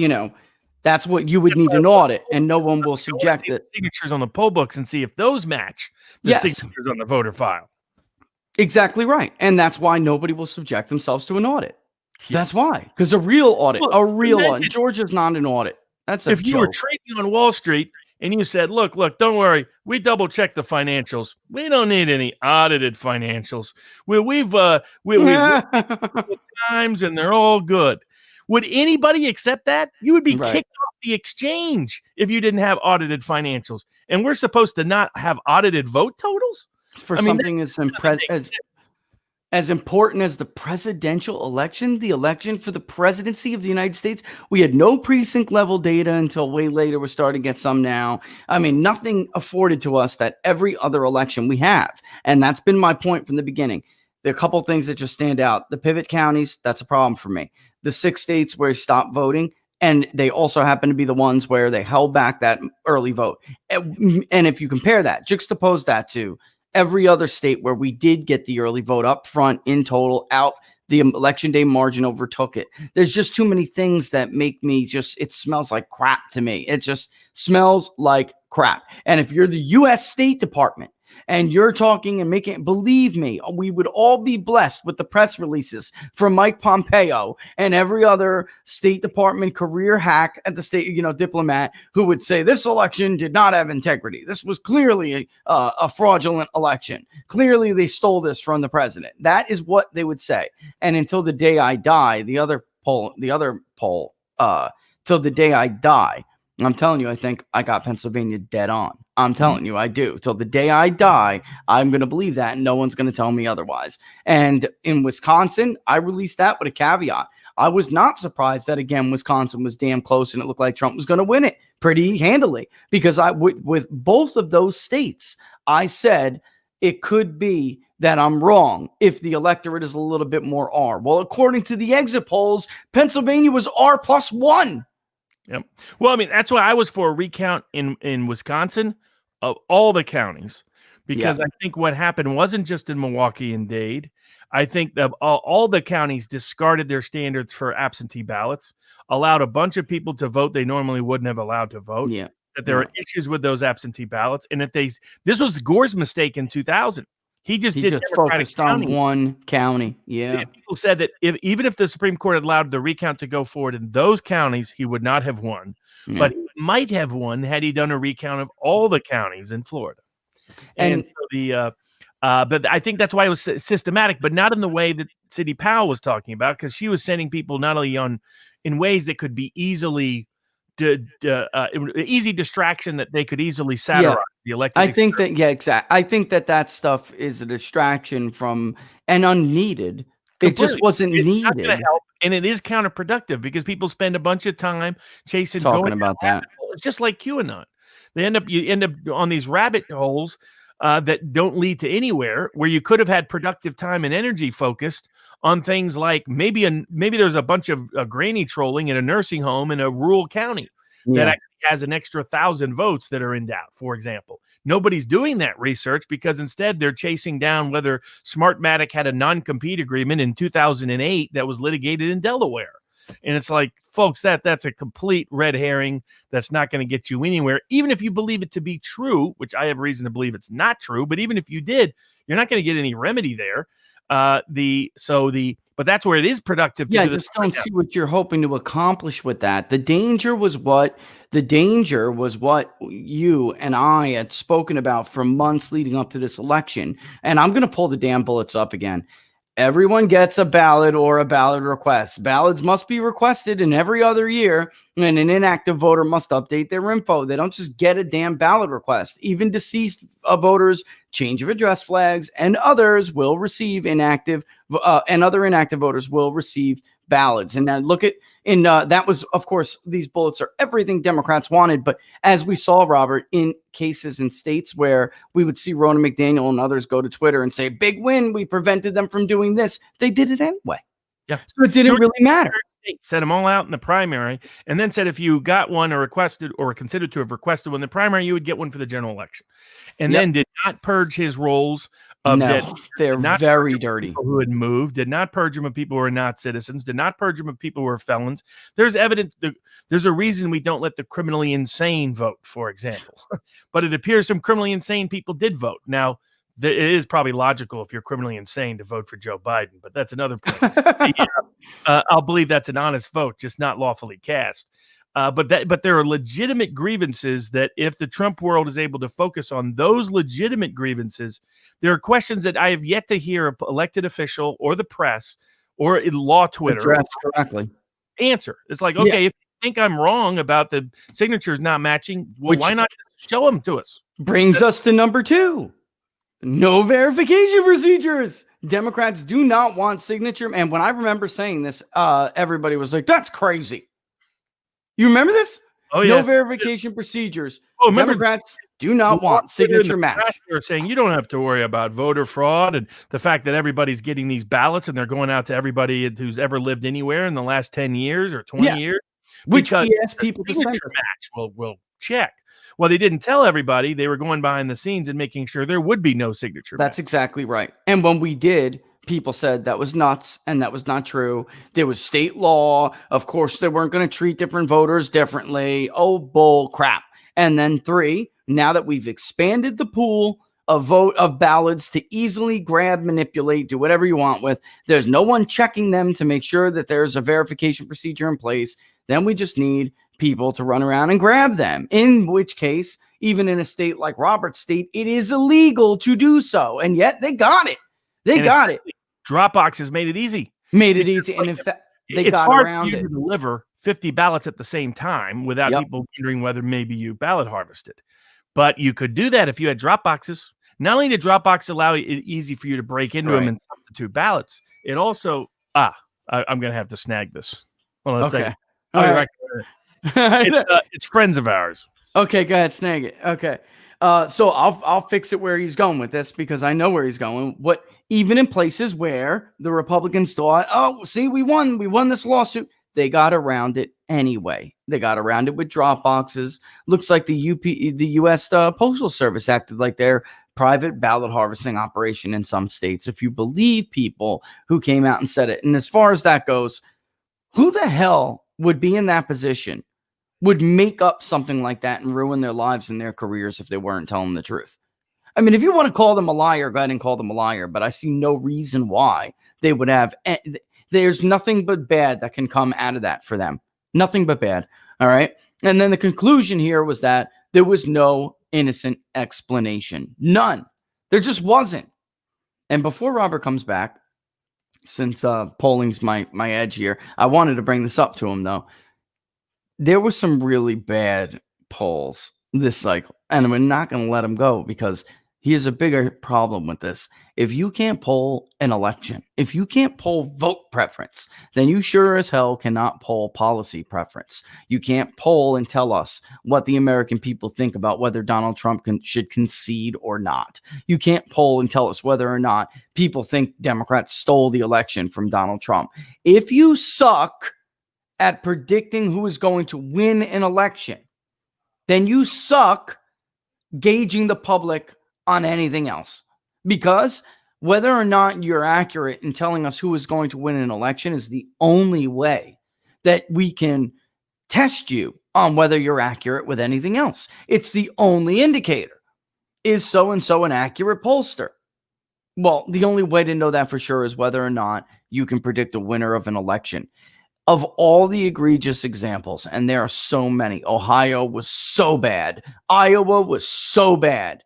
that's what you would need an audit, and no one will subject it. Signatures on the poll books and see if those match the signatures on the voter file. Exactly right. And that's why nobody will subject themselves to an audit. Yes. That's why. Because a real audit, audit. Georgia's not an audit. That's a If you were trading on Wall Street and you said, look, don't worry, we double check the financials. We don't need any audited financials. We've times and they're all good. Would anybody accept that? You would be kicked off the exchange if you didn't have audited financials. And we're supposed to not have audited vote totals? For something as important as the presidential election, the election for the presidency of the United States, we had no precinct level data until way later. We're starting to get some now. I mean, nothing afforded to us that every other election we have. And that's been my point from the beginning. There are a couple of things that just stand out. The pivot counties, that's a problem for me. The 6 states where you stop voting, and they also happen to be the ones where they held back that early vote. And if you compare that, juxtapose that to every other state where we did get the early vote up front, in total, out, the election day margin overtook it. There's just too many things that make me it smells like crap to me. It just smells like crap. And if you're the U.S. State Department and you're talking and making, believe me, we would all be blessed with the press releases from Mike Pompeo and every other State Department career hack at the state, diplomat who would say this election did not have integrity. This was clearly a fraudulent election. Clearly they stole this from the president. That is what they would say. And until the day I die, till the day I die, I'm telling you, I think I got Pennsylvania dead on. I'm telling you, I do. Till the day I die, I'm going to believe that, and no one's going to tell me otherwise. And in Wisconsin, I released that with a caveat. I was not surprised that, again, Wisconsin was damn close, and it looked like Trump was going to win it pretty handily. Because with both of those states, I said it could be that I'm wrong if the electorate is a little bit more R. Well, according to the exit polls, Pennsylvania was R+1. Yep. Well, I mean, that's why I was for a recount in Wisconsin of all the counties, because I think what happened wasn't just in Milwaukee and Dade. I think that all the counties discarded their standards for absentee ballots, allowed a bunch of people to vote they normally wouldn't have allowed to vote. Yeah. That there are issues with those absentee ballots, and that this was Gore's mistake in 2000. He just focused on one county. Yeah. People said that even if the Supreme Court had allowed the recount to go forward in those counties, he would not have won. Yeah. But he might have won had he done a recount of all the counties in Florida. And so but I think that's why it was systematic, but not in the way that Sidney Powell was talking about, because she was sending people not only in ways that could be easy distraction that they could easily satirize the elected. I think exactly. I think that stuff is a distraction from and unneeded. Completely. It just wasn't needed. Not gonna help, and it is counterproductive because people spend a bunch of time talking about that. It's just like QAnon. You end up on these rabbit holes that don't lead to anywhere, where you could have had productive time and energy focused on things like maybe there's a bunch of granny trolling in a nursing home in a rural county that actually has an extra 1,000 votes that are in doubt, for example. Nobody's doing that research because instead they're chasing down whether Smartmatic had a non-compete agreement in 2008 that was litigated in Delaware. And it's like, folks, that's a complete red herring. That's not going to get you anywhere. Even if you believe it to be true, which I have reason to believe it's not true, but even if you did, you're not going to get any remedy there. But that's where it is productive. I just don't see what you're hoping to accomplish with that. The danger was what you and I had spoken about for months leading up to this election. And I'm going to pull the damn bullets up again. Everyone gets a ballot or a ballot request. Ballots must be requested in every other year, and an inactive voter must update their info. They don't just get a damn ballot request. Even deceased voters, change of address flags, and others will receive other inactive voters will receive ballots. And now look at that was, of course, these bullets are everything Democrats wanted. But as we saw, Robert, in cases in states where we would see Ronna McDaniel and others go to Twitter and say, big win, we prevented them from doing this. They did it anyway. Yeah. So it didn't really matter. Set them all out in the primary, and then said if you got one or requested or considered to have requested one in the primary, you would get one for the general election. And then did not purge his rolls of they're very dirty. Who had moved, did not purge him of people who are not citizens, did not purge him of people who are felons. There's evidence. There's a reason we don't let the criminally insane vote, for example. But it appears some criminally insane people did vote. Now, it is probably logical if you're criminally insane to vote for Joe Biden, but that's another point. I'll believe that's an honest vote, just not lawfully cast. But there are legitimate grievances that if the Trump world is able to focus on those legitimate grievances, there are questions that I have yet to hear an elected official or the press or in law Twitter correctly answer. It's like, okay, if you think I'm wrong about the signatures not matching, well, why not show them to us? Brings us to number 2. No verification procedures. Democrats do not want signature. And when I remember saying this, everybody was like, that's crazy. You remember this? Oh, no yes. verification procedures. Oh, Democrats do not want signature match. They're saying you don't have to worry about voter fraud and the fact that everybody's getting these ballots and they're going out to everybody who's ever lived anywhere in the last 10 years or 20 years. Which we ask people to send. Match will check. Well, they didn't tell everybody. They were going behind the scenes and making sure there would be no signature. That's exactly right. And when we did, people said that was nuts and that was not true. There was state law. Of course, they weren't going to treat different voters differently. Oh, bull crap. And then 3, now that we've expanded the pool of ballots to easily grab, manipulate, do whatever you want with, there's no one checking them to make sure that there's a verification procedure in place. Then we just need people to run around and grab them, in which case, even in a state like Robert's state, it is illegal to do so. And yet they got it. They got it. Dropbox has made it easy. And in fact, they got around it. It's hard to deliver 50 ballots at the same time without people wondering whether maybe you ballot harvested. But you could do that if you had Dropboxes. Not only did Dropbox allow it easy for you to break into them and substitute ballots, it also, I'm going to have to snag this. Hold on a second. All right. It's friends of ours. Okay, go ahead, snag it. Okay. So I'll fix it where he's going with this because I know where he's going. What even in places where the Republicans thought, oh, see, we won this lawsuit, they got around it anyway. They got around it with drop boxes. Looks like the U.S. Postal Service acted like their private ballot harvesting operation in some states, if you believe people who came out and said it. And as far as that goes, who the hell would be in that position, would make up something like that and ruin their lives and their careers if they weren't telling the truth? I mean, if you want to call them a liar, go ahead and call them a liar, but I see no reason why they would have. There's nothing but bad that can come out of that for them. Nothing but bad. All right. And then the conclusion here was that there was no innocent explanation. None. There just wasn't. And before Robert comes back, since polling's my edge here, I wanted to bring this up to him, though. There was some really bad polls this cycle, and we're not going to let him go because here's a bigger problem with this. If you can't poll an election, if you can't poll vote preference, then you sure as hell cannot poll policy preference. You can't poll and tell us what the American people think about whether Donald Trump should concede or not. You can't poll and tell us whether or not people think Democrats stole the election from Donald Trump. If you suck at predicting who is going to win an election, then you suck gauging the public on anything else. Because whether or not you're accurate in telling us who is going to win an election is the only way that we can test you on whether you're accurate with anything else. It's the only indicator. Is so-and-so an accurate pollster? Well, the only way to know that for sure is whether or not you can predict the winner of an election. Of all the egregious examples, and there are so many, Ohio was so bad. Iowa was so bad.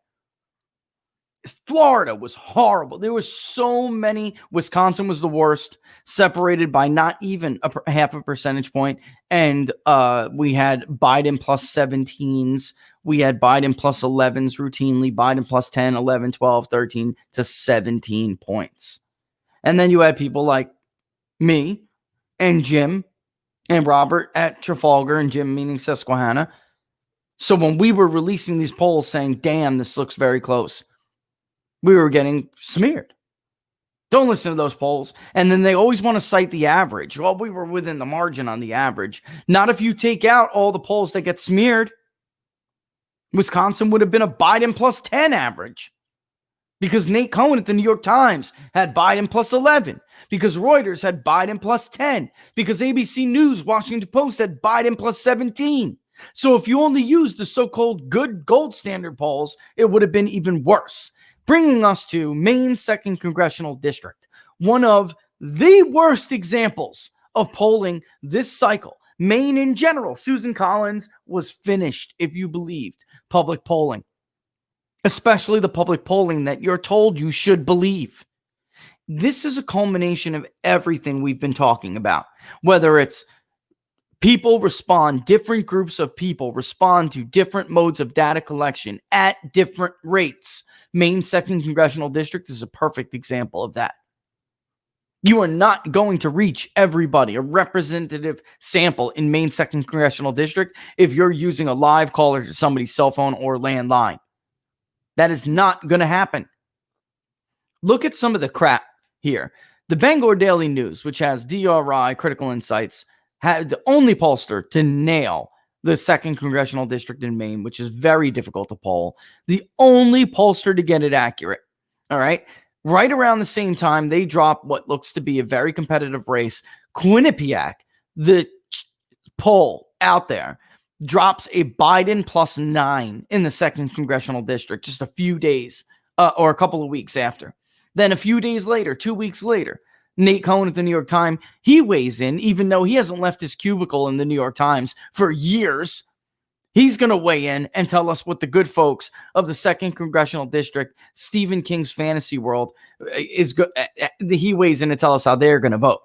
Florida was horrible. There was so many. Wisconsin was the worst, separated by not even half a percentage point. And we had Biden plus 17s. We had Biden plus 11s routinely, Biden plus 10, 11, 12, 13 to 17 points. And then you had people like me and Jim and Robert at Trafalgar, and Jim meaning Susquehanna. So when we were releasing these polls saying, damn, this looks very close, we were getting smeared. Don't listen to those polls. And then they always want to cite the average. Well, we were within the margin on the average. Not if you take out all the polls that get smeared. Wisconsin would have been a Biden plus 10 average. Because Nate Cohen at the New York Times had Biden plus 11. Because Reuters had Biden plus 10. Because ABC News, Washington Post had Biden plus 17. So if you only used the so-called good gold standard polls, it would have been even worse. Bringing us to Maine's 2nd Congressional District, one of the worst examples of polling this cycle. Maine in general, Susan Collins was finished if you believed public polling, especially the public polling that you're told you should believe. This is a culmination of everything we've been talking about, whether it's people respond, different groups of people respond to different modes of data collection at different rates. Maine's 2nd Congressional District is a perfect example of that. You are not going to reach everybody, a representative sample in Maine's 2nd Congressional District, if you're using a live caller to somebody's cell phone or landline. That is not going to happen. Look at some of the crap here. The Bangor Daily News, which has DRI, Critical Insights, had the only pollster to nail the 2nd Congressional District in Maine, which is very difficult to poll. The only pollster to get it accurate. All right. Right around the same time, they drop what looks to be a very competitive race. Quinnipiac, the poll out there, drops a Biden plus 9 in the 2nd Congressional District just a few days or a couple of weeks after. Then a few days later, 2 weeks later, Nate Cohen at the New York Times, he weighs in, even though he hasn't left his cubicle in the New York Times for years. He's going to weigh in and tell us what the good folks of the 2nd Congressional District, Stephen King's fantasy world, is good. He weighs in to tell us how they're going to vote.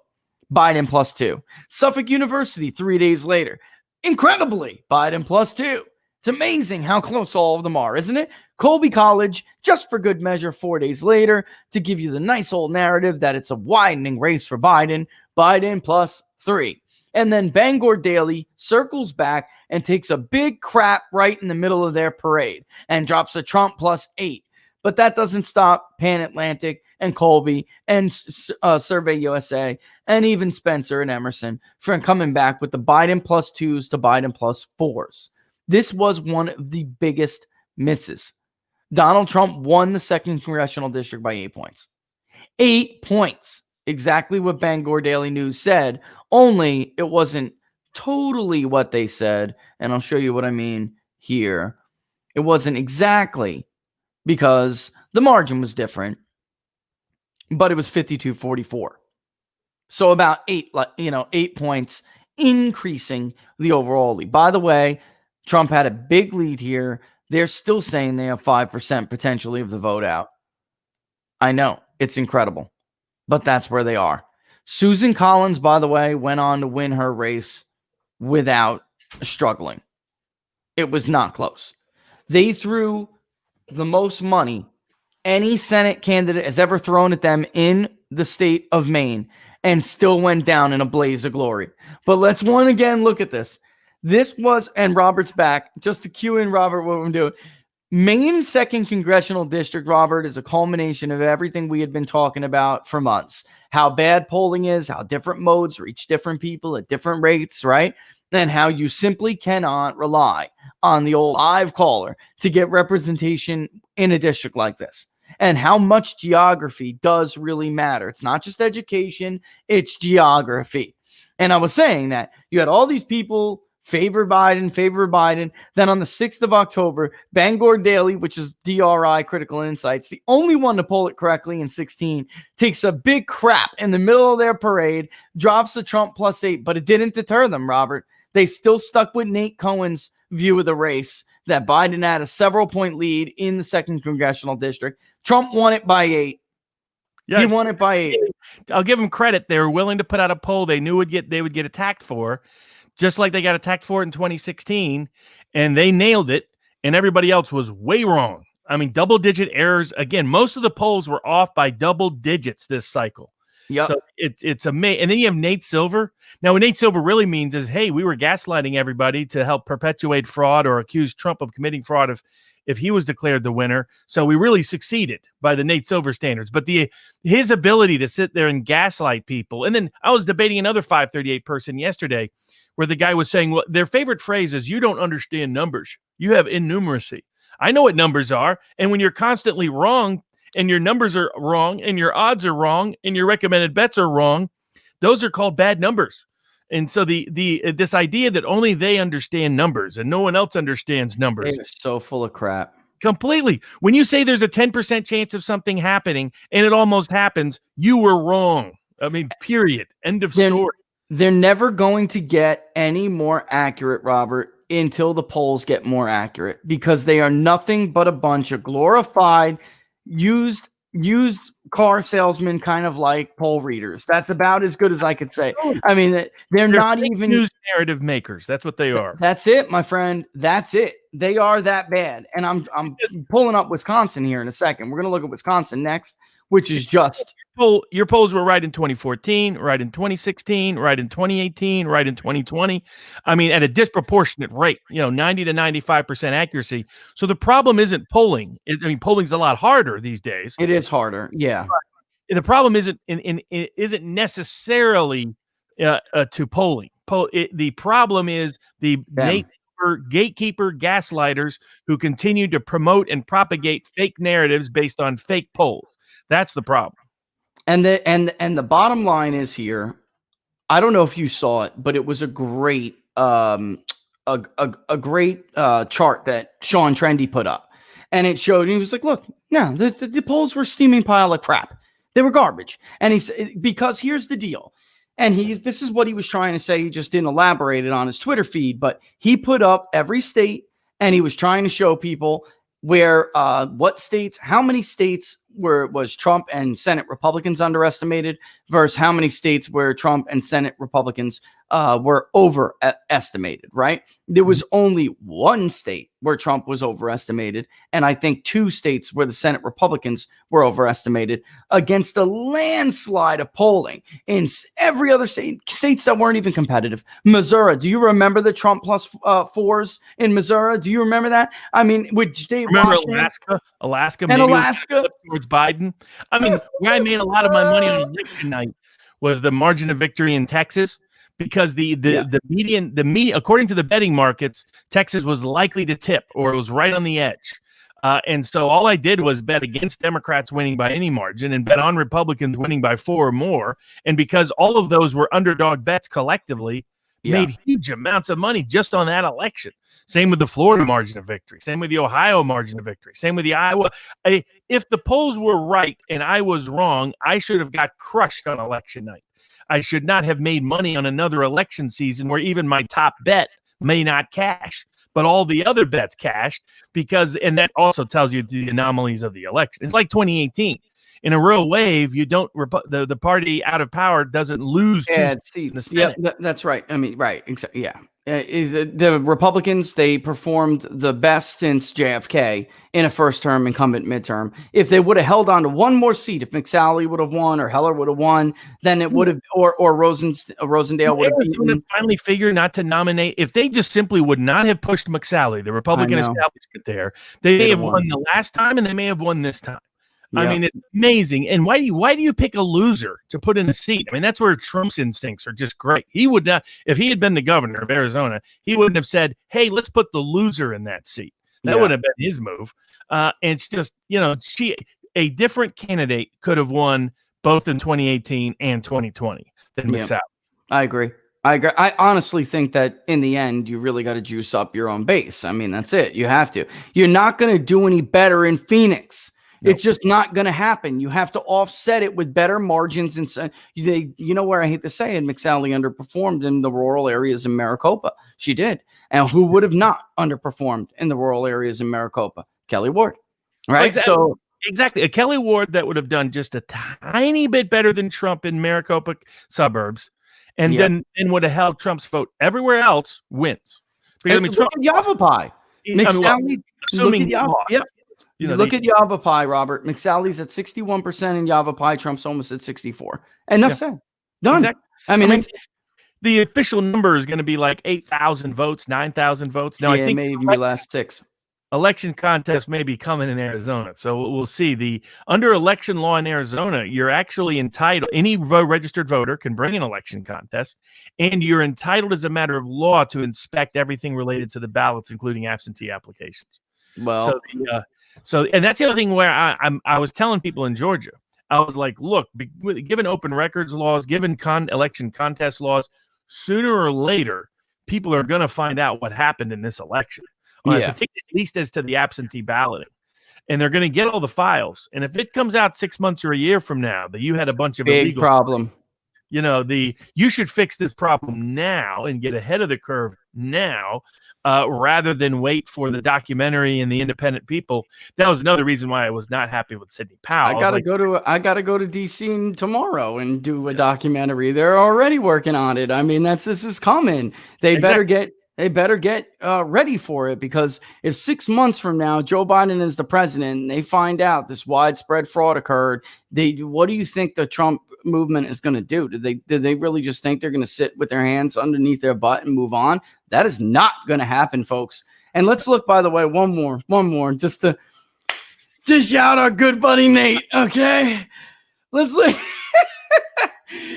Biden plus 2. Suffolk University 3 days later. Incredibly, Biden plus 2. It's amazing how close all of them are, isn't it? Colby College, just for good measure, 4 days later, to give you the nice old narrative that it's a widening race for Biden. Biden plus 3. And then Bangor Daily circles back and takes a big crap right in the middle of their parade and drops a Trump plus 8. But that doesn't stop Pan Atlantic and Colby and Survey USA and even Spencer and Emerson from coming back with the Biden plus 2s to Biden plus 4s. This was one of the biggest misses. Donald Trump won the 2nd Congressional District by 8 points. 8 points. Exactly what Bangor Daily News said, only it wasn't totally what they said. And I'll show you what I mean here. It wasn't exactly, because the margin was different, but it was 52-44. So about 8 points increasing the overall lead. By the way, Trump had a big lead here. They're still saying they have 5% potentially of the vote out. I know, it's incredible, but that's where they are. Susan Collins, by the way, went on to win her race without struggling. It was not close. They threw the most money any Senate candidate has ever thrown at them in the state of Maine and still went down in a blaze of glory. But let's one again look at this. This was, and Robert's back, just to cue in Robert what we're doing. Maine's 2nd Congressional District, Robert, is a culmination of everything we had been talking about for months. How bad polling is, how different modes reach different people at different rates, right? And how you simply cannot rely on the old live caller to get representation in a district like this. And how much geography does really matter. It's not just education, it's geography. And I was saying that you had all these people favor Biden. Then on the 6th of October, Bangor Daily, which is DRI Critical Insights, the only one to poll it correctly in 16, takes a big crap in the middle of their parade, drops the Trump plus 8, but it didn't deter them, Robert. They still stuck with Nate Cohen's view of the race, that Biden had a several point lead in the 2nd Congressional District. Trump won it by 8. Yeah, he won it by 8. I'll give them credit. They were willing to put out a poll they knew they would get attacked for, just like they got attacked for it in 2016, and they nailed it, and everybody else was way wrong. I mean, double-digit errors. Again, most of the polls were off by double digits this cycle. Yep. So it's amazing. And then you have Nate Silver. Now, what Nate Silver really means is, hey, we were gaslighting everybody to help perpetuate fraud or accuse Trump of committing fraud if he was declared the winner. So we really succeeded by the Nate Silver standards. But his ability to sit there and gaslight people. And then I was debating another 538 person yesterday where the guy was saying, well, their favorite phrase is, you don't understand numbers. You have innumeracy. I know what numbers are. And when you're constantly wrong and your numbers are wrong and your odds are wrong and your recommended bets are wrong, those are called bad numbers. And so this idea that only they understand numbers and no one else understands numbers. They're so full of crap. Completely. When you say there's a 10% chance of something happening and it almost happens, you were wrong. I mean, period. End of story. They're never going to get any more accurate, Robert, until the polls get more accurate, because they are nothing but a bunch of glorified, used car salesmen, kind of like poll readers. That's about as good as I could say. I mean, they're not even news narrative makers. That's what they are. That's it, my friend. That's it. They are that bad. And I'm pulling up Wisconsin here in a second. We're going to look at Wisconsin next, which is just your polls were right in 2014, right in 2016, right in 2018, right in 2020. I mean, at a disproportionate rate, 90 to 95% accuracy. So the problem isn't polling. Polling's a lot harder these days. It is harder. Yeah. But the problem isn't necessarily to polling. The problem is the gatekeeper gaslighters who continue to promote and propagate fake narratives based on fake polls. That's the problem. And the bottom line is here. I don't know if you saw it, but it was a great chart that Sean Trendy put up, and it showed. And he was like, "Look, no, the polls were a steaming pile of crap. They were garbage." And he said, because here's the deal. And this is what he was trying to say. He just didn't elaborate it on his Twitter feed, but he put up every state, and he was trying to show people where what states, how many states was Trump and Senate Republicans underestimated versus how many states where Trump and Senate Republicans were overestimated, right? There was only one state where Trump was overestimated, and I think 2 states where the Senate Republicans were overestimated, against a landslide of polling in every other states that weren't even competitive. Missouri, do you remember the Trump plus 4s in Missouri? Do you remember that? I mean, with Dave Washington, Alaska, and Alaska towards Biden. I mean, where I made a lot of my money on election night was the margin of victory in Texas, because the median, according to the betting markets, Texas was likely to tip, or it was right on the edge. And so all I did was bet against Democrats winning by any margin and bet on Republicans winning by 4 or more. And because all of those were underdog bets collectively, made huge amounts of money just on that election. Same with the Florida margin of victory. Same with the Ohio margin of victory. Same with the Iowa. If the polls were right and I was wrong, I should have got crushed on election night. I should not have made money on another election season where even my top bet may not cash, but all the other bets cashed, and that also tells you the anomalies of the election. It's like 2018. In a real wave, you don't the party out of power doesn't lose 2 seats. Yeah, that's right. I mean, right. Exactly. Yeah. The Republicans, they performed the best since JFK in a first-term incumbent midterm. If they would have held on to one more seat, if McSally would have won or Heller would have won, then it would have, or Rosendale would have beaten. Finally figured not to nominate. If they just simply would not have pushed McSally, the Republican establishment there, they may have won the last time and they may have won this time. I mean, it's amazing. And why do you pick a loser to put in a seat? I mean, that's where Trump's instincts are just great. He would not, if he had been the governor of Arizona, he wouldn't have said, "Hey, let's put the loser in that seat." That would have been his move. And it's just, a different candidate could have won both in 2018 and 2020 than McSally. I agree. I honestly think that in the end, you really got to juice up your own base. I mean, that's it. You have to. You're not going to do any better in Phoenix. Nope. It's just not going to happen. You have to offset it with better margins. And where I hate to say it, McSally underperformed in the rural areas in Maricopa. She did. And who would have not underperformed in the rural areas in Maricopa? Kelly Ward. Right. Exactly. So exactly. A Kelly Ward that would have done just a tiny bit better than Trump in Maricopa suburbs, and then would have held Trump's vote everywhere else, wins. Because Trump, Yavapai. McSally, assuming You You know, look at Yavapai, Robert. McSally's at 61% in Yavapai. Trump's almost at 64. Enough said. Done. Exactly. I mean, the official number is going to be like 8,000 votes, 9,000 votes. Now, I think maybe be last 6. election contest may be coming in Arizona, so we'll see. Under election law in Arizona, you're actually entitled. Any registered voter can bring an election contest, and you're entitled as a matter of law to inspect everything related to the ballots, including absentee applications. Well, and that's the other thing where I was telling people in Georgia, I was like, look, given open records laws, given election contest laws, sooner or later, people are going to find out what happened in this election. Particularly at least as to the absentee balloting. And they're going to get all the files. And if it comes out 6 months or a year from now that you had a bunch of illegal problem, you should fix this problem now and get ahead of the curve now, rather than wait for the documentary and the independent people. That was another reason why I was not happy with Sidney Powell. I gotta go to DC tomorrow and do a documentary. They're already working on it. I mean, this is coming. They better get ready for it, because if 6 months from now Joe Biden is the president and they find out this widespread fraud occurred, what do you think the Trump movement is going to do? Did they really just think they're going to sit with their hands underneath their butt and move on? That is not going to happen, folks. And let's look, by the way, one more, just to dish out our good buddy Nate. Okay, let's look.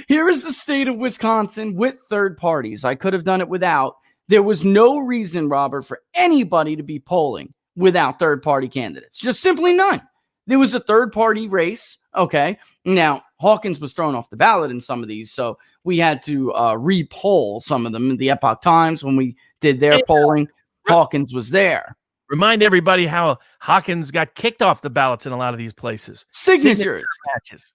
Here is the state of Wisconsin with third parties. I could have done it without. There was no reason, Robert, for anybody to be polling without third-party candidates. Just simply none. There was a third-party race. Okay. Now, Hawkins was thrown off the ballot in some of these, so we had to re-poll some of them. In the Epoch Times, when we did their polling, Hawkins was there. Remind everybody how Hawkins got kicked off the ballots in a lot of these places. Signatures. Matches.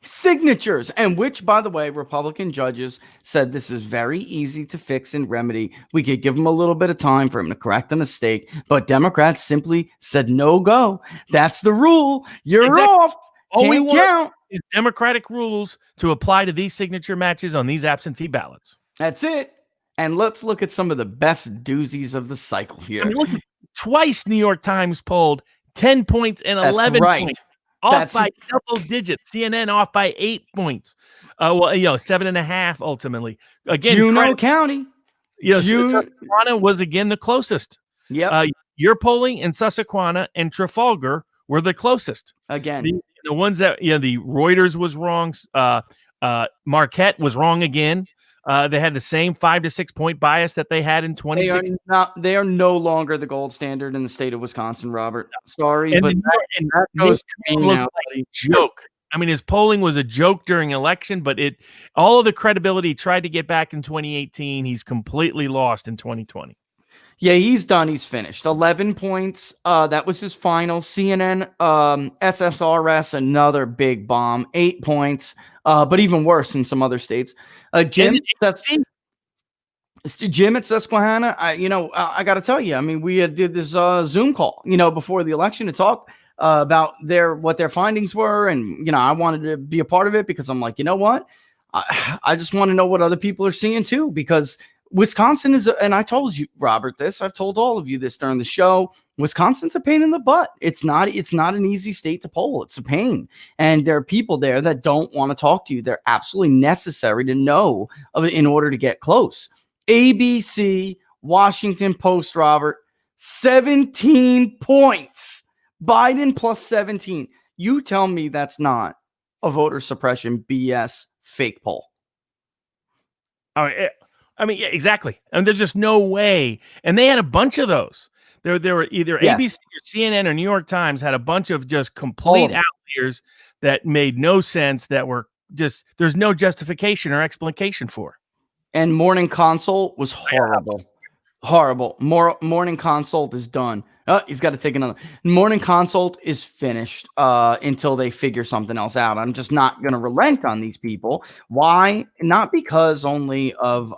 Signatures, and which, by the way, Republican judges said this is very easy to fix and remedy. We could give him a little bit of time for him to correct the mistake, but Democrats simply said no go. That's the rule. You're off. All we want count. Is Democratic rules to apply to these signature matches on these absentee ballots. That's it. And let's look at some of the best doozies of the cycle here. I mean, look, twice New York Times polled 10 points and 11 points. Off by double digits. CNN off by 8 points. 7.5 ultimately. Again, Juneau County. Susquehanna was again the closest. Yep. Your polling in Susquehanna and Trafalgar were the closest. Again. The ones that, the Reuters was wrong. Marquette was wrong again. They had the same 5 to 6 point bias that they had in 2016. They are no longer the gold standard in the state of Wisconsin, Robert. Sorry, and but that goes to me now. Like a joke. I mean, his polling was a joke during election, but all of the credibility he tried to get back in 2018, he's completely lost in 2020. Yeah, he's done. He's finished. 11 points. That was his final. CNN, SSRS, another big bomb. 8 points. But even worse in some other states. Jim at Susquehanna, I got to tell you, I mean, we did this Zoom call, before the election to talk about what their findings were. And, I wanted to be a part of it because I'm like, you know what? I just want to know what other people are seeing too, because Wisconsin is, and I told you, Robert, I've told all of you this during the show. Wisconsin's a pain in the butt. It's not an easy state to poll. It's a pain. And there are people there that don't want to talk to you. They're absolutely necessary to know in order to get close. ABC, Washington Post, Robert, 17 points. Biden plus 17. You tell me that's not a voter suppression BS fake poll. All right. I mean, yeah, exactly. And there's just no way. And they had a bunch of those. There were either ABC or CNN or New York Times had a bunch of just complete outliers that made no sense, that were just, there's no justification or explication for. And Morning Consult was horrible. Horrible. Morning Consult is done. Oh, he's got to take another. Morning Consult is finished until they figure something else out. I'm just not going to relent on these people. Why? Not because only of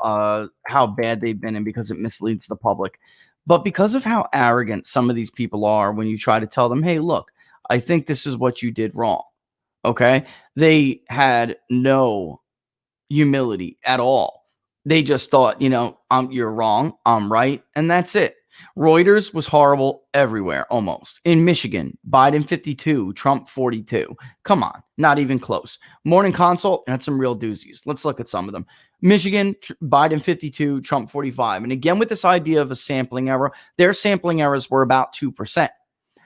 how bad they've been and because it misleads the public, but because of how arrogant some of these people are when you try to tell them, hey, look, I think this is what you did wrong. Okay? They had no humility at all. They just thought, you're wrong, I'm right, and that's it. Reuters was horrible everywhere, almost. In Michigan, Biden 52, Trump 42. Come on, not even close. Morning Consult had some real doozies. Let's look at some of them. Michigan, Biden 52, Trump 45. And again, with this idea of a sampling error, their sampling errors were about 2%.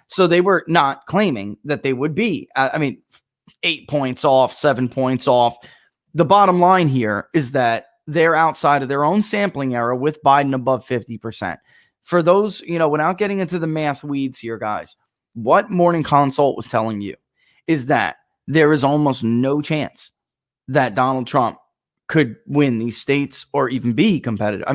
So they were not claiming that they would be, 8 points off, 7 points off. The bottom line here is that they're outside of their own sampling error with Biden above 50%. For those, without getting into the math weeds here, guys, what Morning Consult was telling you is that there is almost no chance that Donald Trump could win these states or even be competitive.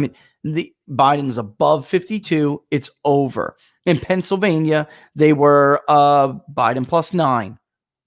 Biden's above 52. It's over. In Pennsylvania, they were Biden +9,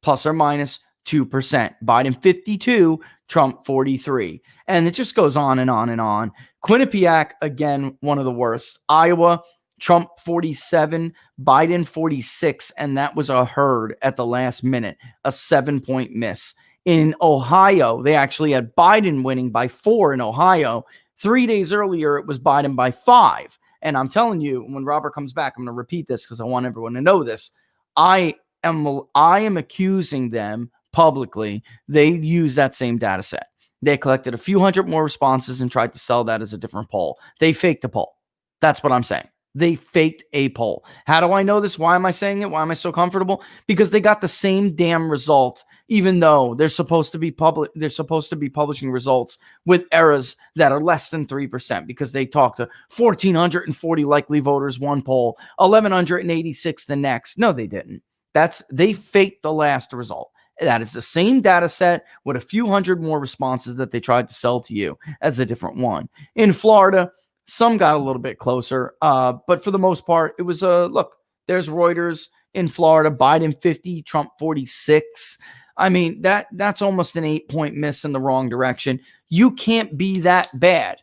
plus or minus 2%. Biden 52, Trump 43. And it just goes on and on and on. Quinnipiac, again, one of the worst. Iowa, Trump 47, Biden 46. And that was a herd at the last minute, a 7-point miss. In Ohio, they actually had Biden winning by 4 in Ohio. 3 days earlier, it was Biden by 5. And I'm telling you, when Robert comes back, I'm going to repeat this because I want everyone to know this. I am accusing them publicly. They use that same data set. They collected a few hundred more responses and tried to sell that as a different poll. They faked a poll. That's what I'm saying. They faked a poll. How do I know this? Why am I saying it? Why am I so comfortable? Because they got the same damn result, even though they're supposed to be publishing results with errors that are less than 3%, because they talked to 1,440 likely voters one poll, 1,186 the next. No, they didn't. They faked the last result. That is the same data set with a few hundred more responses that they tried to sell to you as a different one. In Florida, some got a little bit closer, but for the most part, it was look, there's Reuters in Florida, Biden 50, Trump 46. That's almost an 8-point miss in the wrong direction. You can't be that bad.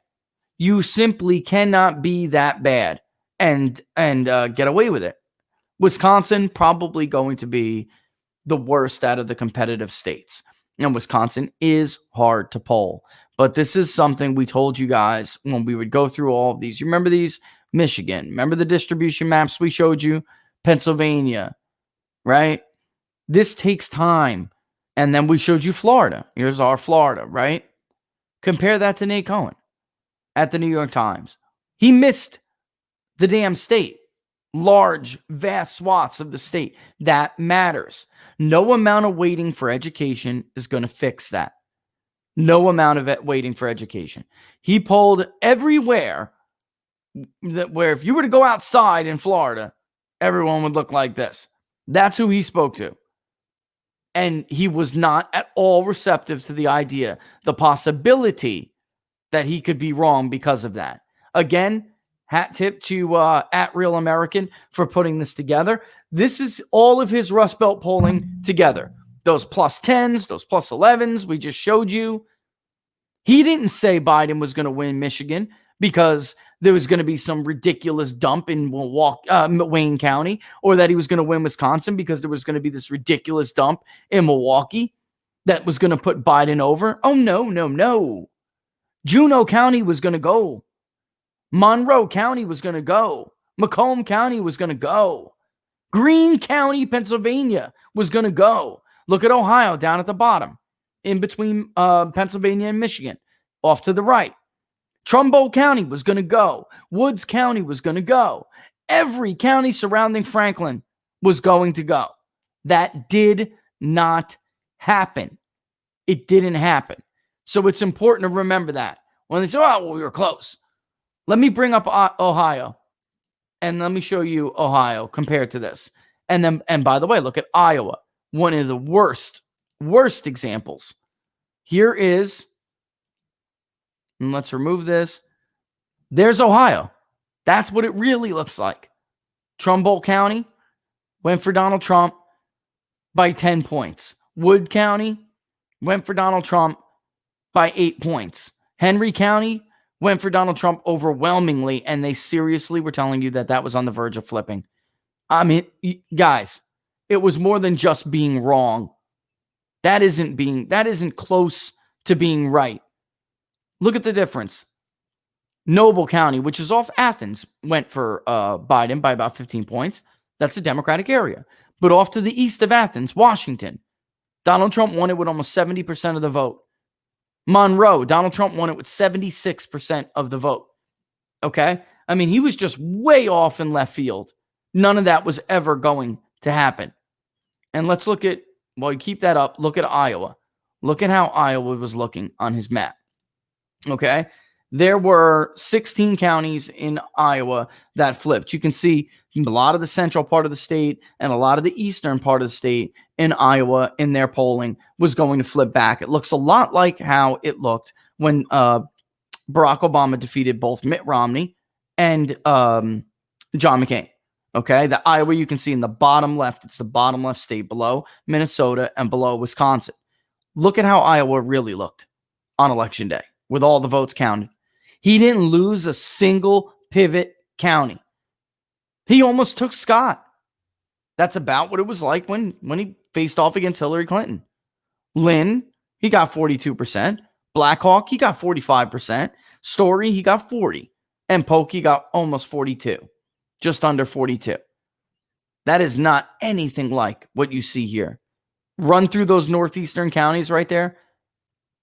You simply cannot be that bad and get away with it. Wisconsin probably going to be the worst out of the competitive states. And Wisconsin is hard to poll. But this is something we told you guys when we would go through all of these. You remember these? Michigan. Remember the distribution maps we showed you? Pennsylvania, right? This takes time. And then we showed you Florida. Here's our Florida, right? Compare that to Nate Cohen at the New York Times. He missed the damn state. Large, vast swaths of the state. That matters. No amount of waiting for education is going to fix that. No amount of waiting for education. He polled everywhere where if you were to go outside in Florida, everyone would look like this. That's who he spoke to. And he was not at all receptive to the idea, the possibility that he could be wrong because of that. Again, hat tip to at Real American for putting this together. This is all of his Rust Belt polling together. Those +10s, those +11s we just showed you. He didn't say Biden was going to win Michigan because there was going to be some ridiculous dump in Wayne County, or that he was going to win Wisconsin because there was going to be this ridiculous dump in Milwaukee that was going to put Biden over. Oh, no. Juneau County was going to go. Monroe County was going to go. Macomb County was going to go. Greene County, Pennsylvania was going to go. Look at Ohio down at the bottom, in between Pennsylvania and Michigan, off to the right. Trumbull County was going to go. Woods County was going to go. Every county surrounding Franklin was going to go. That did not happen. It didn't happen. So it's important to remember that. When they say, we were close. Let me bring up Ohio. And let me show you Ohio compared to this. And by the way, look at Iowa. One of the worst examples. Here is, and let's remove this. There's Ohio. That's what it really looks like. Trumbull County went for Donald Trump by 10 points. Wood County went for Donald Trump by 8 points. Henry County went for Donald Trump overwhelmingly, and they seriously were telling you that was on the verge of flipping. I mean, guys, it was more than just being wrong. That isn't close to being right. Look at the difference. Noble County, which is off Athens, went for Biden by about 15 points. That's a Democratic area. But off to the east of Athens, Washington, Donald Trump won it with almost 70% of the vote. Monroe, Donald Trump won it with 76% of the vote. Okay? I mean, he was just way off in left field. None of that was ever going to happen. And let's look at, while you keep that up, look at Iowa. Look at how Iowa was looking on his map. Okay? There were 16 counties in Iowa that flipped. You can see a lot of the central part of the state and a lot of the eastern part of the state in Iowa in their polling was going to flip back. It looks a lot like how it looked when Barack Obama defeated both Mitt Romney and John McCain. Okay, the Iowa you can see in the bottom left, it's the bottom left state below Minnesota and below Wisconsin. Look at how Iowa really looked on election day with all the votes counted. He didn't lose a single pivot county. He almost took Scott. That's about what it was like when he faced off against Hillary Clinton. Lynn, he got 42%. Blackhawk, he got 45%. Story, he got 40%. And Polk, he got almost 42%. Just under 42%. That is not anything like what you see here. Run through those northeastern counties right there.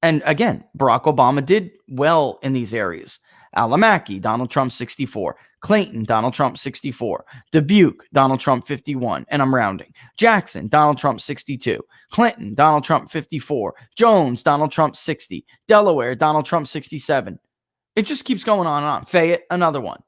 And again, Barack Obama did well in these areas. Alamaki, Donald Trump 64. Clayton, Donald Trump 64. Dubuque, Donald Trump 51. And I'm rounding. Jackson, Donald Trump 62. Clinton, Donald Trump 54. Jones, Donald Trump 60. Delaware, Donald Trump 67. It just keeps going on and on. Fayette, another one.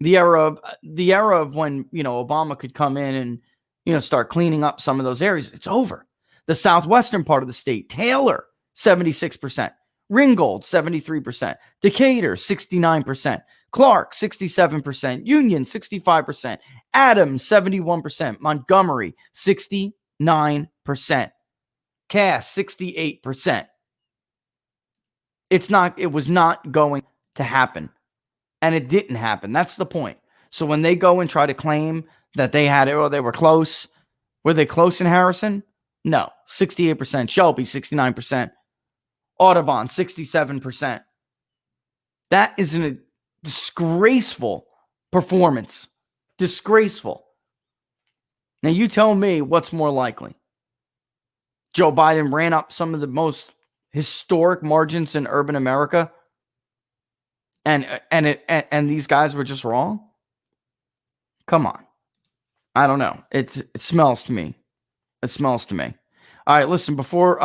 The era of when, Obama could come in and, start cleaning up some of those areas, it's over. The southwestern part of the state, Taylor, 76%. Ringgold, 73%. Decatur, 69%. Clark, 67%. Union, 65%. Adams, 71%. Montgomery, 69%. Cass, 68%. It was not going to happen. And it didn't happen. That's the point. So when they go and try to claim that they had it or they were close, were they close in Harrison? No. 68%. Shelby, 69%. Audubon, 67%. That is a disgraceful performance. Disgraceful. Now you tell me what's more likely. Joe Biden ran up some of the most historic margins in urban America, and these guys were just wrong? Come on. I don't know. It smells to me. It smells to me. All right, listen, before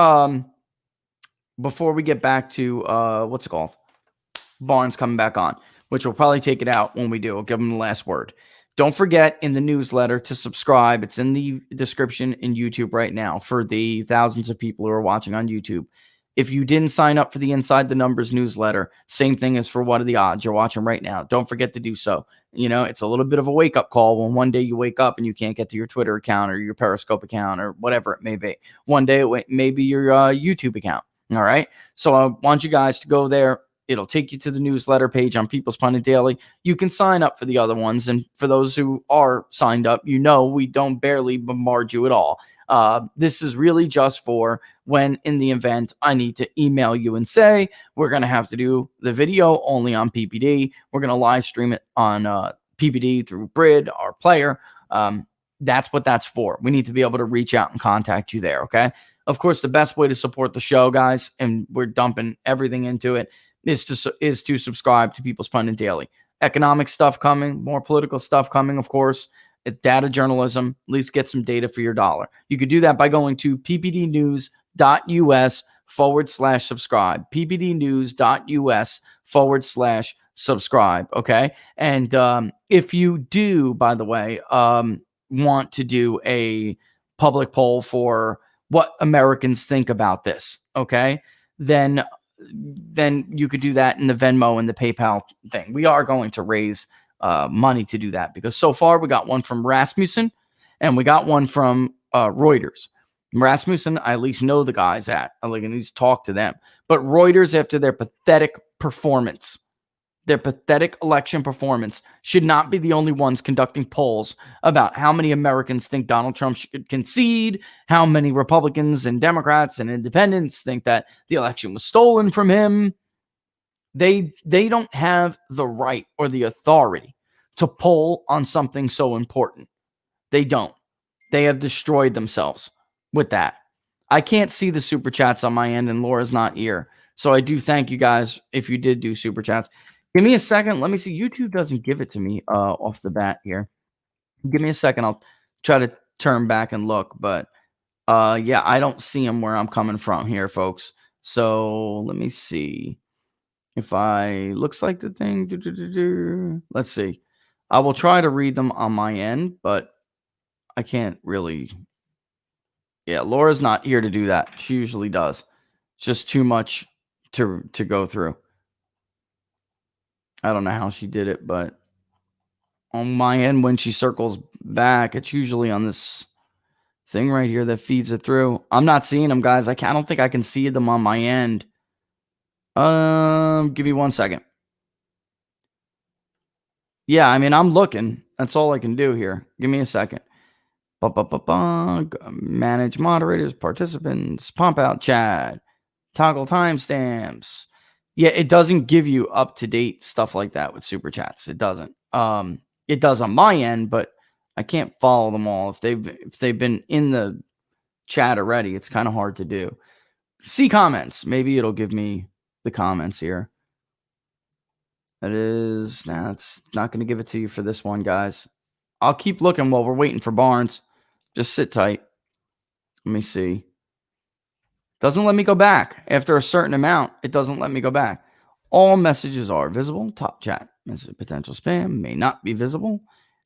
we get back to what's it called? Barnes coming back on, which will probably take it out when we do. I'll give him the last word. Don't forget in the newsletter to subscribe. It's in the description in YouTube right now for the thousands of people who are watching on YouTube. If you didn't sign up for the Inside the Numbers newsletter, same thing as for What Are the Odds you're watching right now. Don't forget to do so. It's a little bit of a wake-up call when one day you wake up and you can't get to your Twitter account or your Periscope account or whatever it may be. One day it may be your YouTube account. All right? So I want you guys to go there. It'll take you to the newsletter page on People's Pundit Daily. You can sign up for the other ones. And for those who are signed up, we don't barely bombard you at all. This is really just for when in the event I need to email you and say, we're going to have to do the video only on PPD. We're going to live stream it on PPD through Brid, our player. That's what that's for. We need to be able to reach out and contact you there. Okay. Of course, the best way to support the show, guys, and we're dumping everything into it, is to subscribe to People's Pundit Daily. Economic stuff coming, more political stuff coming, of course. It's data journalism. At least get some data for your dollar. You could do that by going to ppdnews.us/subscribe. ppdnews.us/subscribe. Okay. And if you do, by the way, want to do a public poll for what Americans think about this, okay, then you could do that in the Venmo and the PayPal thing. We are going to raise money to do that because so far we got one from Rasmussen and we got one from Reuters. Rasmussen, I at least know the guys at. I can at least talk to them. But Reuters, after their pathetic performance, their pathetic election performance, should not be the only ones conducting polls about how many Americans think Donald Trump should concede, how many Republicans and Democrats and independents think that the election was stolen from him. They don't have the right or the authority to poll on something so important. They don't. They have destroyed themselves with that. I can't see the super chats on my end, and Laura's not here. So I do thank you guys if you did do super chats. Give me a second. Let me see. YouTube doesn't give it to me off the bat here. Give me a second. I'll try to turn back and look. But yeah, I don't see them where I'm coming from here, folks. So let me see. If looks like the thing. Let's see. I will try to read them on my end, but I can't really. Yeah, Laura's not here to do that. She usually does. It's just too much to go through. I don't know how she did it, but on my end, when she circles back, it's usually on this thing right here that feeds it through. I'm not seeing them, guys. I don't think I can see them on my end. Give me 1 second. Yeah, I mean, I'm looking. That's all I can do here. Give me a second. Manage moderators, participants, pump out chat, toggle timestamps. Yeah, it doesn't give you up to date stuff like that with super chats. It doesn't. It does on my end, but I can't follow them all. If they've been in the chat already, it's kind of hard to do. See comments. Maybe it'll give me the comments here. It's not going to give it to you for this one, guys. I'll keep looking while we're waiting for Barnes. Just sit tight. Let me see. Doesn't let me go back. After a certain amount, it doesn't let me go back. All messages are visible. Top chat. Message potential spam may not be visible.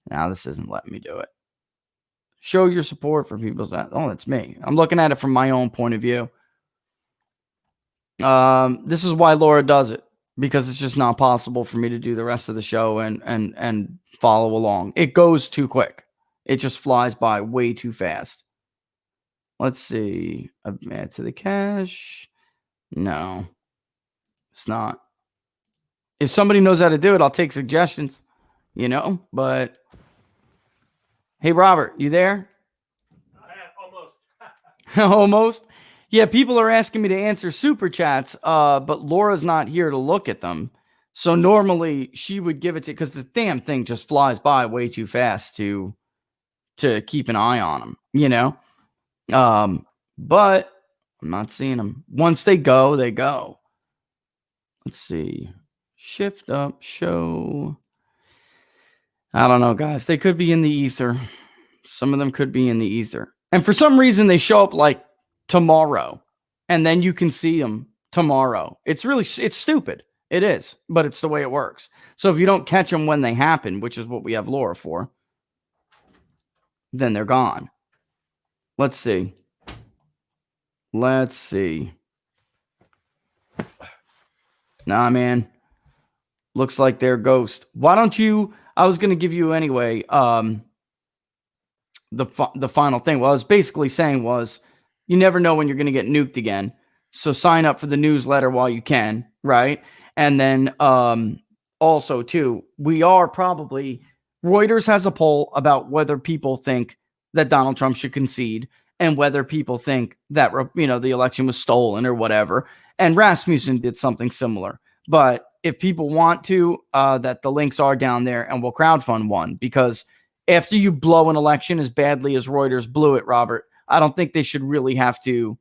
Now this isn't letting me do it. Show your support for people's. Oh, that's me. I'm looking at it from my own point of view. This is why Laura does it, because it's just not possible for me to do the rest of the show and follow along. It goes too quick. It just flies by way too fast. Let's see. Add to the cache. No, it's not. If somebody knows how to do it, I'll take suggestions, but hey, Robert, you there? Almost. Almost. Yeah, people are asking me to answer super chats, but Laura's not here to look at them. So normally she would give it to, because the damn thing just flies by way too fast to keep an eye on them, but I'm not seeing them. Once they go, they go. Let's see. Shift up, show. I don't know, guys. They could be in the ether. Some of them could be in the ether. And for some reason, they show up like tomorrow, and then you can see them tomorrow. It's stupid. It is, but it's the way it works. So if you don't catch them when they happen, which is what we have Laura for, then they're gone. Let's see. Nah, man. Looks like they're ghost. Why don't you? I was going to give you anyway. The final thing. What I was basically saying was, you never know when you're going to get nuked again. So sign up for the newsletter while you can, right? And then also too, Reuters has a poll about whether people think that Donald Trump should concede and whether people think that the election was stolen or whatever. And Rasmussen did something similar. But if people want to, that the links are down there, and we'll crowdfund one, because after you blow an election as badly as Reuters blew it, Robert, I don't think they should really have to.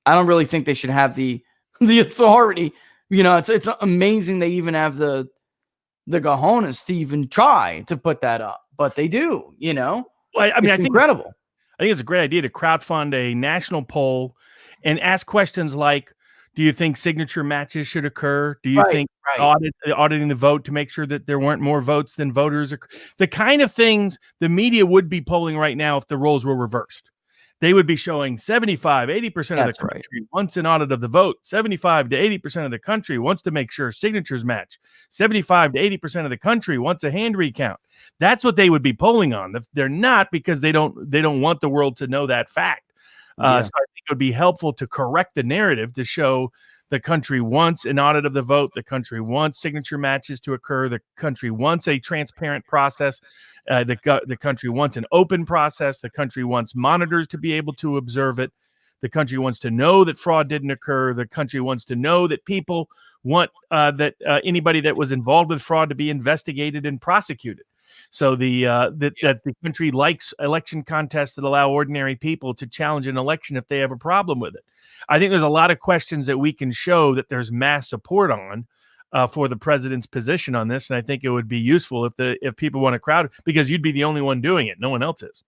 I don't really think they should have the authority. It's amazing they even have the cojones to even try to put that up, but they do. Well, I mean, it's incredible. I think it's a great idea to crowdfund a national poll and ask questions like, do you think signature matches should occur? Do you think auditing the vote to make sure that there weren't more votes than voters? The kind of things the media would be polling right now if the roles were reversed. They would be showing 75, 80% of the country wants an audit of the vote. 75 to 80% of the country wants to make sure signatures match. 75 to 80% of the country wants a hand recount. That's what they would be polling on. They're not, because they don't want the world to know that fact. So I think it would be helpful to correct the narrative to show the country wants an audit of the vote. The country wants signature matches to occur. The country wants a transparent process. The country wants an open process. The country wants monitors to be able to observe it. The country wants to know that fraud didn't occur. The country wants to know that people want that anybody that was involved with fraud to be investigated and prosecuted. So that the country likes election contests that allow ordinary people to challenge an election if they have a problem with it. I think there's a lot of questions that we can show that there's mass support on for the president's position on this, and I think it would be useful if people want to crowd, because you'd be the only one doing it. No one else is.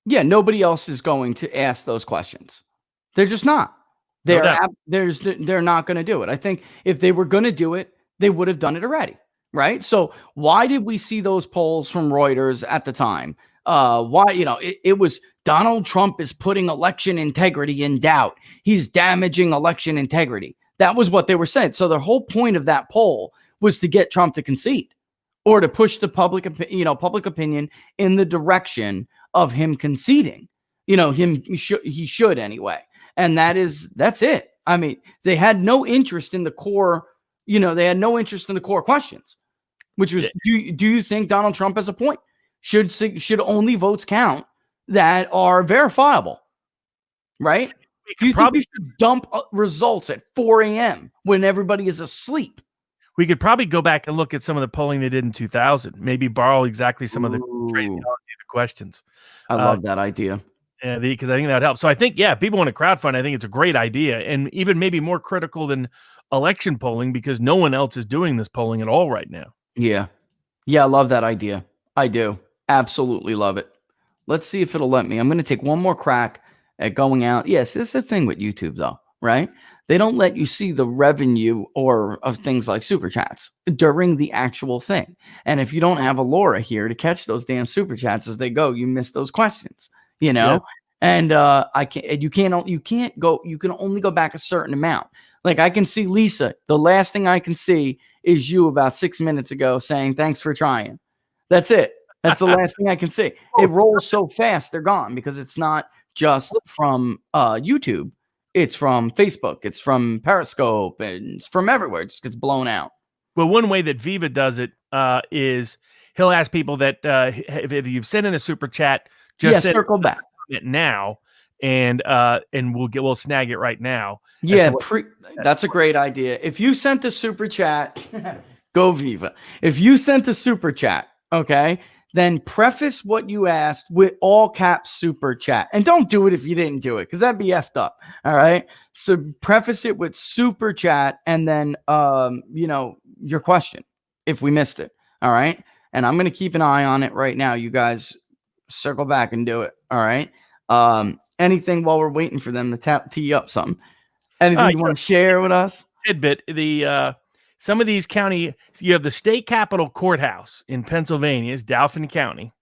Yeah, nobody else is going to ask those questions. They're just not. They're not going to do it. I think if they were going to do it, they would have done it already, right? So why did we see those polls from Reuters at the time? Why, it was Donald Trump is putting election integrity in doubt. He's damaging election integrity. That was what they were saying. So the whole point of that poll was to get Trump to concede or to push the public opinion in the direction of him conceding. He should anyway. And that's it. I mean, they had no interest in the core, they had no interest in the core questions, which was, do you think Donald Trump has a point? Should only votes count that are verifiable, right? Do you think we should dump results at 4 a.m. when everybody is asleep? We could probably go back and look at some of the polling they did in 2000, maybe borrow exactly some of the phraseology of the questions. I love that idea. Yeah, because I think that would help. So I think, people want to crowdfund. I think it's a great idea, and even maybe more critical than election polling, because no one else is doing this polling at all right now. Yeah. I love that idea. I do. Absolutely love it. Let's see if it'll let me. I'm going to take one more crack at going out. Yes, this is the thing with YouTube, though, right? They don't let you see the revenue of things like super chats during the actual thing. And if you don't have a Laura here to catch those damn super chats as they go, you miss those questions. And you can only go back a certain amount. Like I can see Lisa, the last thing I can see is you about 6 minutes ago saying, thanks for trying. That's it. That's the last thing I can see. It rolls so fast. They're gone because it's not just from YouTube. It's from Facebook. It's from Periscope, and it's from everywhere. It just gets blown out. Well, one way that Viva does it is he'll ask people that if you've sent in a super chat, just circle back it now, and we'll snag it right now. Yeah, that's a great idea. If you sent the super chat, go Viva. If you sent the super chat, okay, then preface what you asked with all caps super chat, and don't do it if you didn't do it, because that'd be effed up. All right, so preface it with super chat, and then your question if we missed it. All right, and I'm gonna keep an eye on it right now. You guys circle back and do it. All right. Anything while we're waiting for them to tee up something? Anything you want to share with us? Tidbit. Some of these county, you have the state capitol courthouse in Pennsylvania, is Dauphin County.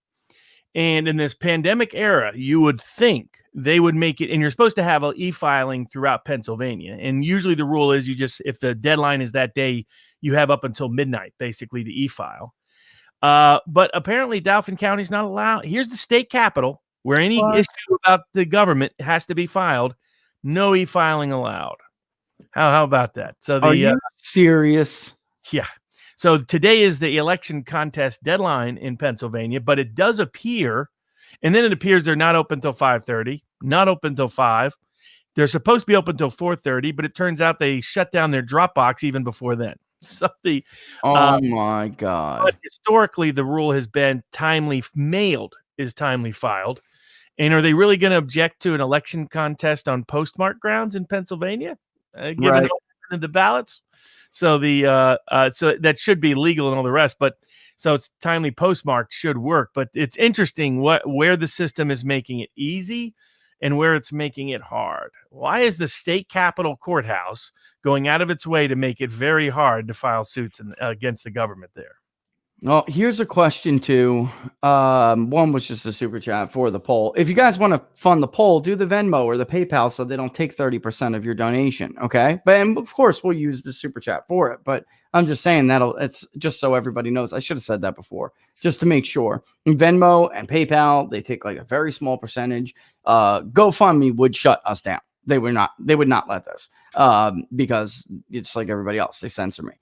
And in this pandemic era, you would think they would make it, and you're supposed to have an e-filing throughout Pennsylvania. And usually the rule is if the deadline is that day, you have up until midnight, basically, to e-file. But apparently Dauphin County is not allowed. Here's the state capitol where any issue about the government has to be filed. No e-filing allowed. How about that? So are you serious? Yeah. So today is the election contest deadline in Pennsylvania, but it does appear, and then it appears they're not open till 5:30, not open till 5. They're supposed to be open till 4:30, but it turns out they shut down their Dropbox even before then. So my God. But historically, the rule has been timely mailed is timely filed. And are they really going to object to an election contest on postmark grounds in Pennsylvania, given the ballots? So so that should be legal and all the rest. But so it's timely postmarked should work. But it's interesting where the system is making it easy and where it's making it hard. Why is the state capitol courthouse going out of its way to make it very hard to file suits against the government there? Well, here's a question too. One was just a super chat for the poll. If you guys want to fund the poll, do the Venmo or the PayPal so they don't take 30% of your donation. Okay. And of course we'll use the super chat for it, but I'm just saying it's just so everybody knows. I should have said that before, just to make sure. Venmo and PayPal, they take like a very small percentage. GoFundMe would shut us down. They would not let this, because it's like everybody else. They censor me.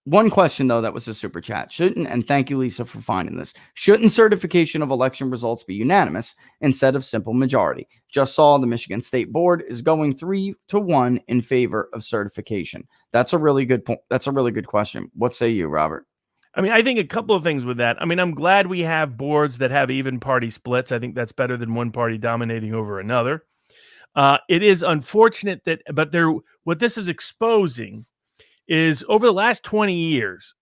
One question, though, that was a super chat. And thank you, Lisa, for finding this. Shouldn't certification of election results be unanimous instead of simple majority? Just saw the Michigan State Board is going 3-1 in favor of certification. That's a really good point. That's a really good question. What say you, Robert? I mean, I think a couple of things with that. I mean, I'm glad we have boards that have even party splits. I think that's better than one party dominating over another. It is unfortunate but what this is exposing is over the last 20 years,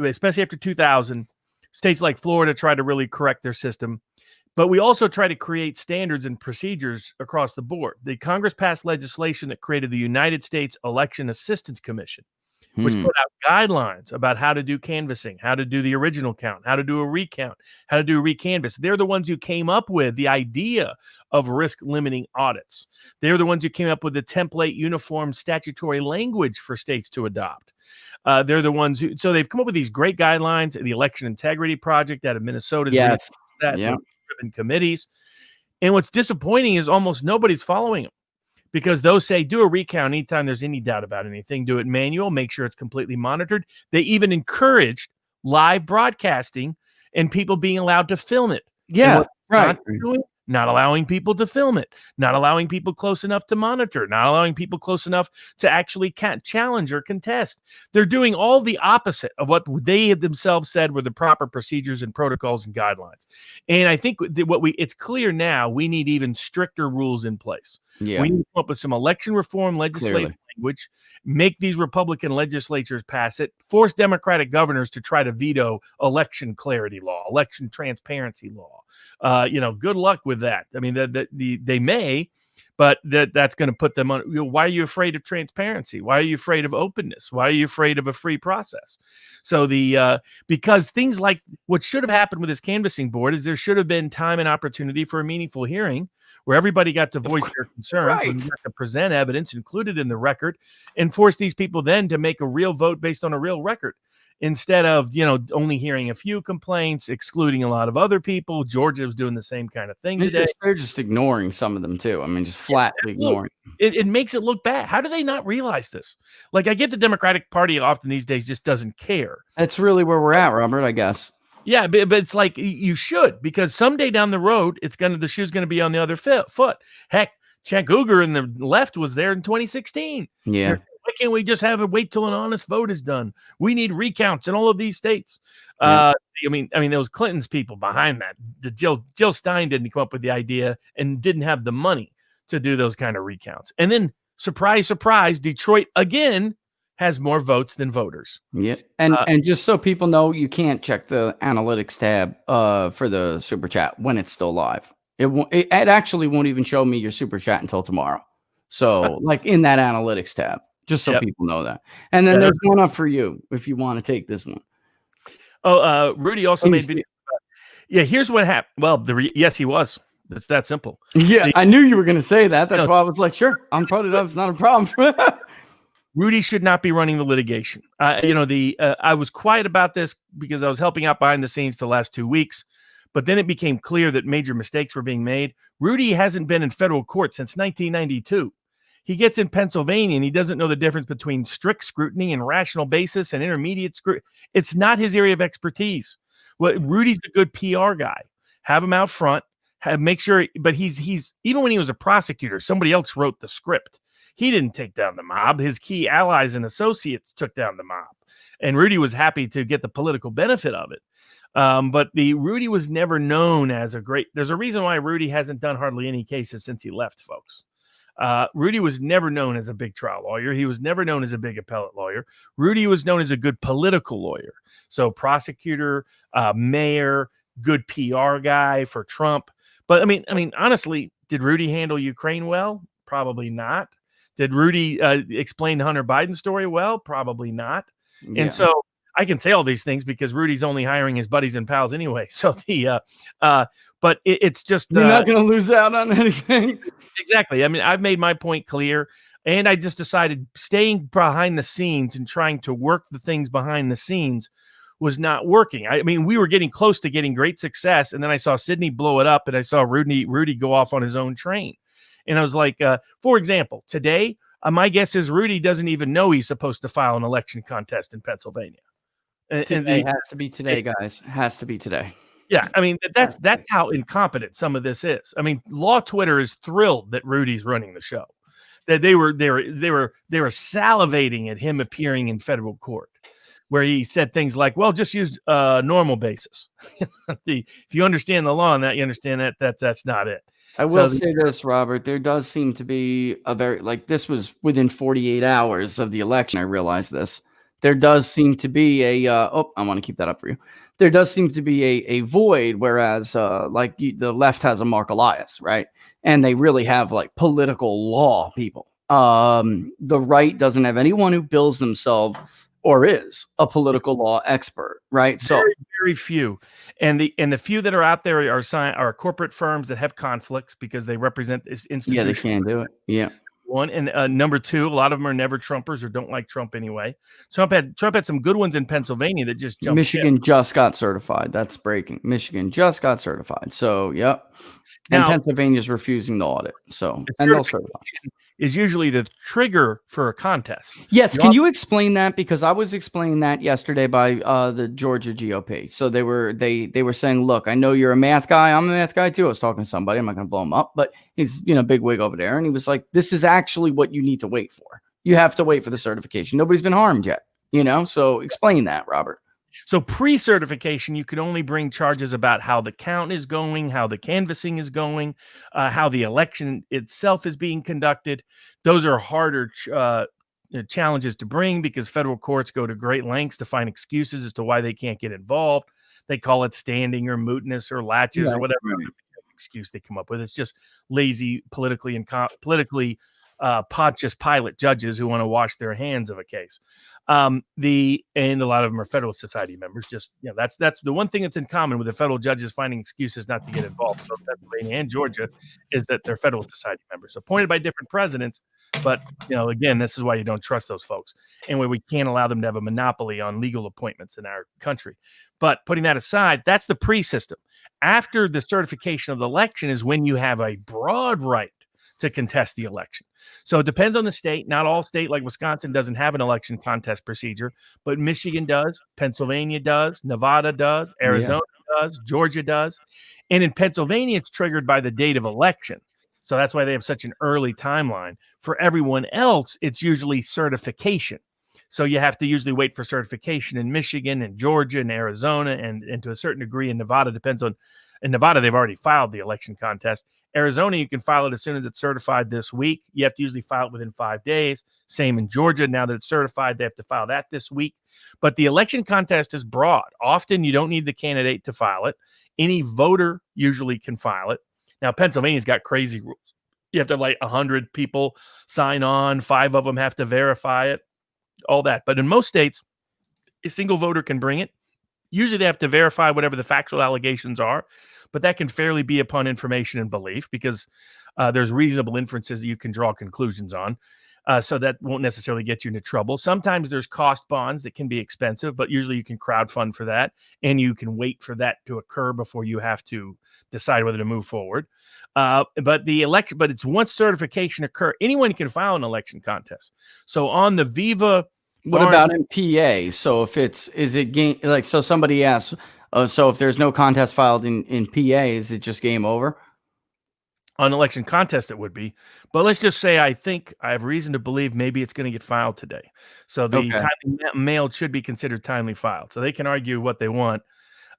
especially after 2000, states like Florida try to really correct their system, but we also try to create standards and procedures across the board. The Congress passed legislation that created the United States Election Assistance Commission, which put out guidelines about how to do canvassing, how to do the original count, how to do a recount, how to do a recanvass. They're the ones who came up with the idea of risk limiting audits. They're the ones who came up with the template uniform statutory language for states to adopt. They're the ones so they've come up with these great guidelines. The Election Integrity Project out of Minnesota Yes. Driven committees. And what's disappointing is almost nobody's following them. Because those say do a recount anytime there's any doubt about anything. Do it manual. Make sure it's completely monitored. They even encouraged live broadcasting and people being allowed to film it. Yeah, right. Not allowing people to film it. Not allowing people close enough to monitor. Not allowing people close enough to actually challenge or contest. They're doing all the opposite of what they themselves said were the proper procedures and protocols and guidelines. And I think it's clear now we need even stricter rules in place. Yeah. We need to come up with some election reform legislative language, make these Republican legislatures pass it, force Democratic governors to try to veto election clarity law, election transparency law. Good luck with that. I mean, they may, but that's going to put them on. Why are you afraid of transparency? Why are you afraid of openness? Why are you afraid of a free process? So because things like what should have happened with this canvassing board is there should have been time and opportunity for a meaningful hearing where everybody got to voice their concerns, right. and got to present evidence included in the record, and force these people then to make a real vote based on a real record. Instead of, only hearing a few complaints, excluding a lot of other people. Georgia was doing the same kind of thing today. They're just ignoring some of them too. I mean, just flatly ignoring. It makes it look bad. How do they not realize this? Like, I get the Democratic Party often these days just doesn't care. That's really where we're at, Robert, I guess. Yeah, but it's like you should, because someday down the road, the shoe's going to be on the other foot. Heck, Cenk Uygur in the left was there in 2016. Yeah. Why can't we just wait till an honest vote is done? We need recounts in all of these states. Yeah. I mean, there was Clinton's people behind that. Jill Stein didn't come up with the idea and didn't have the money to do those kind of recounts. And then, surprise, surprise, Detroit again has more votes than voters. Yeah, and just so people know, you can't check the analytics tab for the super chat when it's still live. It actually won't even show me your super chat until tomorrow. So, like in that analytics tab. Just so people know that. And then there's one up for you if you want to take this one. Oh, Rudy also made video. Yeah, here's what happened. Well, yes, he was. It's that simple. Yeah, I knew you were going to say that. That's why I was like, sure, I'm put it up. It's not a problem. Rudy should not be running the litigation. I was quiet about this because I was helping out behind the scenes for the last 2 weeks. But then it became clear that major mistakes were being made. Rudy hasn't been in federal court since 1992. He gets in Pennsylvania and he doesn't know the difference between strict scrutiny and rational basis and intermediate scrutiny. It's not his area of expertise. Rudy's a good PR guy. Have him out front. Make sure, but he's even when he was a prosecutor, somebody else wrote the script. He didn't take down the mob. His key allies and associates took down the mob, and Rudy was happy to get the political benefit of it. But Rudy was never known as there's a reason why Rudy hasn't done hardly any cases since he left, folks. Rudy was never known as a big trial lawyer. He was never known as a big appellate lawyer. Rudy was known as a good political lawyer. So prosecutor, mayor, good PR guy for Trump. But I mean, honestly, did Rudy handle Ukraine well? Probably not. Did Rudy explain the Hunter Biden story well? Probably not. Yeah. And so I can say all these things because Rudy's only hiring his buddies and pals anyway. So but it's just you're not going to lose out on anything. Exactly. I mean, I've made my point clear, and I just decided staying behind the scenes and trying to work the things behind the scenes was not working. I mean, we were getting close to getting great success, and then I saw Sydney blow it up, and I saw Rudy go off on his own train. And I was like, for example, today My guess is Rudy doesn't even know he's supposed to file an election contest in Pennsylvania. Today has to be today, guys. Has to be today. Yeah, I mean that's how incompetent some of this is. I mean, Law Twitter is thrilled that Rudy's running the show. That they were salivating at him appearing in federal court, where he said things like, "Well, just use normal basis." If you understand the law on that, you understand that that's not it. I will say this, Robert. There does seem to be a very this was within 48 hours of the election. I realized this. There does seem to be a I want to keep that up for you. There does seem to be a void, whereas the left has a Mark Elias, right? And they really have political law people. The right doesn't have anyone who bills themselves or is a political law expert, right? So very few, and the few that are out there are corporate firms that have conflicts because they represent this institution. Yeah, they can't do it. Yeah. One and number two, a lot of them are never Trumpers or don't like Trump anyway. Trump had some good ones in Pennsylvania that just jumped. Michigan just got certified. That's breaking. Michigan just got certified. So, yep. And Now, Pennsylvania's refusing to audit. So, and they'll certify. Is usually the trigger for a contest. Yes, can you explain that? Because I was explaining that yesterday by the Georgia GOP. So they were saying, look, I know you're a math guy. I'm a math guy too. I was talking to somebody. I'm not going to blow him up, but he's big wig over there, and he was like, this is actually what you need to wait for. You have to wait for the certification. Nobody's been harmed yet. So explain that, Robert. So pre-certification, you could only bring charges about how the count is going, how the canvassing is going, how the election itself is being conducted. Those are harder challenges to bring because federal courts go to great lengths to find excuses as to why they can't get involved. They call it standing or mootness or latches or whatever excuse they come up with. It's just lazy, politically Pontius Pilate judges who want to wash their hands of a case. And a lot of them are Federalist Society members. Just that's the one thing that's in common with the federal judges finding excuses not to get involved. So Pennsylvania and Georgia is that they're Federalist Society members, appointed by different presidents. But again, this is why you don't trust those folks. Anyway, we can't allow them to have a monopoly on legal appointments in our country. But putting that aside, that's the pre-system. After the certification of the election is when you have a broad right to contest the election. So it depends on the state. Not all state, like Wisconsin, doesn't have an election contest procedure, but Michigan does, Pennsylvania does, Nevada does, Arizona does, Georgia does. And in Pennsylvania, it's triggered by the date of election. So that's why they have such an early timeline. For everyone else, it's usually certification. So you have to usually wait for certification in Michigan and Georgia and Arizona and to a certain degree in Nevada. Depends on. In Nevada, they've already filed the election contest. Arizona, you can file it as soon as it's certified this week. You have to usually file it within 5 days. Same in Georgia. Now that it's certified, they have to file that this week. But the election contest is broad. Often you don't need the candidate to file it. Any voter usually can file it. Now, Pennsylvania's got crazy rules. You have to have 100 people sign on. 5 of them have to verify it, all that. But in most states, a single voter can bring it. Usually they have to verify whatever the factual allegations are, but that can fairly be upon information and belief because there's reasonable inferences that you can draw conclusions on. So that won't necessarily get you into trouble. Sometimes there's cost bonds that can be expensive, but usually you can crowdfund for that, and you can wait for that to occur before you have to decide whether to move forward. But it's once certification occur, anyone can file an election contest. So on the Viva. What about in PA? So so somebody asks, so if there's no contest filed in PA, is it just game over? On election contest, it would be. But let's just say I think I have reason to believe maybe it's going to get filed today. So the timely mailed should be considered timely filed. So they can argue what they want.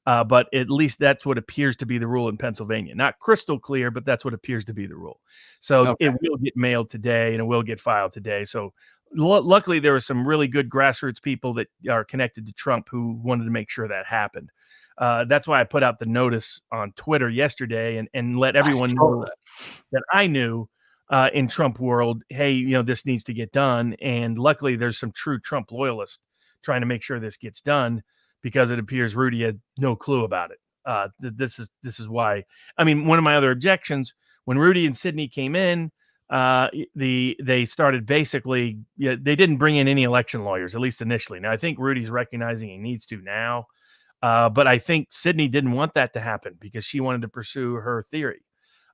But at least that's what appears to be the rule in Pennsylvania. Not crystal clear, but that's what appears to be the rule. So it will get mailed today and it will get filed today. So luckily, there were some really good grassroots people that are connected to Trump who wanted to make sure that happened. That's why I put out the notice on Twitter yesterday and let everyone know that I knew in Trump world, hey, this needs to get done. And luckily, there's some true Trump loyalists trying to make sure this gets done because it appears Rudy had no clue about it. This is why. I mean, one of my other objections when Rudy and Sidney came in, they started basically, they didn't bring in any election lawyers, at least initially. Now I think Rudy's recognizing he needs to now, but I think Sidney didn't want that to happen because she wanted to pursue her theory,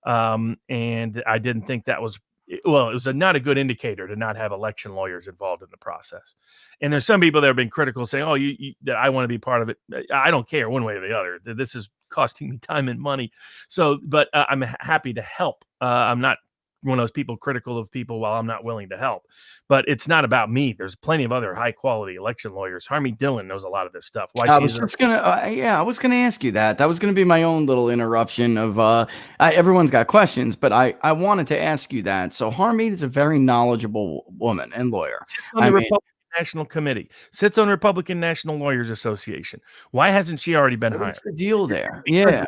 and I didn't think that was well, it was not a good indicator to not have election lawyers involved in the process. And there's some people that have been critical saying, oh, that I want to be part of it. I don't care one way or the other. This is costing me time and money. So, but I'm happy to help. I'm not one of those people critical of people while I'm not willing to help. But it's not about me. There's plenty of other high quality election lawyers. Harmy Dillon knows a lot of this stuff. I was gonna ask you that. That was gonna be my own little interruption of everyone's got questions, but I wanted to ask you that. So Harmeet is a very knowledgeable woman and lawyer. On the Republican National Committee, sits on the Republican National Lawyers Association. Why hasn't she already been hired? What's the deal there? Yeah.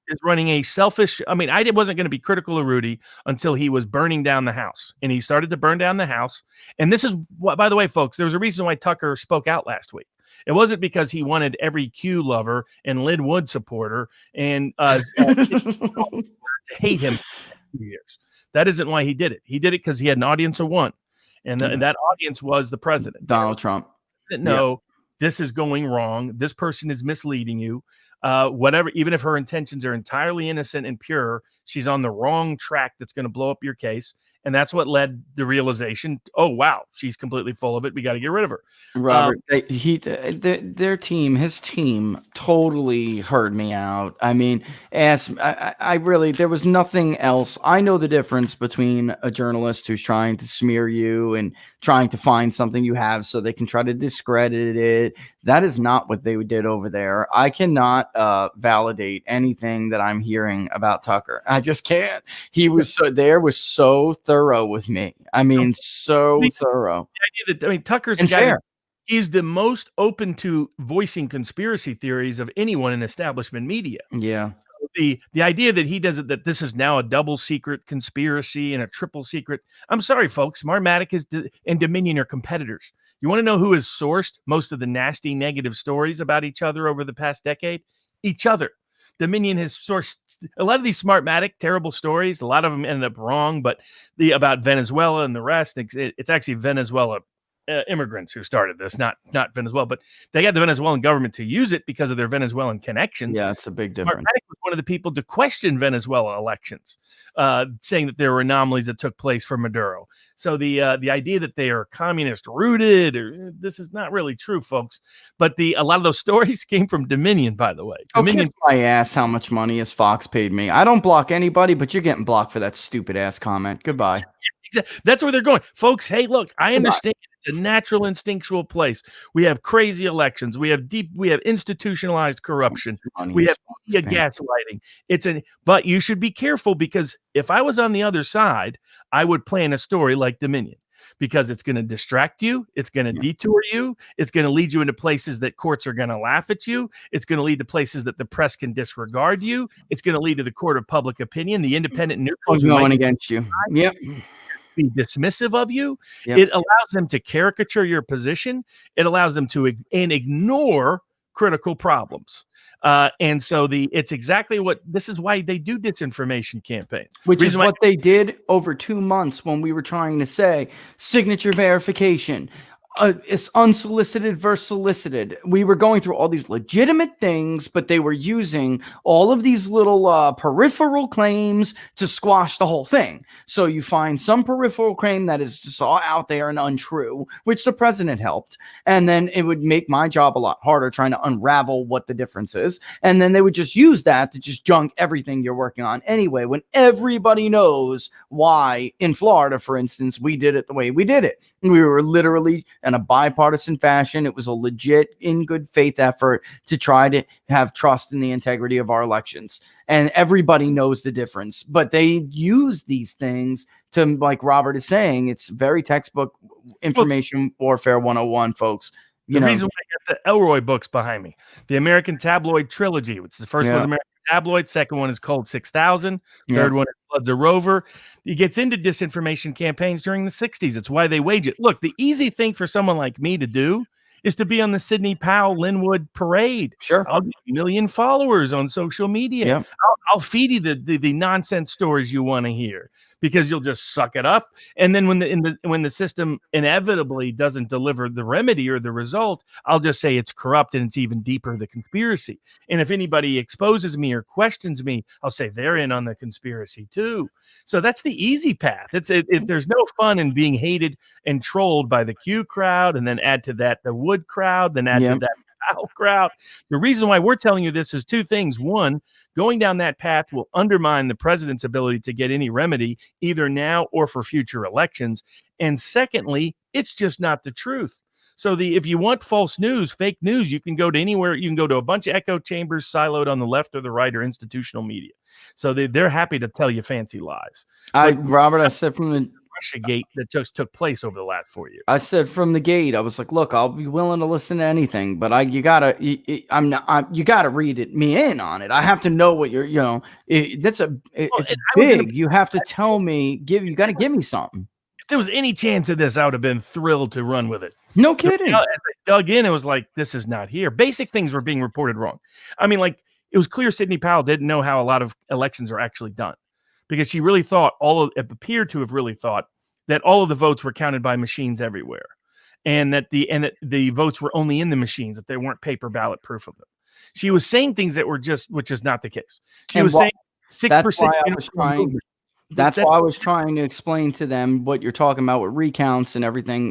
Is running a selfish. I mean, I wasn't going to be critical of Rudy until he was burning down the house, and he started to burn down the house. And this is what, by the way, folks, there was a reason why Tucker spoke out last week. It wasn't because he wanted every Q lover and Lynn Wood supporter and to hate him for years. That isn't why he did it. He did it because he had an audience of one, and that audience was the president, Donald Trump. No, this is going wrong. This person is misleading you. Whatever, even if her intentions are entirely innocent and pure, she's on the wrong track that's going to blow up your case. And that's what led the realization, oh, wow, she's completely full of it. We got to get rid of her. Robert, their team, his team totally heard me out. I mean, I really, there was nothing else. I know the difference between a journalist who's trying to smear you and trying to find something you have so they can try to discredit it. That is not what they did over there. I cannot validate anything that I'm hearing about Tucker. I just can't. He was so thorough with me. I mean, so thorough. The idea that, Tucker's and fair. He's the most open to voicing conspiracy theories of anyone in establishment media. Yeah. The idea that he does it, that this is now a double secret conspiracy and a triple secret. I'm sorry, folks. Smartmatic and Dominion are competitors. You want to know who has sourced most of the nasty negative stories about each other over the past decade? Each other. Dominion has sourced a lot of these Smartmatic terrible stories. A lot of them ended up wrong, but about Venezuela and the rest, it's actually Venezuela immigrants who started this, not Venezuela, but they got the Venezuelan government to use it because of their Venezuelan connections. Yeah, it's a big difference. Smartmatic was one of the people to question Venezuela elections, saying that there were anomalies that took place for Maduro. So the idea that they are communist rooted, this is not really true, folks. But a lot of those stories came from Dominion, by the way. Dominion, kiss my ass. How much money has Fox paid me? I don't block anybody, but you're getting blocked for that stupid ass comment. Goodbye. That's where they're going, folks. Hey, look, I understand. It's a natural, instinctual place. We have crazy elections. We have institutionalized corruption. We have gaslighting. But you should be careful, because if I was on the other side, I would plan a story like Dominion, because it's going to distract you. It's going to detour you. It's going to lead you into places that courts are going to laugh at you. It's going to lead to places that the press can disregard you. It's going to lead to the court of public opinion, the independent neutrals going against you. Yep. Be dismissive of you. Yep. It allows them to caricature your position. It allows them to ignore critical problems. And so it's exactly this is why they do disinformation campaigns. Which is what they did over 2 months when we were trying to say signature verification. It's unsolicited versus solicited. We were going through all these legitimate things, but they were using all of these little peripheral claims to squash the whole thing. So you find some peripheral claim that is just all out there and untrue, which the president helped. And then it would make my job a lot harder trying to unravel what the difference is. And then they would just use that to just junk everything you're working on anyway, when everybody knows why in Florida, for instance, we did it the way we did it. We were literally in a bipartisan fashion. It was a legit, in good faith effort to try to have trust in the integrity of our elections. And everybody knows the difference. But they use these things to, like Robert is saying, it's very textbook information warfare 101, folks. The reason why I got the Elroy books behind me, the American Tabloid Trilogy, which is the first one, American Tabloid. Second one is Cold 6000. Third one is Blood's a Rover. He gets into disinformation campaigns during the 60s. It's why they wage it. Look, the easy thing for someone like me to do is to be on the Sidney Powell Linwood parade. Sure. I'll get 1 million followers on social media. Yeah. I'll feed you the nonsense stories you want to hear, because you'll just suck it up. And then when the system inevitably doesn't deliver the remedy or the result, I'll just say it's corrupt and it's even deeper, the conspiracy. And if anybody exposes me or questions me, I'll say they're in on the conspiracy too. So that's the easy path. There's no fun in being hated and trolled by the Q crowd, and then add to that the Wood crowd, then add to that Powell crowd. The reason why we're telling you this is two things. One, going down that path will undermine the president's ability to get any remedy, either now or for future elections. And secondly, it's just not the truth. So if you want false news, fake news, you can go to anywhere. You can go to a bunch of echo chambers siloed on the left or the right, or institutional media. So they're happy to tell you fancy lies. Robert, I said from the Russiagate that just took place over the last 4 years. I said from the gate, I was like, look, I'll be willing to listen to anything, but you gotta read me in on it. I have to know what it's big. You have to tell me, you got to give me something. If there was any chance of this, I would have been thrilled to run with it. No kidding. As I dug in, it was like, this is not here. Basic things were being reported wrong. I mean, like, it was clear Sidney Powell didn't know how a lot of elections are actually done, because she really thought appeared to have really thought that all of the votes were counted by machines everywhere, and that the votes were only in the machines, that there weren't paper ballot proof of them. She was saying things that were which is not the case. She was saying 6%. That's why I was trying to explain to them what you're talking about with recounts and everything.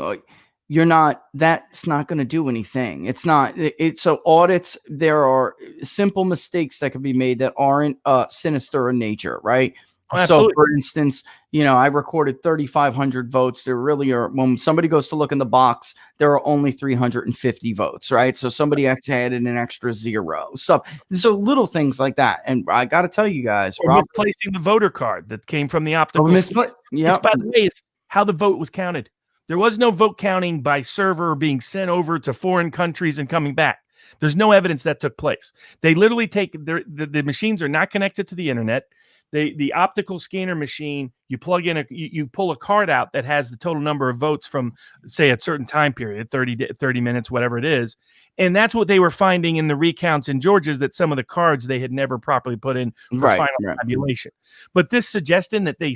That's not going to do anything. It's not. So audits, there are simple mistakes that can be made that aren't sinister in nature, right? Absolutely. So, for instance, I recorded 3,500 votes. There really are. When somebody goes to look in the box, there are only 350 votes, right? So somebody actually added an extra zero. So little things like that. And I got to tell you guys, replacing the voter card that came from the optical. Yeah. By the way, is how the vote was counted. There was no vote counting by server being sent over to foreign countries and coming back. There's no evidence that took place. They literally the machines are not connected to the internet. The optical scanner machine, you plug in you pull a card out that has the total number of votes from, say, a certain time period, 30 minutes, whatever it is. And that's what they were finding in the recounts in Georgia, is that some of the cards they had never properly put in for final tabulation. But this suggestion that the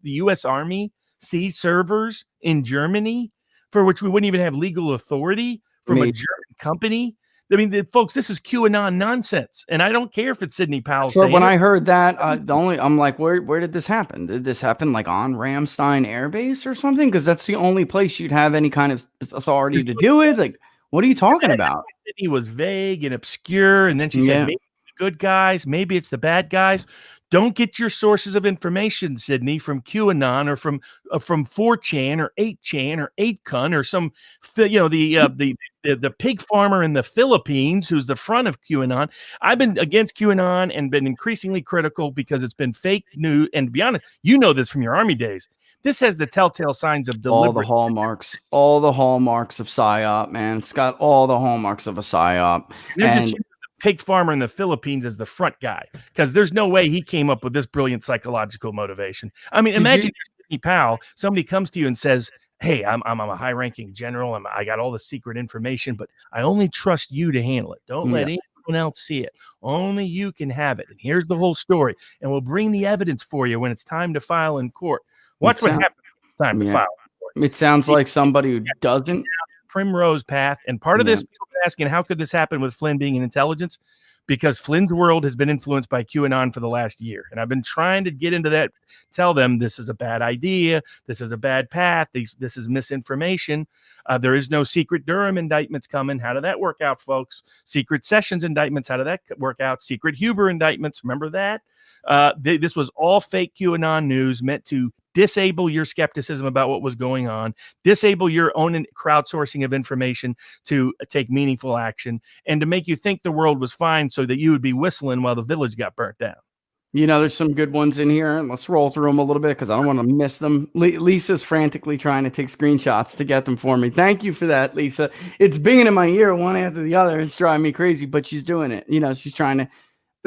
U.S. Army seized servers in Germany for which we wouldn't even have legal authority from a German company. I mean, folks, this is QAnon nonsense, and I don't care if it's Sidney Powell. So when I heard that, I'm like, where did this happen? Did this happen like on Ramstein Air Base or something? Because that's the only place you'd have any kind of authority to do it. Like, what are you talking about? Sydney was vague and obscure, and then she said, maybe it's the good guys, maybe it's the bad guys. Don't get your sources of information, Sydney, from QAnon or from 4chan or 8chan or 8kun or some, the pig farmer in the Philippines who's the front of QAnon. I've been against QAnon and been increasingly critical because it's been fake news. And to be honest, you know this from your Army days. This has the telltale signs of deliberate. All the hallmarks of PSYOP, man. It's got all the hallmarks of a PSYOP. And pig farmer in the Philippines as the front guy, because there's no way he came up with this brilliant psychological motivation. I mean, imagine Sidney Powell, somebody comes to you and says, hey, I'm a high-ranking general, I got all the secret information, but I only trust you to handle it. Don't let anyone else see it. Only you can have it. And here's the whole story. And we'll bring the evidence for you when it's time to file in court. Watch what happens when it's time to file in court. It sounds like somebody who doesn't. Primrose path. And part of this, people are asking, how could this happen with Flynn being in intelligence? Because Flynn's world has been influenced by QAnon for the last year. And I've been trying to get into that, tell them this is a bad idea. This is a bad path. This is misinformation. There is no secret Durham indictments coming. How did that work out, folks? Secret Sessions indictments. How did that work out? Secret Huber indictments. Remember that? This was all fake QAnon news meant to disable your skepticism about what was going on, disable your own crowdsourcing of information to take meaningful action, and to make you think the world was fine so that you would be whistling while the village got burnt down. There's some good ones in here. Let's roll through them a little bit because I don't want to miss them. Lisa's frantically trying to take screenshots to get them for me. Thank you for that, Lisa. It's binging in my ear one after the other. It's driving me crazy, but she's doing it. She's trying to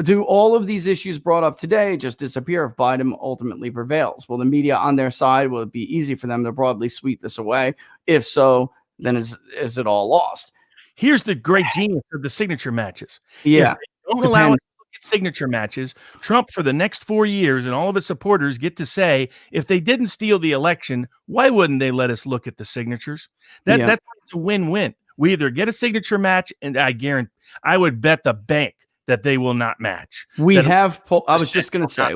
do all of these issues brought up today just disappear if Biden ultimately prevails? Will the media on their side, will it be easy for them to broadly sweep this away? If so, then is it all lost? Here's the great genius of the signature matches. Yeah. If they don't allow us to look at signature matches, Trump for the next 4 years and all of his supporters get to say, if they didn't steal the election, why wouldn't they let us look at the signatures? That's a win-win. We either get a signature match, and I would bet the bank that they will not match. I was just going to say,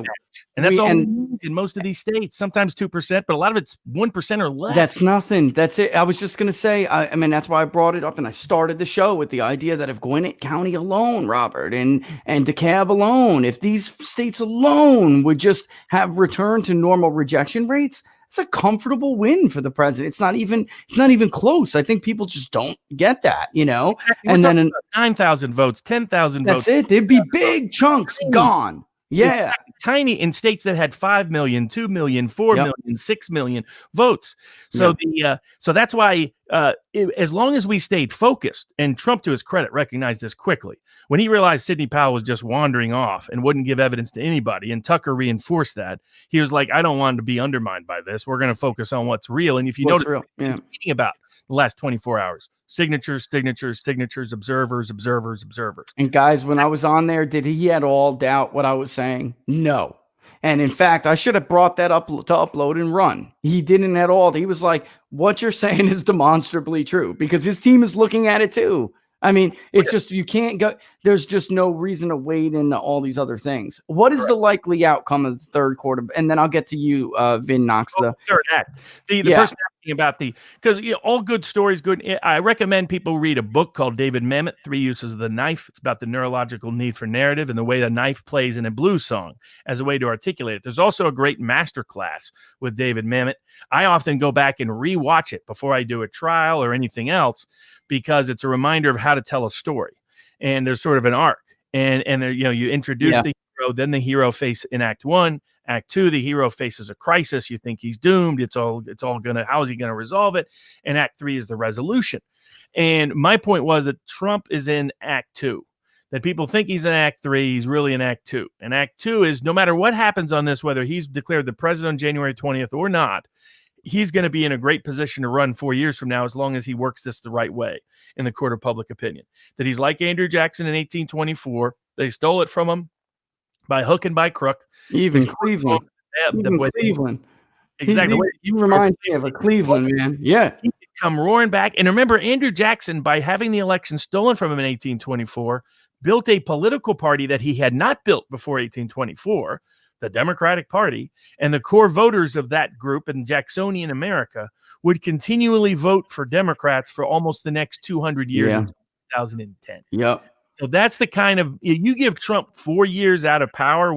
and that's all we need in most of these states. Sometimes 2%, but a lot of it's 1% or less. That's nothing. That's it. I was just going to say, I mean, that's why I brought it up, and I started the show with the idea that if Gwinnett County alone, Robert, and DeKalb alone, if these states alone would just have returned to normal rejection rates, it's a comfortable win for the president. It's not even close. I think people just don't get that, And then 9,000 votes, 10,000 votes. That's it. There'd be big chunks gone. Yeah. Tiny in states that had 5 million, 2 million, 4 million, 6 million votes. So so that's why as long as we stayed focused, and Trump, to his credit, recognized this quickly. When he realized Sidney Powell was just wandering off and wouldn't give evidence to anybody, and Tucker reinforced that, he was like, I don't want to be undermined by this. We're going to focus on what's real. And if you notice, reading about the last 24 hours, signatures, observers. And guys, when I was on there, did he at all doubt what I was saying? No. And in fact, I should have brought that up to upload and run. He didn't at all. He was like, what you're saying is demonstrably true, because his team is looking at it too. I mean, it's just, you can't go, there's just no reason to wade into all these other things. What is the likely outcome of the third quarter? And then I'll get to you, Vin Knox. The third act. The person asking about because all good stories, I recommend people read a book called David Mamet, 3 Uses of the Knife. It's about the neurological need for narrative and the way the knife plays in a blues song as a way to articulate it. There's also a great masterclass with David Mamet. I often go back and rewatch it before I do a trial or anything else, because it's a reminder of how to tell a story. And there's sort of an arc. And there, you introduce the hero, then the hero face in Act 1. Act 2, the hero faces a crisis. You think he's doomed. It's all gonna, how is he gonna resolve it? And Act 3 is the resolution. And my point was that Trump is in Act 2. That people think he's in Act 3, he's really in Act 2. And Act 2 is, no matter what happens on this, whether he's declared the president on January 20th or not, he's going to be in a great position to run 4 years from now, as long as he works this the right way in the court of public opinion. That he's like Andrew Jackson in 1824. They stole it from him by hook and by crook. Even Cleveland. Cleveland. Exactly. You remind me of a Cleveland, man. Yeah. He could come roaring back. And remember, Andrew Jackson, by having the election stolen from him in 1824, built a political party that he had not built before 1824. The Democratic Party, and the core voters of that group in Jacksonian America would continually vote for Democrats for almost the next 200 years until 2010. Yep. So that's the kind of, you give Trump 4 years out of power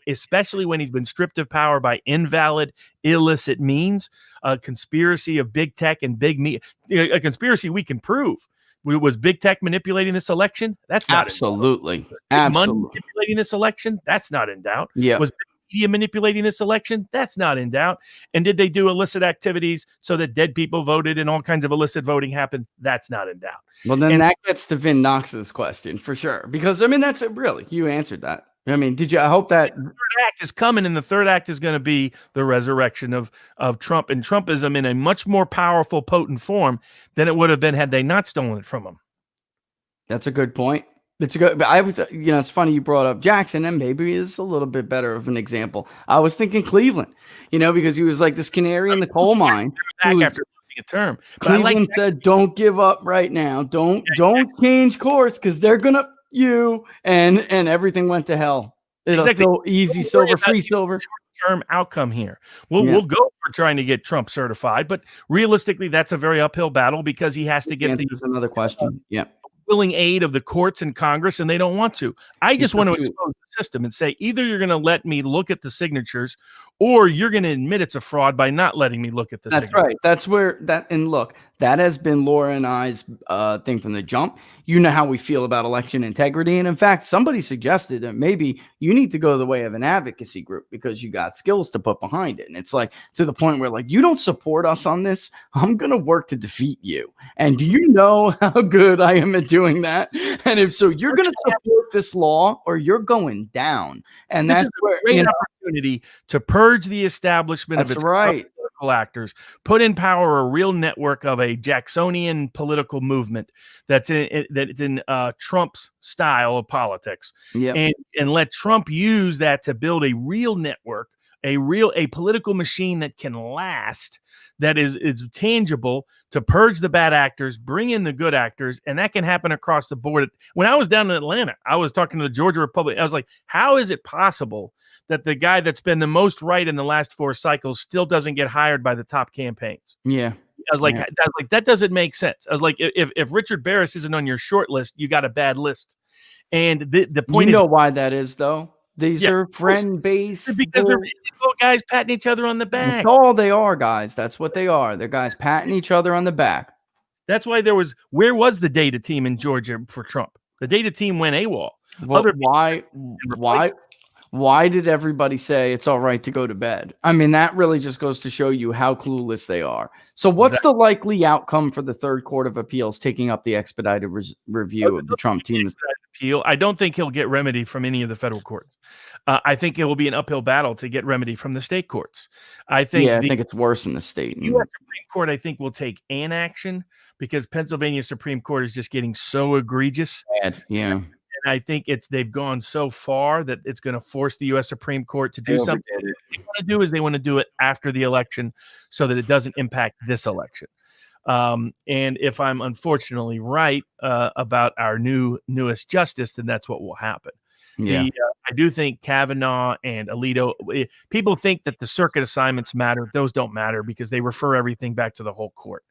especially when he's been stripped of power by invalid, illicit means, a conspiracy of big tech and big media, a conspiracy we can prove. Was big tech manipulating this election? That's not absolutely. Money manipulating this election? That's not in doubt. Yeah. Was media manipulating this election? That's not in doubt. And did they do illicit activities so that dead people voted and all kinds of illicit voting happened? That's not in doubt. Well, then that gets to Vin Knox's question for sure, because I mean, that's really, you answered that. I mean, I hope that the third act is coming, and the third act is going to be the resurrection of Trump and Trumpism in a much more powerful, potent form than it would have been had they not stolen it from him. That's a good point. It's a good, but it's funny you brought up Jackson, and maybe is a little bit better of an example. I was thinking Cleveland, because he was like this canary in the coal mine. Back after losing a term. Cleveland said, "Don't give up right now. Don't change course, because they're gonna." And everything went to hell. It'll so easy silver, free silver. Short-term outcome here. We'll go for trying to get Trump certified, but realistically, that's a very uphill battle, because he has to get another question. willing aid of the courts and Congress, and they don't want to. I just want to expose the system and say, either you're going to let me look at the signatures, or you're going to admit it's a fraud by not letting me look at the signatures. That's right. That's where and look, that has been Laura and I's thing from the jump. You know how we feel about election integrity. And in fact, somebody suggested that maybe you need to go the way of an advocacy group, because you got skills to put behind it. And it's like, to the point where, like, you don't support us on this, I'm going to work to defeat you. And do you know how good I am at doing that? And if so, you're going to support this law, or you're going down. And this that's is a great opportunity to purge the establishment of its political actors, put in power a real network of a Jacksonian political movement that's in Trump's style of politics, Yep. and let Trump use that to build a real network, a political machine that can last, that is tangible, to purge the bad actors, bring in the good actors, and that can happen across the board. When I was down in Atlanta, I was talking to the Georgia Republic. I was like, how is it possible that the guy that's been the most right in the last 4 cycles still doesn't get hired by the top campaigns? Yeah. I was like, that doesn't make sense. I was like, if Richard Baris isn't on your short list, you got a bad list. And the point is, why that is, though. These are friend-based. because they're guys patting each other on the back. That's all they are, guys. That's what they are. They're guys patting each other on the back. That's why where was the data team in Georgia for Trump? The data team went AWOL. Well, why did everybody say it's all right to go to bed? I mean, that really just goes to show you how clueless they are. So what's the likely outcome for the Third Court of Appeals taking up the expedited review of the Trump team's appeal? I don't think he'll get remedy from any of the federal courts. I think it will be an uphill battle to get remedy from the state courts. I think it's worse in the state. U.S. Supreme Court, I think, will take inaction because Pennsylvania Supreme Court is just getting so egregious. Yeah. And I think they've gone so far that it's going to force the U.S. Supreme Court to do something. What they want to do is they want to do it after the election so that it doesn't impact this election. And if I'm unfortunately right about our newest justice, then that's what will happen. Yeah. I do think Kavanaugh and Alito, people think that the circuit assignments matter. Those don't matter because they refer everything back to the whole court.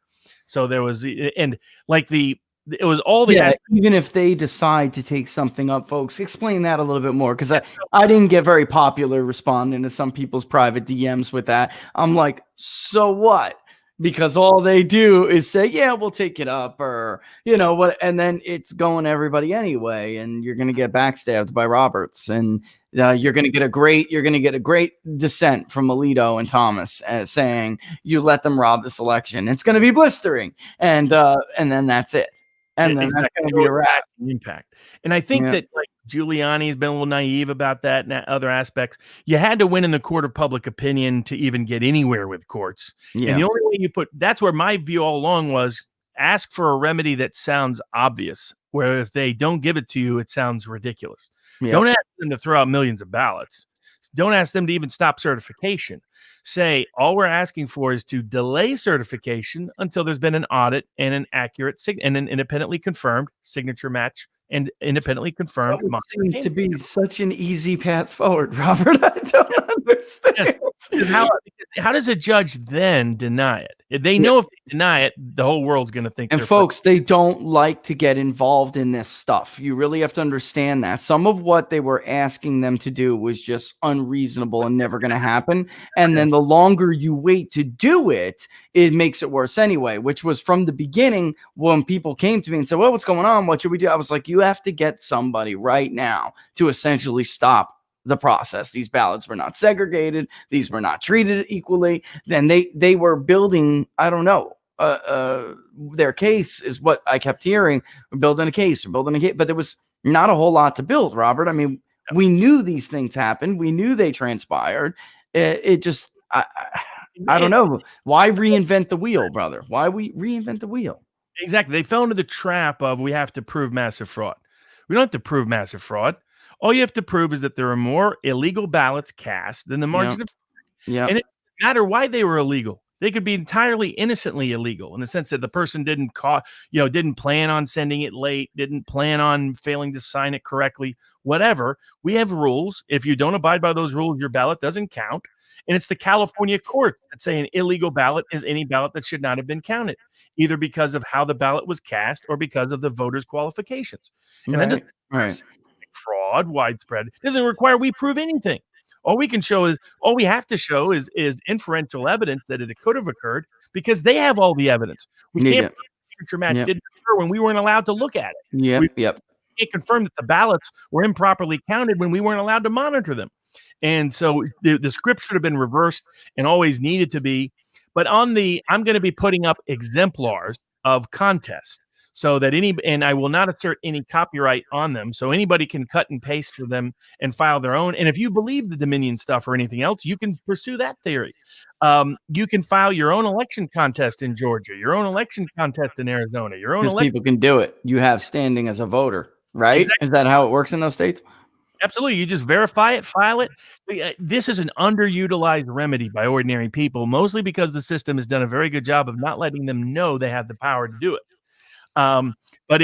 So there was, and like it was all the even if they decide to take something up, folks, explain that a little bit more, because I didn't get very popular responding to some people's private DMs with that. I'm like, so what? Because all they do is say, yeah, we'll take it up, or what, and then it's going to everybody anyway, and you're going to get backstabbed by Roberts, and you're going to get a great dissent from Alito and Thomas saying you let them rob this election. It's going to be blistering, and then that's it. And then that's going to be a wrap. Impact. And I think that like Giuliani's been a little naive about that and other aspects. You had to win in the court of public opinion to even get anywhere with courts. Yeah. And the only way that's where my view all along was, ask for a remedy that sounds obvious, where if they don't give it to you, it sounds ridiculous. Yeah. Don't ask them to throw out millions of ballots. Don't ask them to even stop certification. Say, all we're asking for is to delay certification until there's been an audit and an accurate and an independently confirmed signature match and independently confirmed. That seems to be such an easy path forward, Robert. I don't understand. Yes. How does a judge then deny it? They know if they deny it, the whole world's going to think. And folks, they don't like to get involved in this stuff. You really have to understand that. Some of what they were asking them to do was just unreasonable and never going to happen. And then the longer you wait to do it, it makes it worse anyway, which was from the beginning when people came to me and said, well, what's going on? What should we do? I was like, you have to get somebody right now to essentially stop the process. These ballots were not segregated. These were not treated equally. Then they were building, I don't know, their case is what I kept hearing. We're building a case, but there was not a whole lot to build, Robert. I mean, we knew these things happened. We knew they transpired. It just, I don't know. Why reinvent the wheel, brother? Why we reinvent the wheel? Exactly. They fell into the trap of, we have to prove massive fraud. We don't have to prove massive fraud. All you have to prove is that there are more illegal ballots cast than the margin of error. Yeah. And it doesn't matter why they were illegal. They could be entirely innocently illegal in the sense that the person didn't plan on sending it late, didn't plan on failing to sign it correctly, whatever. We have rules. If you don't abide by those rules, your ballot doesn't count. And it's the California court that say an illegal ballot is any ballot that should not have been counted, either because of how the ballot was cast or because of the voters' qualifications. And then fraud, widespread, doesn't require we prove anything. All we have to show is inferential evidence that it could have occurred because they have all the evidence. We can't prove the signature match didn't occur when we weren't allowed to look at it. We can't confirm that the ballots were improperly counted when we weren't allowed to monitor them. And so the script should have been reversed and always needed to be. But I'm going to be putting up exemplars of contests. so that and I will not assert any copyright on them. So anybody can cut and paste for them and file their own. And if you believe the Dominion stuff or anything else, you can pursue that theory. You can file your own election contest in Georgia, your own election contest in Arizona, your own Because people can do it. You have standing as a voter, right? Exactly. Is that how it works in those states? Absolutely. You just verify it, file it. This is an underutilized remedy by ordinary people, mostly because the system has done a very good job of not letting them know they have the power to do it. But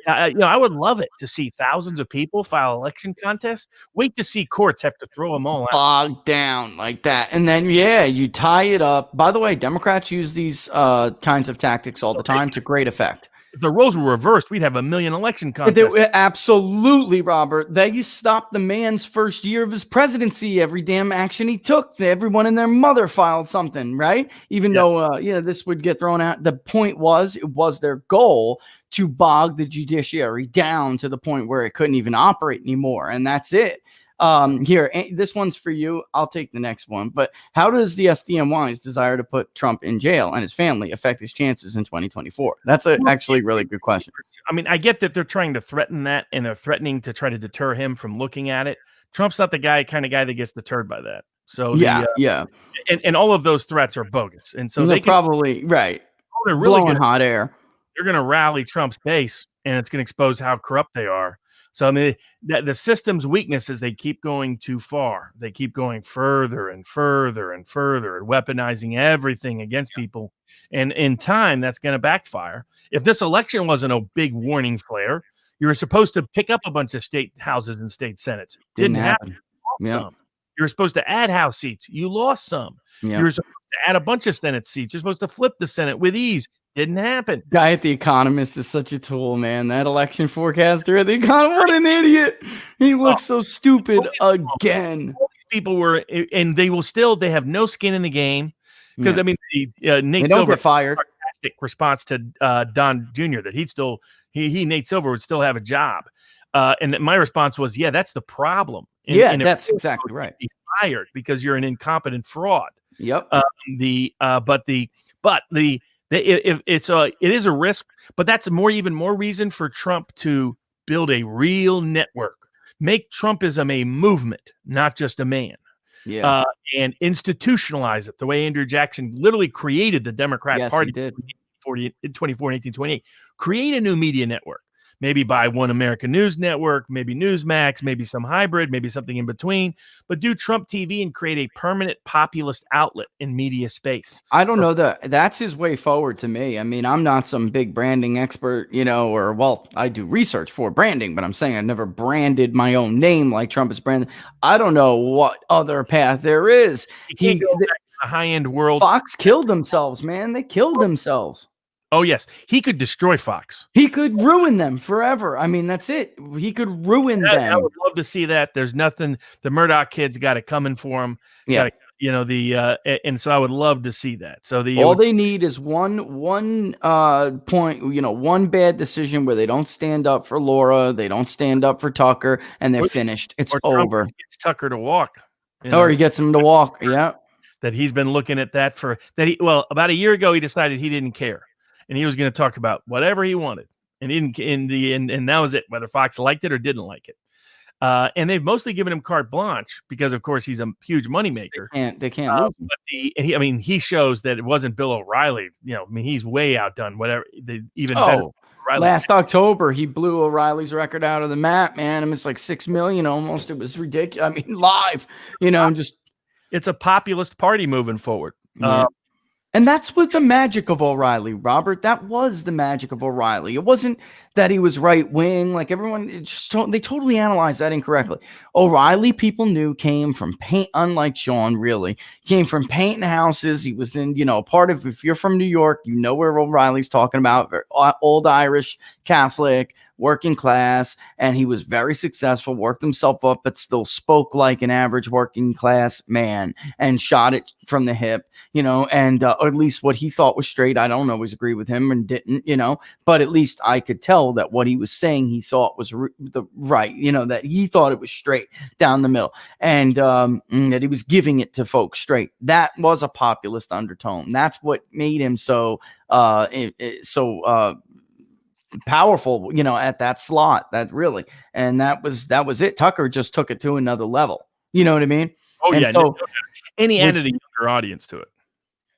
I would love it to see thousands of people file election contests. Wait to see courts have to throw them all out. Bogged down like that. And then, you tie it up. By the way, Democrats use these kinds of tactics all the time to great effect. If the roles were reversed, we'd have a million election contests. Absolutely, Robert. They stopped the man's first year of his presidency. Every damn action he took, everyone and their mother filed something, right? Even though, this would get thrown out. The point was, it was their goal to bog the judiciary down to the point where it couldn't even operate anymore. And that's it. Here, this one's for you. I'll take the next one. But how does the SDNY's desire to put Trump in jail and his family affect his chances in 2024? That's actually a really good question. I mean, I get that they're trying to threaten that, and they're threatening to try to deter him from looking at it. Trump's not the kind of guy that gets deterred by that. So and all of those threats are bogus. And so they're probably right. They're really blowing hot air. They're going to rally Trump's base, and it's going to expose how corrupt they are. So, I mean, the system's weakness is they keep going too far. They keep going further and further and further and weaponizing everything against people. And in time, that's going to backfire. If this election wasn't a big warning flare, you were supposed to pick up a bunch of state houses and state senates. Didn't happen. Some. You were supposed to add House seats. You lost some. You were supposed to add a bunch of Senate seats. You're supposed to flip the Senate with ease. Didn't happen. Guy at The Economist is such a tool, man. That election forecaster at The Economist, what an idiot. He looks so stupid again. People were, and they have no skin in the game. Because, I mean, Nate Silver get fired. Sarcastic response to Don Jr. that Nate Silver would still have a job. And my response was, that's the problem. And that's exactly right. Be fired because you're an incompetent fraud. Yep. It is a risk, but that's even more reason for Trump to build a real network, make Trumpism a movement, not just a man. And institutionalize it the way Andrew Jackson literally created the Democrat Party in 2024 and 1828. Create a new media network. Maybe buy One American News Network, maybe Newsmax, maybe some hybrid, maybe something in between. But do Trump TV and create a permanent populist outlet in media space. I don't know that's his way forward to me. I mean, I'm not some big branding expert, I do research for branding, but I'm saying I've never branded my own name like Trump is branded. I don't know what other path there is. He go back to the high-end world. Fox killed themselves, man. They killed themselves. Oh, yes. He could destroy Fox. He could ruin them forever. I mean, that's it. He could ruin them. I would love to see that. There's nothing. The Murdoch kids got it coming for them. Yeah. And so I would love to see that. So they need is one point, one bad decision where they don't stand up for Laura, they don't stand up for Tucker, and they're finished. It's over. Gets Tucker to walk. Or he gets him to walk. Yeah. That he's been looking at that about a year ago, he decided he didn't care. And he was going to talk about whatever he wanted. And and that was it, whether Fox liked it or didn't like it. And they've mostly given him carte blanche because, of course, he's a huge moneymaker. They can't lose him. But he shows that it wasn't Bill O'Reilly. He's way outdone whatever. Better. Last October, he blew O'Reilly's record out of the map, man. I mean, it's like 6 million almost. It was ridiculous. I mean, live, it's a populist party moving forward. Yeah. And that's what the magic of O'Reilly, Robert. That was the magic of O'Reilly. It wasn't that he was right wing, like everyone. They totally analyzed that incorrectly. O'Reilly, people knew, came from paint. Unlike Sean, really came from painting houses. He was in, part of. If you're from New York, you know where O'Reilly's talking about. Old Irish Catholic, working class, and he was very successful. Worked himself up, but still spoke like an average working class man, and shot it from the hip. Or at least what he thought was straight. I don't always agree with him and didn't, but at least I could tell that what he was saying, he thought was the right, that he thought it was straight down the middle, and that he was giving it to folks straight. That was a populist undertone. That's what made him so powerful, at that slot. That really, and that was it. Tucker just took it to another level. You know what I mean? Oh, and yeah. So, and he added a younger audience to it.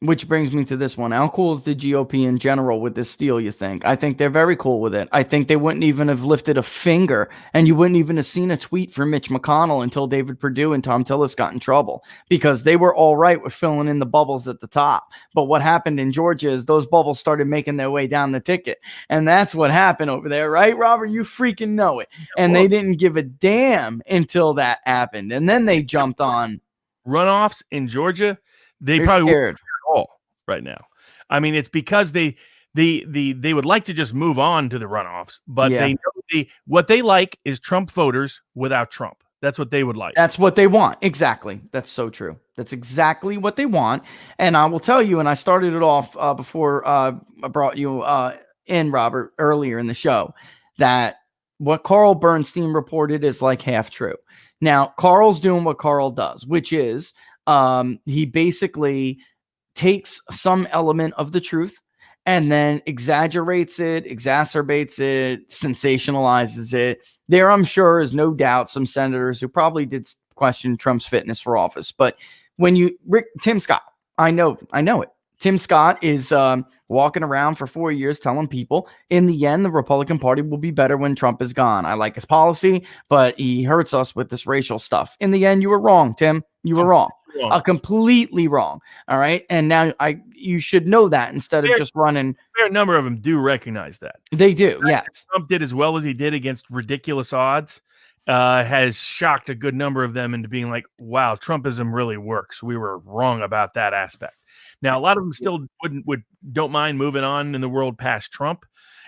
which brings me to this one. How cool is the GOP in general with this deal, you think? I think they're very cool with it. I think they wouldn't even have lifted a finger, and you wouldn't even have seen a tweet from Mitch McConnell until David Perdue and Tom Tillis got in trouble, because they were all right with filling in the bubbles at the top. But what happened in Georgia is those bubbles started making their way down the ticket. And that's what happened over there, right, Robert? You freaking know it. And they didn't give a damn until that happened. And then they jumped on. Runoffs in Georgia, they're probably scared all right now. I mean, it's because they would like to just move on to the runoffs, but they know what they like is Trump voters without Trump. That's what they would like. That's what they want. Exactly. That's so true. That's exactly what they want. And I will tell you, and I started it off before I brought you in, Robert, earlier in the show, that what Carl Bernstein reported is like half true. Now, Carl's doing what Carl does, which is he basically takes some element of the truth and then exaggerates it, exacerbates it, sensationalizes it. There, I'm sure, is no doubt some senators who probably did question Trump's fitness for office. But when Tim Scott, I know it. Tim Scott is walking around for 4 years telling people, in the end, the Republican Party will be better when Trump is gone. I like his policy, but he hurts us with this racial stuff. In the end, you were wrong, Tim. You were wrong. Completely wrong. All right. And now you should know that instead of just running. A fair number of them do recognize that. They do. Yes. Trump did as well as he did against ridiculous odds. Has shocked a good number of them into being like, wow, Trumpism really works. We were wrong about that aspect. Now, a lot of them still don't mind moving on in the world past Trump.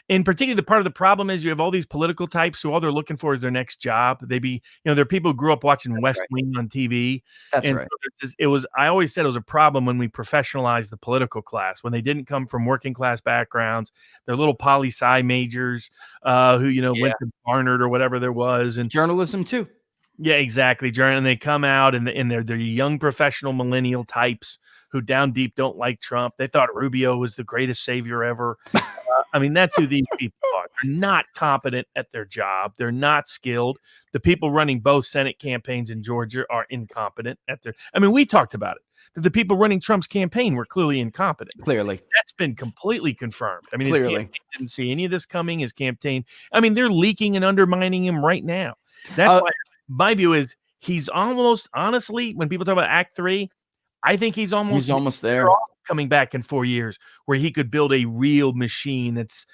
And particularly the part of the problem is you have all these political types who all they're looking for is their next job. They're people who grew up watching West Wing on TV. That's right. I always said it was a problem when we professionalized the political class, when they didn't come from working class backgrounds. They're little poli-sci majors who, went to Barnard or whatever there was. And journalism too. Yeah, exactly. And they come out and they're young professional millennial types who down deep don't like Trump. They thought Rubio was the greatest savior ever. That's who these people are. They're not competent at their job. They're not skilled. The people running both Senate campaigns in Georgia are incompetent at their. We talked about it. That the people running Trump's campaign were clearly incompetent. Clearly. That's been completely confirmed. His clearly. campaign didn't see any of this coming. His campaign, they're leaking and undermining him right now. That's why my view is he's almost, honestly, when people talk about Act 3, I think he's almost there. Coming back in 4 years where he could build a real machine that's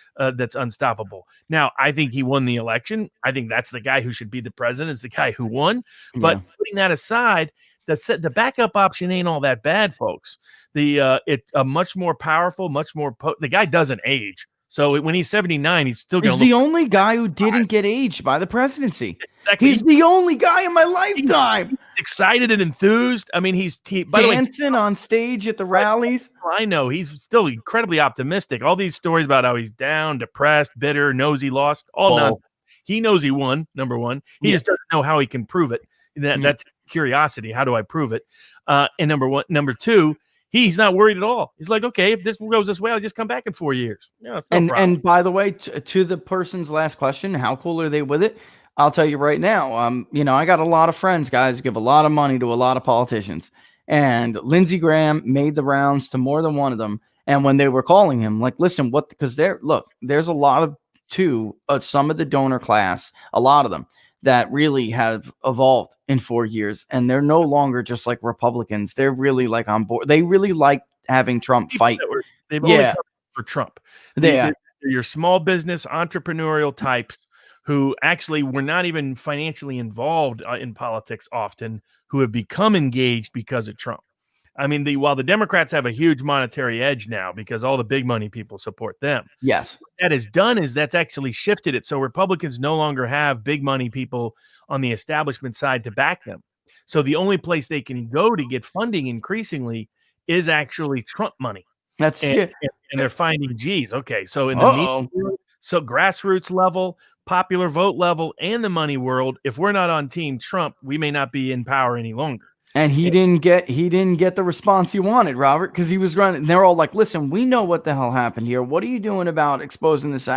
unstoppable. Now, I think he won the election. I think that's the guy who should be the president, is the guy who won. But putting that aside, the backup option ain't all that bad, folks. A much more powerful, much more the guy doesn't age. So when he's 79, he's still going to. He's the only guy who didn't get aged by the presidency. Exactly. He's the only guy in my lifetime. He's excited and enthused. He's dancing on stage at the rallies. I know he's still incredibly optimistic. All these stories about how he's down, depressed, bitter, knows he lost. All nonsense. He knows he won. Number one, he just doesn't know how he can prove it. That's curiosity. How do I prove it? And number two. He's not worried at all. He's like, okay, if this goes this way, I'll just come back in 4 years. And by the way, to the person's last question, how cool are they with it? I'll tell you right now. I got a lot of friends, guys, give a lot of money to a lot of politicians. And Lindsey Graham made the rounds to more than one of them. And when they were calling him, like, listen, because there's a lot of some of the donor class, a lot of them that really have evolved in 4 years, and they're no longer just like Republicans. They're really like on board. They really like having Trump fight. They've only come for Trump. They're your small business entrepreneurial types who actually were not even financially involved in politics often, who have become engaged because of Trump. While the Democrats have a huge monetary edge now because all the big money people support them. Yes. What that has done is that's actually shifted it. So Republicans no longer have big money people on the establishment side to back them. So the only place they can go to get funding increasingly is actually Trump money. That's it. And they're finding, geez, okay. So in the grassroots level, popular vote level, and the money world, if we're not on Team Trump, we may not be in power any longer. And he didn't get the response he wanted, Robert, because he was running. They're all like, "Listen, we know what the hell happened here. What are you doing about exposing this?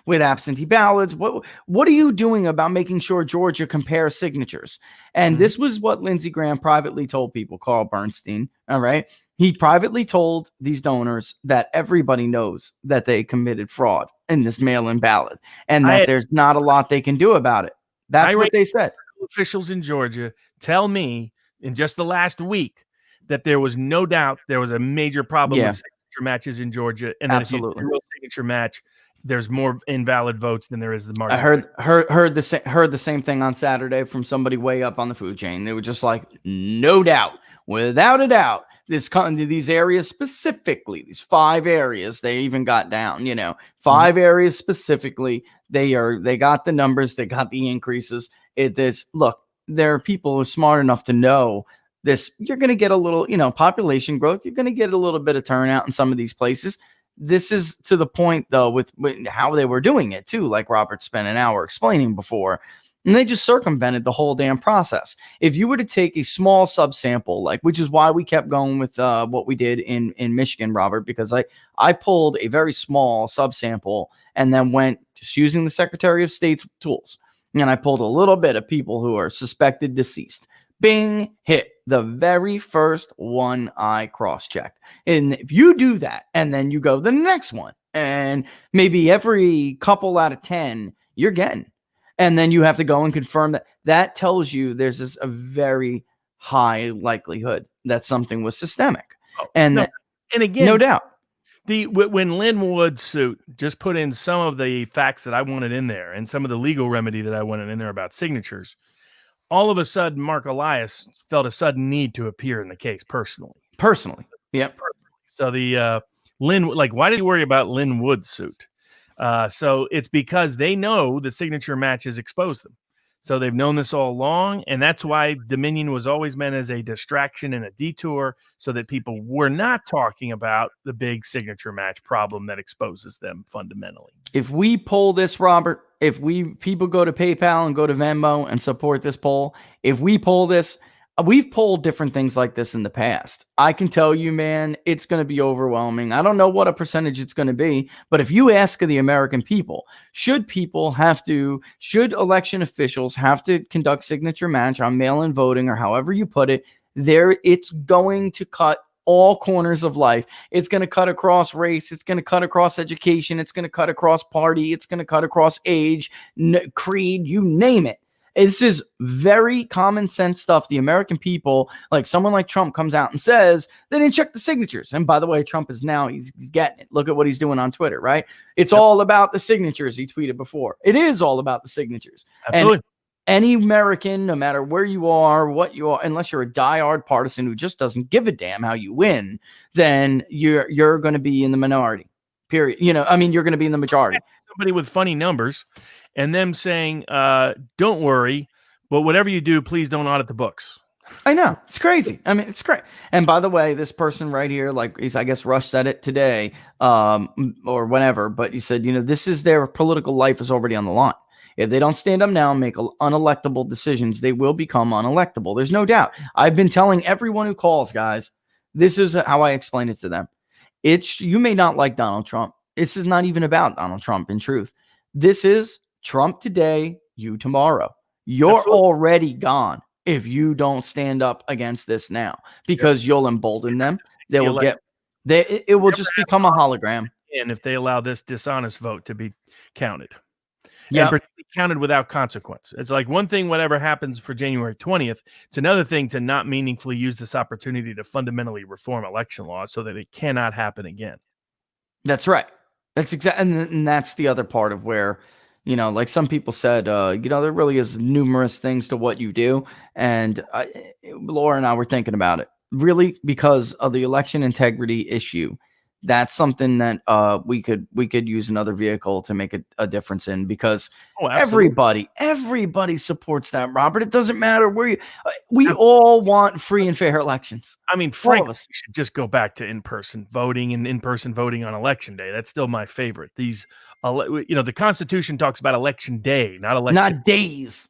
With absentee ballots. What are you doing about making sure Georgia compares signatures?" And this was what Lindsey Graham privately told people. Carl Bernstein. All right, he privately told these donors that everybody knows that they committed fraud in this mail-in ballot, and that there's not a lot they can do about it. That's what they said. Officials in Georgia tell me in just the last week that there was no doubt there was a major problem with signature matches in Georgia, and that if you do a signature match, there's more invalid votes than there is the margin. I heard the same thing on Saturday from somebody way up on the food chain. They were just like, no doubt, without a doubt, these areas specifically, these 5 areas, they even got down, 5 areas specifically. They got the numbers, they got the increases. Look, there are people who are smart enough to know this. You're going to get a little, population growth. You're going to get a little bit of turnout in some of these places. This is to the point, though, with how they were doing it, too, like Robert spent an hour explaining before. And they just circumvented the whole damn process. If you were to take a small subsample, which is why we kept going with what we did in Michigan, Robert, because I pulled a very small subsample and then went just using the Secretary of State's tools. And I pulled a little bit of people who are suspected deceased. Bing, hit the very first one I cross-checked. And if you do that, and then you go the next one, and maybe every couple out of 10, you're getting. And then you have to go and confirm that. That tells you there's a very high likelihood that something was systemic. And again, no doubt. When Lynn Wood's suit just put in some of the facts that I wanted in there and some of the legal remedy that I wanted in there about signatures, all of a sudden Mark Elias felt a sudden need to appear in the case personally. Yep. So the Lynn, why did he worry about Lynn Wood's suit? So it's because they know the signature matches expose them. So they've known this all along, and that's why Dominion was always meant as a distraction and a detour so that people were not talking about the big signature match problem that exposes them fundamentally. If we poll this, Robert, people go to PayPal and go to Venmo and support this poll, if we poll this, we've polled different things like this in the past. I can tell you, man, it's going to be overwhelming. I don't know what a percentage it's going to be, but if you ask the American people, should election officials have to conduct signature match on mail-in voting or however you put it, it's going to cut all corners of life. It's going to cut across race. It's going to cut across education. It's going to cut across party. It's going to cut across age, creed, you name it. This is very common sense stuff. The American people, like someone like Trump comes out and says they didn't check the signatures. And by the way, Trump is now, he's getting it. Look at what he's doing on Twitter, right? It's all about the signatures, he tweeted before. It is all about the signatures. Absolutely. And any American, no matter where you are, what you are, unless you're a diehard partisan who just doesn't give a damn how you win, then you're going to be in the minority, period. You're going to be in the majority. Somebody with funny numbers and them saying, don't worry, but whatever you do, please don't audit the books. I know. It's crazy. It's great. And by the way, this person right here, I guess Rush said it today or whenever, but he said, this is their political life is already on the line. If they don't stand up now and make unelectable decisions, they will become unelectable. There's no doubt. I've been telling everyone who calls, guys, this is how I explain it to them. You may not like Donald Trump. This is not even about Donald Trump, in truth. This is Trump today, you tomorrow. You're already gone if you don't stand up against this now, because you'll embolden them. It will just become a hologram. And if they allow this dishonest vote to be counted. Yeah, counted without consequence. It's like one thing, whatever happens for January 20th, it's another thing to not meaningfully use this opportunity to fundamentally reform election law so that it cannot happen again. That's right. That's exactly, and that's the other part of where, like some people said, there really is numerous things to what you do. And Laura and I were thinking about it really because of the election integrity issue. That's something that we could use another vehicle to make a difference in, because everybody supports that, Robert. It doesn't matter where we all want free and fair elections. Frankly, we should just go back to in-person voting and in-person voting on election day. That's still my favorite. The Constitution talks about election day, not days,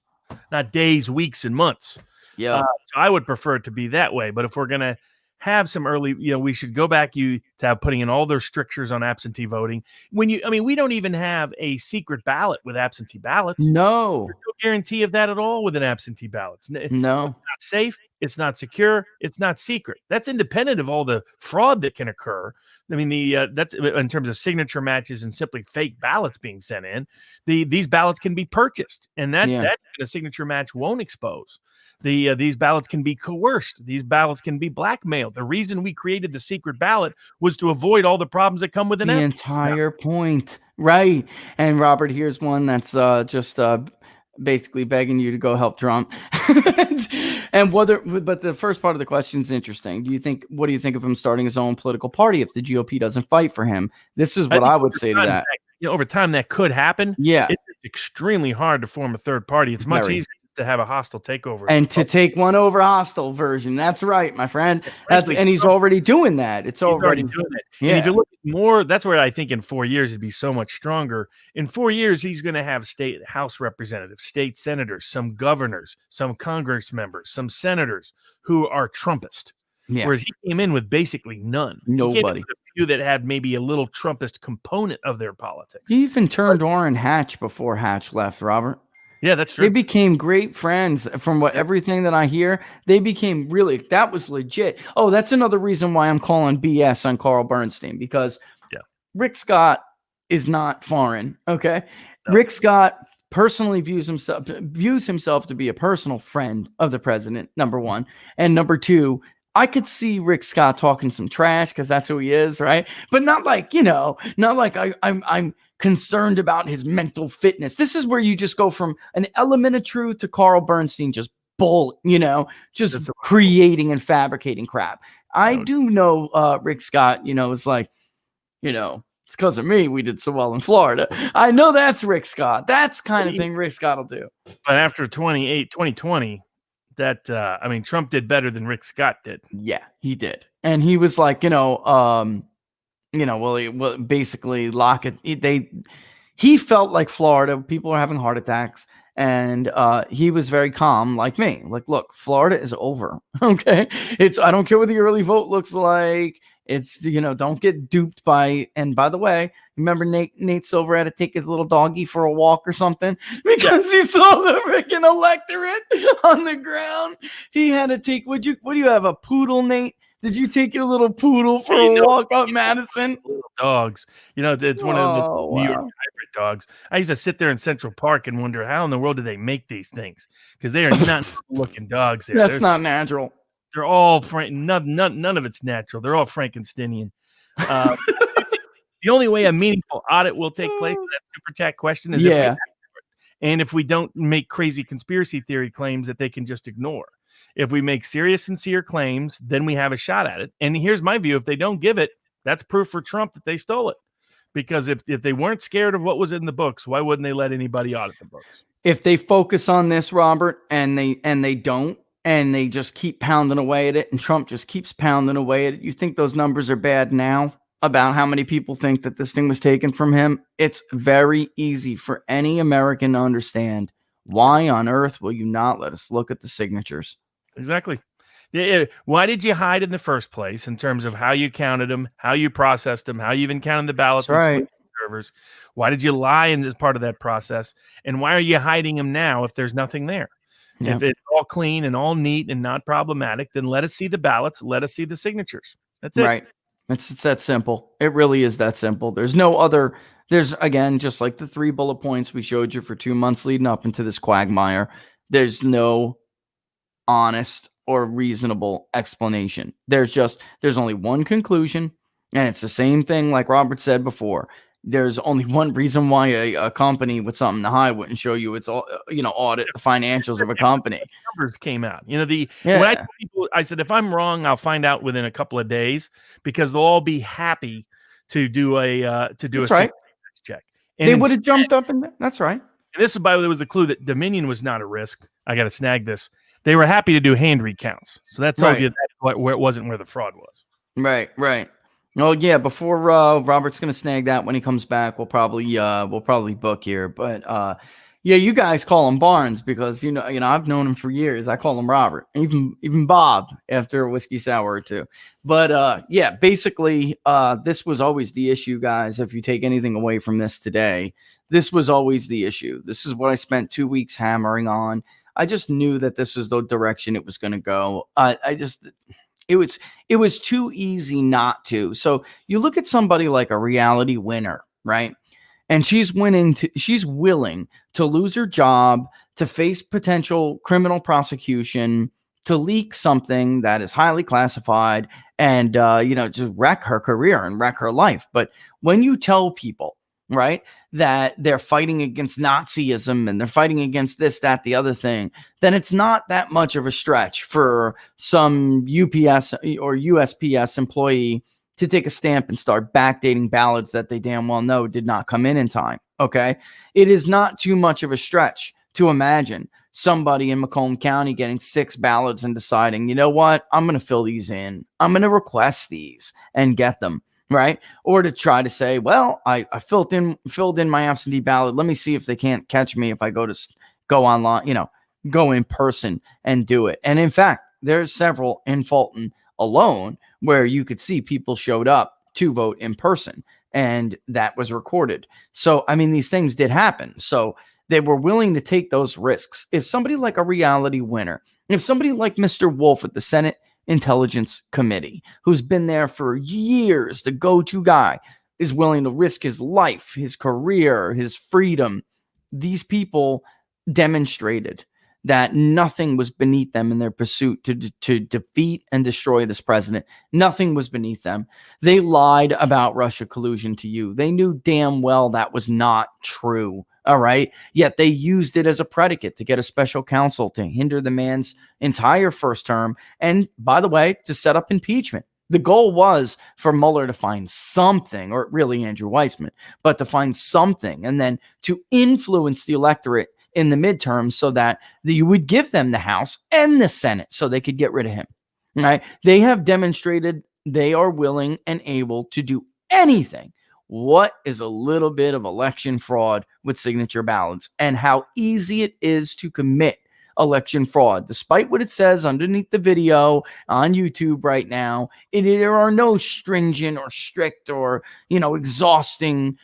weeks, and months. Yeah. So I would prefer it to be that way. But if we're going to have some early, we should go back to have putting in all their strictures on absentee voting. We don't even have a secret ballot with absentee ballots. No. There's no guarantee of that at all with an absentee ballot. No. It's not safe. It's not secure. It's not secret. That's independent of all the fraud that can occur. I mean, that's in terms of signature matches and simply fake ballots being sent in. These ballots can be purchased, and that a signature match won't expose. These ballots can be coerced. These ballots can be blackmailed. The reason we created the secret ballot was to avoid all the problems that come with the entire point, right? And Robert, here's one that's just basically begging you to go help Trump. But the first part of the question is interesting. What do you think of him starting his own political party if the GOP doesn't fight for him? This is what I would say to that. Over time, that could happen. Yeah, it's extremely hard to form a third party. It's much easier to have a hostile takeover and to take one over hostile version. That's right, my friend. And he's already doing that. He's already doing it. Yeah. And if you look at more, that's where I think in 4 years it'd be so much stronger. In 4 years, he's going to have state House representatives, state senators, some governors, some Congress members, some senators who are Trumpist. Yeah. Whereas he came in with basically none. Nobody. A few that had maybe a little Trumpist component of their politics. He even turned Orrin Hatch before Hatch left, Robert. Yeah, that's true. They became great friends. From everything that I hear, they became that was legit. Oh, that's another reason why I'm calling BS on Carl Bernstein, because Rick Scott is not foreign. Okay. No. Rick Scott personally views himself to be a personal friend of the president, number one. And number two, I could see Rick Scott talking some trash because that's who he is, right? But not like, I'm concerned about his mental fitness. This is where you just go from an element of truth to Carl Bernstein just creating and fabricating crap. I do know Rick Scott, is like, it's because of me we did so well in Florida. I know that's Rick Scott. That's kind of thing Rick Scott will do. But after 2020, Trump did better than Rick Scott did. Yeah, he did. And he was like, basically lock it. He felt like Florida, people are having heart attacks. And he was very calm, like me. Like, look, Florida is over. Okay. I don't care what the early vote looks like. It's, don't get duped by, and by the way, remember Nate Silver had to take his little doggy for a walk or something because he saw the freaking electorate on the ground. He had to take, what do you have, a poodle, Nate? Did you take your little poodle for a walk up Madison? Little dogs. It's one of the New York hybrid dogs. I used to sit there in Central Park and wonder how in the world do they make these things? Because they are not looking dogs there. That's not natural. They're all none of it's natural. They're all Frankensteinian. The only way a meaningful audit will take place with that super chat question is if we don't make crazy conspiracy theory claims that they can just ignore. If we make serious, sincere claims, then we have a shot at it. And here's my view. If they don't give it, that's proof for Trump that they stole it. Because if they weren't scared of what was in the books, why wouldn't they let anybody audit the books? If they focus on this, Robert, and they don't, and they just keep pounding away at it, and Trump just keeps pounding away at it, you think those numbers are bad now about how many people think that this thing was taken from him? It's very easy for any American to understand. Why on earth will you not let us look at the signatures? Exactly. Yeah. Why did you hide in the first place in terms of how you counted them, how you processed them, how you even counted the ballots? That's right. Servers? Why did you lie in this part of that process? And why are you hiding them now if there's nothing there? Yep. If it's all clean and all neat and not problematic, then let us see the ballots. Let us see the signatures. That's it. Right. It's that simple. It really is that simple. There's no other. There's, again, just like the 3 bullet points we showed you for 2 months leading up into this quagmire. There's no honest or reasonable explanation. There's only one conclusion, and it's the same thing like Robert said before. There's only one reason why a company with something to hide wouldn't show you its audit the financials of a company. Numbers came out. When I told people, I said, if I'm wrong, I'll find out within a couple of days because they'll all be happy to do a check. And they would have jumped up and that's right. And this, by the way, was the clue that Dominion was not a risk. I got to snag this. They were happy to do hand recounts. So that told you where it wasn't where the fraud was. Right. Oh yeah. Before Robert's going to snag that when he comes back, we'll probably book here. But Yeah, you guys call him Barnes because you know I've known him for years. I call him Robert, even Bob after a whiskey sour or two. But yeah, basically, this was always the issue, guys. If you take anything away from this today, this was always the issue. This is what I spent 2 weeks hammering on. I just knew that this was the direction it was going to go. It was too easy not to. So you look at somebody like a reality winner, right? And she's willing to lose her job, to face potential criminal prosecution, to leak something that is highly classified and just wreck her career and wreck her life. But when you tell people, right, that they're fighting against Nazism and they're fighting against this, that, the other thing, then it's not that much of a stretch for some UPS or USPS employee to take a stamp and start backdating ballots that they damn well know did not come in time. Okay. It is not too much of a stretch to imagine somebody in Macomb County getting 6 ballots and deciding, you know what, I'm going to fill these in. I'm going to request these and get them. Right. Or to try to say, well, I filled in my absentee ballot. Let me see if they can't catch me if I go online, go in person and do it. And in fact, there's several in Fulton alone where you could see people showed up to vote in person and that was recorded. So, I mean, these things did happen. So they were willing to take those risks. If somebody like a reality winner, if somebody like Mr. Wolf at the Senate Intelligence Committee, who's been there for years, the go-to guy, is willing to risk his life, his career, his freedom, these people demonstrated that nothing was beneath them in their pursuit to defeat and destroy this president. Nothing was beneath them. They lied about Russia collusion to you. They knew damn well that was not true. All right. Yet they used it as a predicate to get a special counsel to hinder the man's entire first term. And by the way, to set up impeachment. The goal was for Mueller to find something, or really Andrew Weissman, but to find something and then to influence the electorate in the midterms so that you would give them the House and the Senate so they could get rid of him. Right? They have demonstrated they are willing and able to do anything. What is a little bit of election fraud with signature ballots and how easy it is to commit election fraud, despite what it says underneath the video on YouTube right now. There are no stringent or strict or, exhausting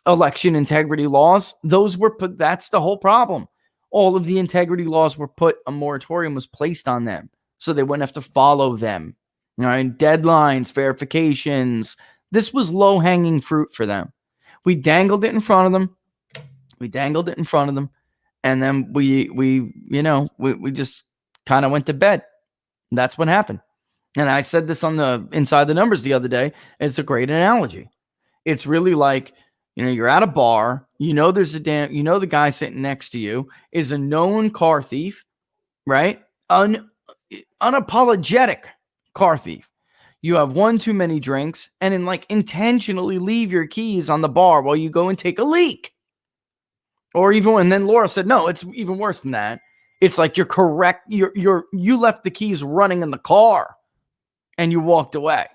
election integrity laws. Those were put. That's the whole problem. All of the integrity laws were put, a moratorium was placed on them so they wouldn't have to follow them. Deadlines, verifications. This was low-hanging fruit for them. We dangled it in front of them. And then we just kind of went to bed. That's what happened. And I said this on the Inside the Numbers the other day. It's a great analogy. It's really like, you're at a bar, there's the guy sitting next to you is a known car thief, right? Unapologetic car thief. You have one too many drinks and then intentionally leave your keys on the bar while you go and take a leak. And then Laura said, no, it's even worse than that. It's like you're correct. You left the keys running in the car and you walked away.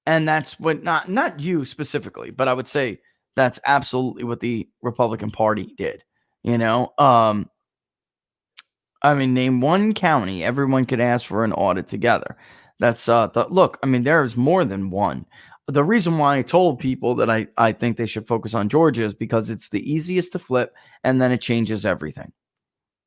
And that's what, not you specifically, but I would say that's absolutely what the Republican Party did. Name one county everyone could ask for an audit together. That's there's more than one. The reason why I told people that I think they should focus on Georgia is because it's the easiest to flip and then it changes everything.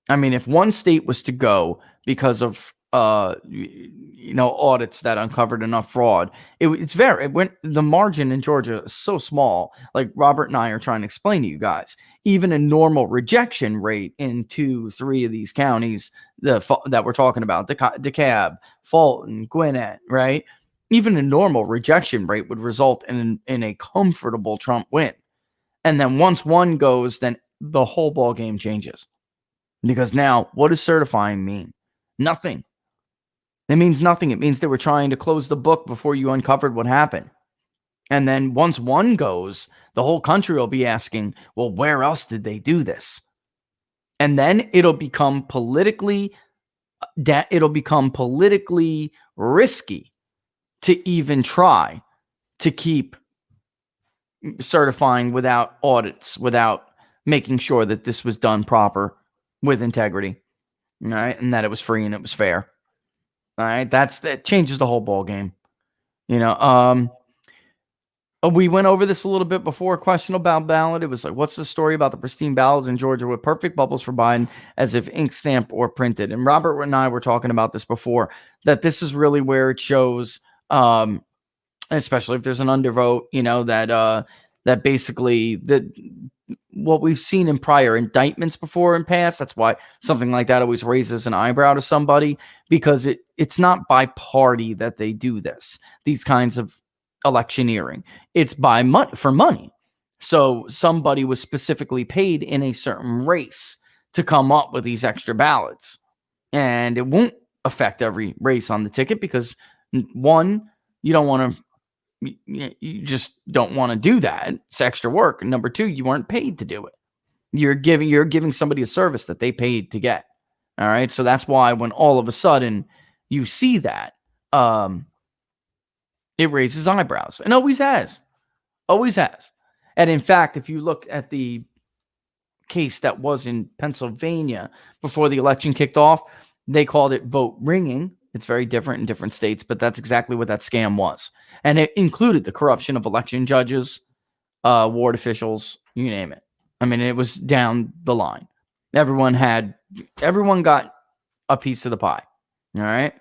If one state was to go because of audits that uncovered enough fraud, the margin in Georgia is so small. Like Robert and I are trying to explain to you guys, even a normal rejection rate in 2-3 of these counties that we're talking about, DeKalb, Fulton, Gwinnett, right? Even a normal rejection rate would result in a comfortable Trump win. And then once one goes, then the whole ball game changes. Because now, what does certifying mean? Nothing. It means nothing. It means they were trying to close the book before you uncovered what happened. And then once one goes, the whole country will be asking, well, where else did they do this? And then it'll become politically risky to even try to keep certifying without audits, without making sure that this was done proper with integrity. All right. And that it was free and it was fair. All right. That changes the whole ball game. We went over this a little bit before. Question about ballot. It was like, what's the story about the pristine ballots in Georgia with perfect bubbles for Biden as if ink stamped or printed? And Robert and I were talking about this before, that this is really where it shows, especially if there's an undervote, that basically what we've seen in prior indictments before in past. That's why something like that always raises an eyebrow to somebody, because it's not by party that they do this. These kinds of electioneering, it's by money, for money. So somebody was specifically paid in a certain race to come up with these extra ballots, and it won't affect every race on the ticket, because one, you don't want to, you just don't want to do that. It's extra work. And number two, you weren't paid to do it. You're giving somebody a service that they paid to get. All right. So that's why when all of a sudden you see that, it raises eyebrows, and always has. And in fact, if you look at the case that was in Pennsylvania before the election kicked off, they called it vote ringing. It's very different in different states, but that's exactly what that scam was. And it included the corruption of election judges, ward officials, you name it. I mean, it was down the line. Everyone got a piece of the pie. All right.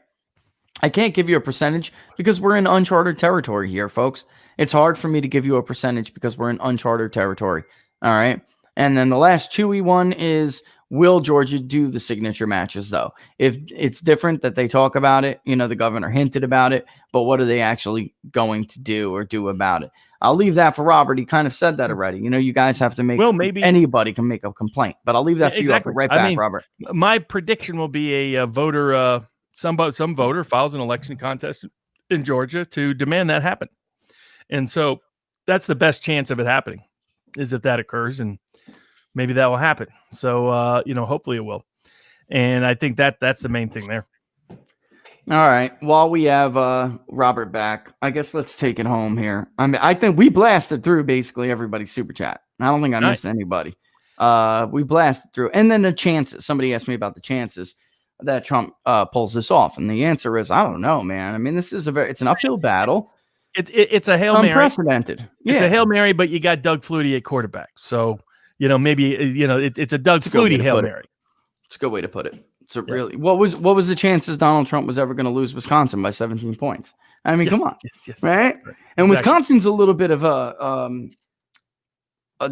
I can't give you a percentage because we're in uncharted territory here, folks. It's hard for me to give you a percentage because we're in uncharted territory. All right. And then the last chewy one is, will Georgia do the signature matches, though? If it's different that they talk about it, the governor hinted about it, but what are they actually going to do or do about it? I'll leave that for Robert. He kind of said that already. You guys have to make, maybe anybody can make a complaint, but I'll leave that for you. I'll be right back, Robert. My prediction will be a voter, some voter files an election contest in Georgia to demand that happen. And so that's the best chance of it happening, is if that occurs, and maybe that will happen. So, hopefully it will. And I think that's the main thing there. All right. While we have Robert back, I guess let's take it home here. I mean, I think we blasted through basically everybody's super chat. I don't think I missed anybody. We blasted through. And then the chances. Somebody asked me about the chances that Trump pulls this off. And the answer is, I don't know, man. I mean, this is it's an uphill battle. It's a Hail Mary. Unprecedented. Yeah. It's a Hail Mary, but you got Doug Flutie at quarterback. So, maybe, it's a Doug Flutie Hail Mary. It's a good way to put it. So really, what was the chances Donald Trump was ever going to lose Wisconsin by 17 points? I mean, come on, right? And exactly. Wisconsin's a little bit of a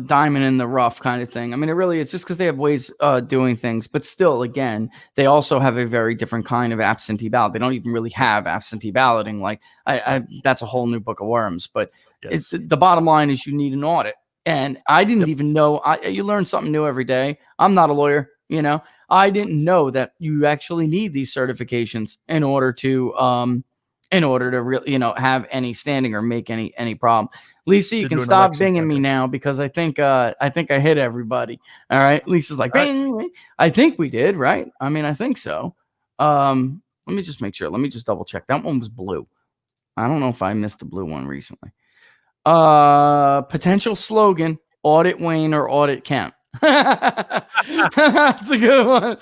diamond in the rough kind of thing. I mean, it really is just because they have ways doing things, but still, again, they also have a very different kind of absentee ballot. They don't even really have absentee balloting. Like, that's a whole new book of worms. But the bottom line is, you need an audit. And I didn't even know. You learn something new every day. I'm not a lawyer, I didn't know that you actually need these certifications in order to really, have any standing or make any problem. Lisa, you can stop binging me now, because I think I hit everybody. All right. Lisa's like, bing. I think we did, right? I mean, I think so. Let me just make sure. Let me just double check. That one was blue. I don't know if I missed a blue one recently. Potential slogan: audit Wayne or audit Kemp. That's a good one.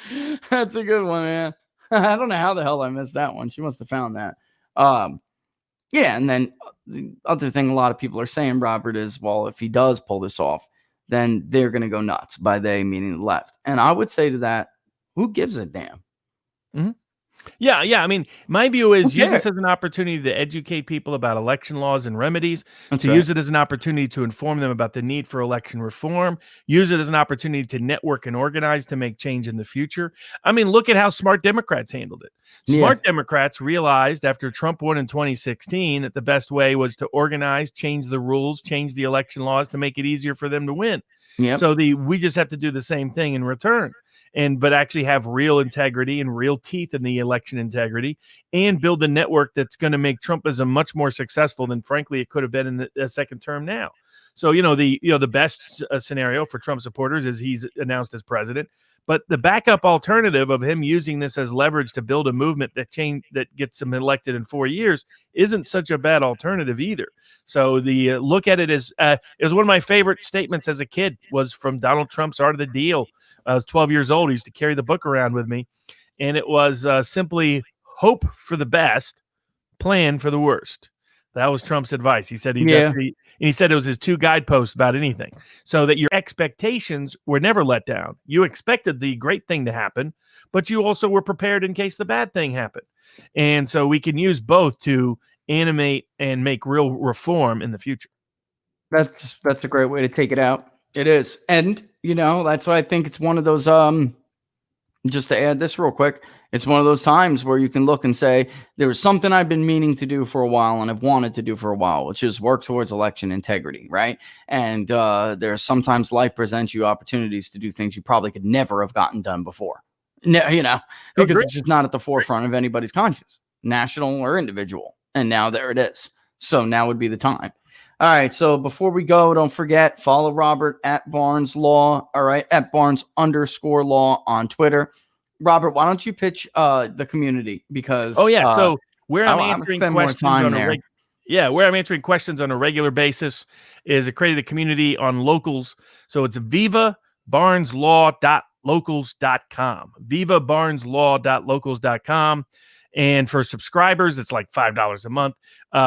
That's a good one, man. I don't know how the hell I missed that one. She must have found that. Yeah, and then the other thing a lot of people are saying, Robert, is, well, if he does pull this off, then they're going to go nuts. By they, meaning the left. And I would say to that, who gives a damn? Mm-hmm. Yeah. I mean, my view is use this as an opportunity to educate people about election laws and remedies, use it as an opportunity to inform them about the need for election reform, use it as an opportunity to network and organize to make change in the future. I mean, look at how smart Democrats handled it. Smart Democrats realized after Trump won in 2016 that the best way was to organize, change the rules, change the election laws to make it easier for them to win. Yep. So we just have to do the same thing in return. But actually have real integrity and real teeth in the election integrity, and build a network that's going to make Trumpism much more successful than, frankly, it could have been in the second term now. So, the best scenario for Trump supporters is he's announced as president. But the backup alternative of him using this as leverage to build a movement that gets him elected in 4 years isn't such a bad alternative either. So the look at it as it was one of my favorite statements as a kid was from Donald Trump's Art of the Deal. I was 12 years old. He used to carry the book around with me. And it was simply hope for the best, plan for the worst. That was Trump's advice. He said he said it was his 2 guideposts about anything. So that your expectations were never let down. You expected the great thing to happen, but you also were prepared in case the bad thing happened. And so we can use both to animate and make real reform in the future. That's a great way to take it out. It is. And, that's why I think it's one of those, just to add this real quick, it's one of those times where you can look and say, there was something I've been meaning to do for a while and I've wanted to do for a while, which is work towards election integrity, right? And there's sometimes life presents you opportunities to do things you probably could never have gotten done before, because it's just not at the forefront of anybody's conscience, national or individual. And now there it is. So now would be the time. All right. So before we go, don't forget, follow Robert at Barnes Law. All right. At Barnes_law on Twitter. Robert, why don't you pitch the community? Because so where I'm answering questions where I'm answering questions on a regular basis is I created a community on Locals. So it's vivabarneslaw.locals.com. vivabarneslaw.locals.com. And for subscribers, it's like $5 a month,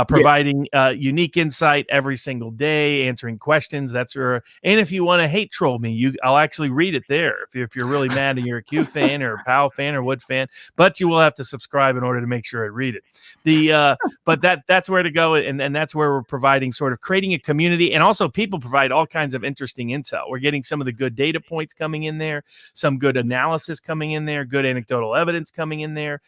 providing unique insight every single day, answering questions. And if you want to hate troll me, I'll actually read it there. If you're really mad and you're a Q fan or a Powell fan or Wood fan, but you will have to subscribe in order to make sure I read it. But that's where to go, and that's where we're providing sort of creating a community, and also people provide all kinds of interesting intel. We're getting some of the good data points coming in there, some good analysis coming in there, good anecdotal evidence coming in there.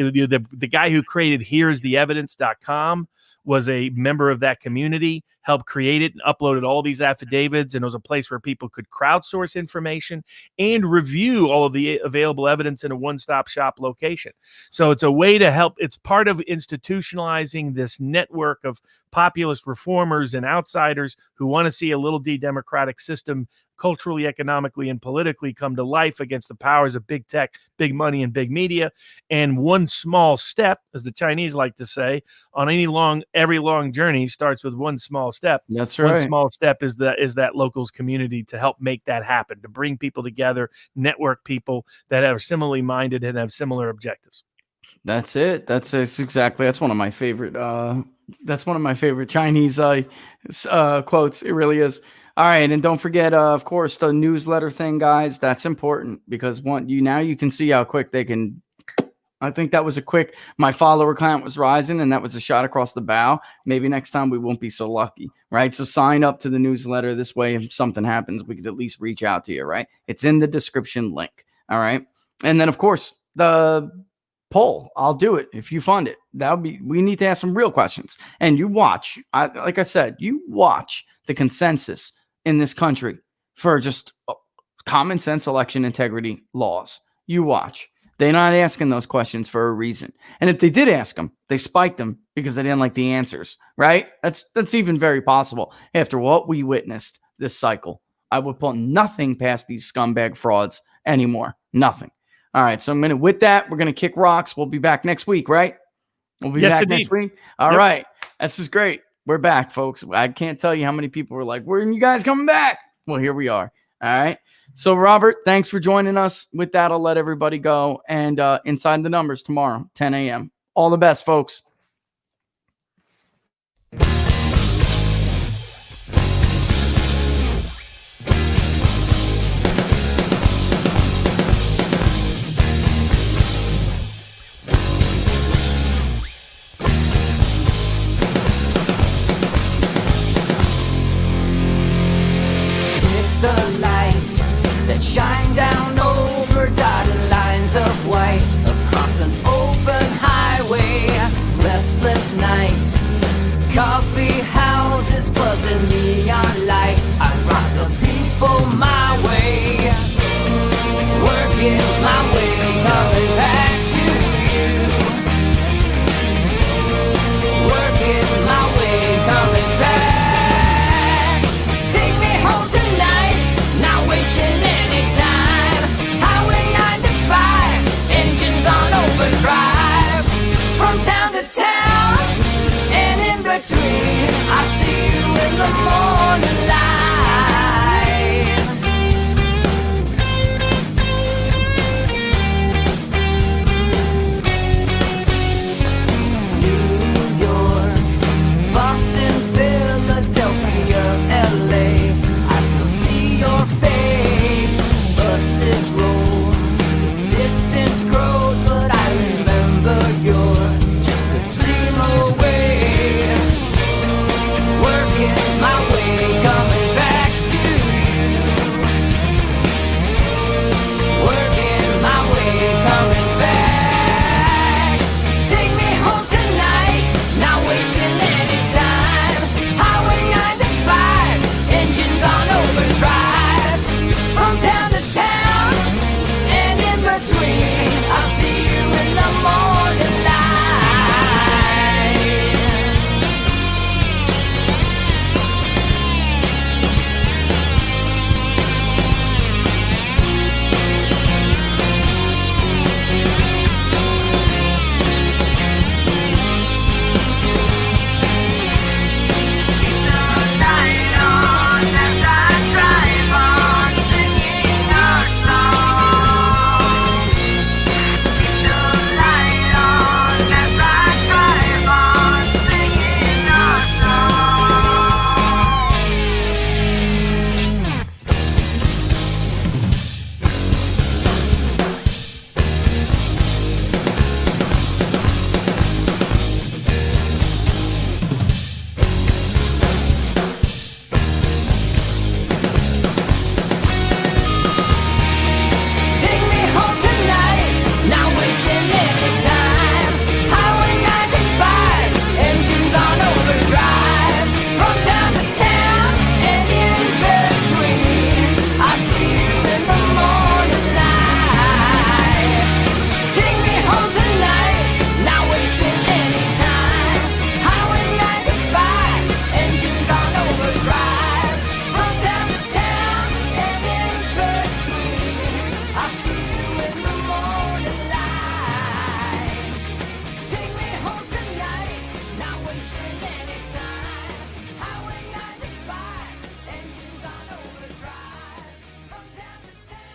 The guy who created here'stheevidence.com was a member of that community, helped create it and uploaded all these affidavits. And it was a place where people could crowdsource information and review all of the available evidence in a one-stop shop location. So it's a way to help. It's part of institutionalizing this network of populist reformers and outsiders who want to see a little d-democratic system culturally, economically, and politically come to life against the powers of big tech, big money, and big media. And one small step, as the Chinese like to say, on every long journey starts with one small step. That's right. One small step is that Locals community to help make that happen, to bring people together, network people that are similarly minded and have similar objectives. That's it. That's exactly. That's one of my favorite. That's one of my favorite Chinese quotes. It really is. All right, and don't forget, of course, the newsletter thing, guys. That's important because you can see how quick they can. I think that was my follower count was rising, and that was a shot across the bow. Maybe next time we won't be so lucky, right? So sign up to the newsletter. This way, if something happens, we could at least reach out to you, right? It's in the description link. All right, and then of course the poll. I'll do it if you fund it. We need to ask some real questions, and you watch. Like I said, you watch the consensus in this country for just common sense election integrity laws. You watch. They're not asking those questions for a reason. And if they did ask them, they spiked them because they didn't like the answers, right? That's even very possible. After what we witnessed this cycle, I would put nothing past these scumbag frauds anymore. Nothing. All right. So with that, we're going to kick rocks. We'll be back next week, right? We'll be back next week. All right. This is great. We're back, folks. I can't tell you how many people were like, when are you guys coming back? Well, here we are. All right. So, Robert, thanks for joining us. With that, I'll let everybody go. And Inside the Numbers tomorrow, 10 a.m. All the best, folks. Shine down over dotted lines of white across an open highway. Restless nights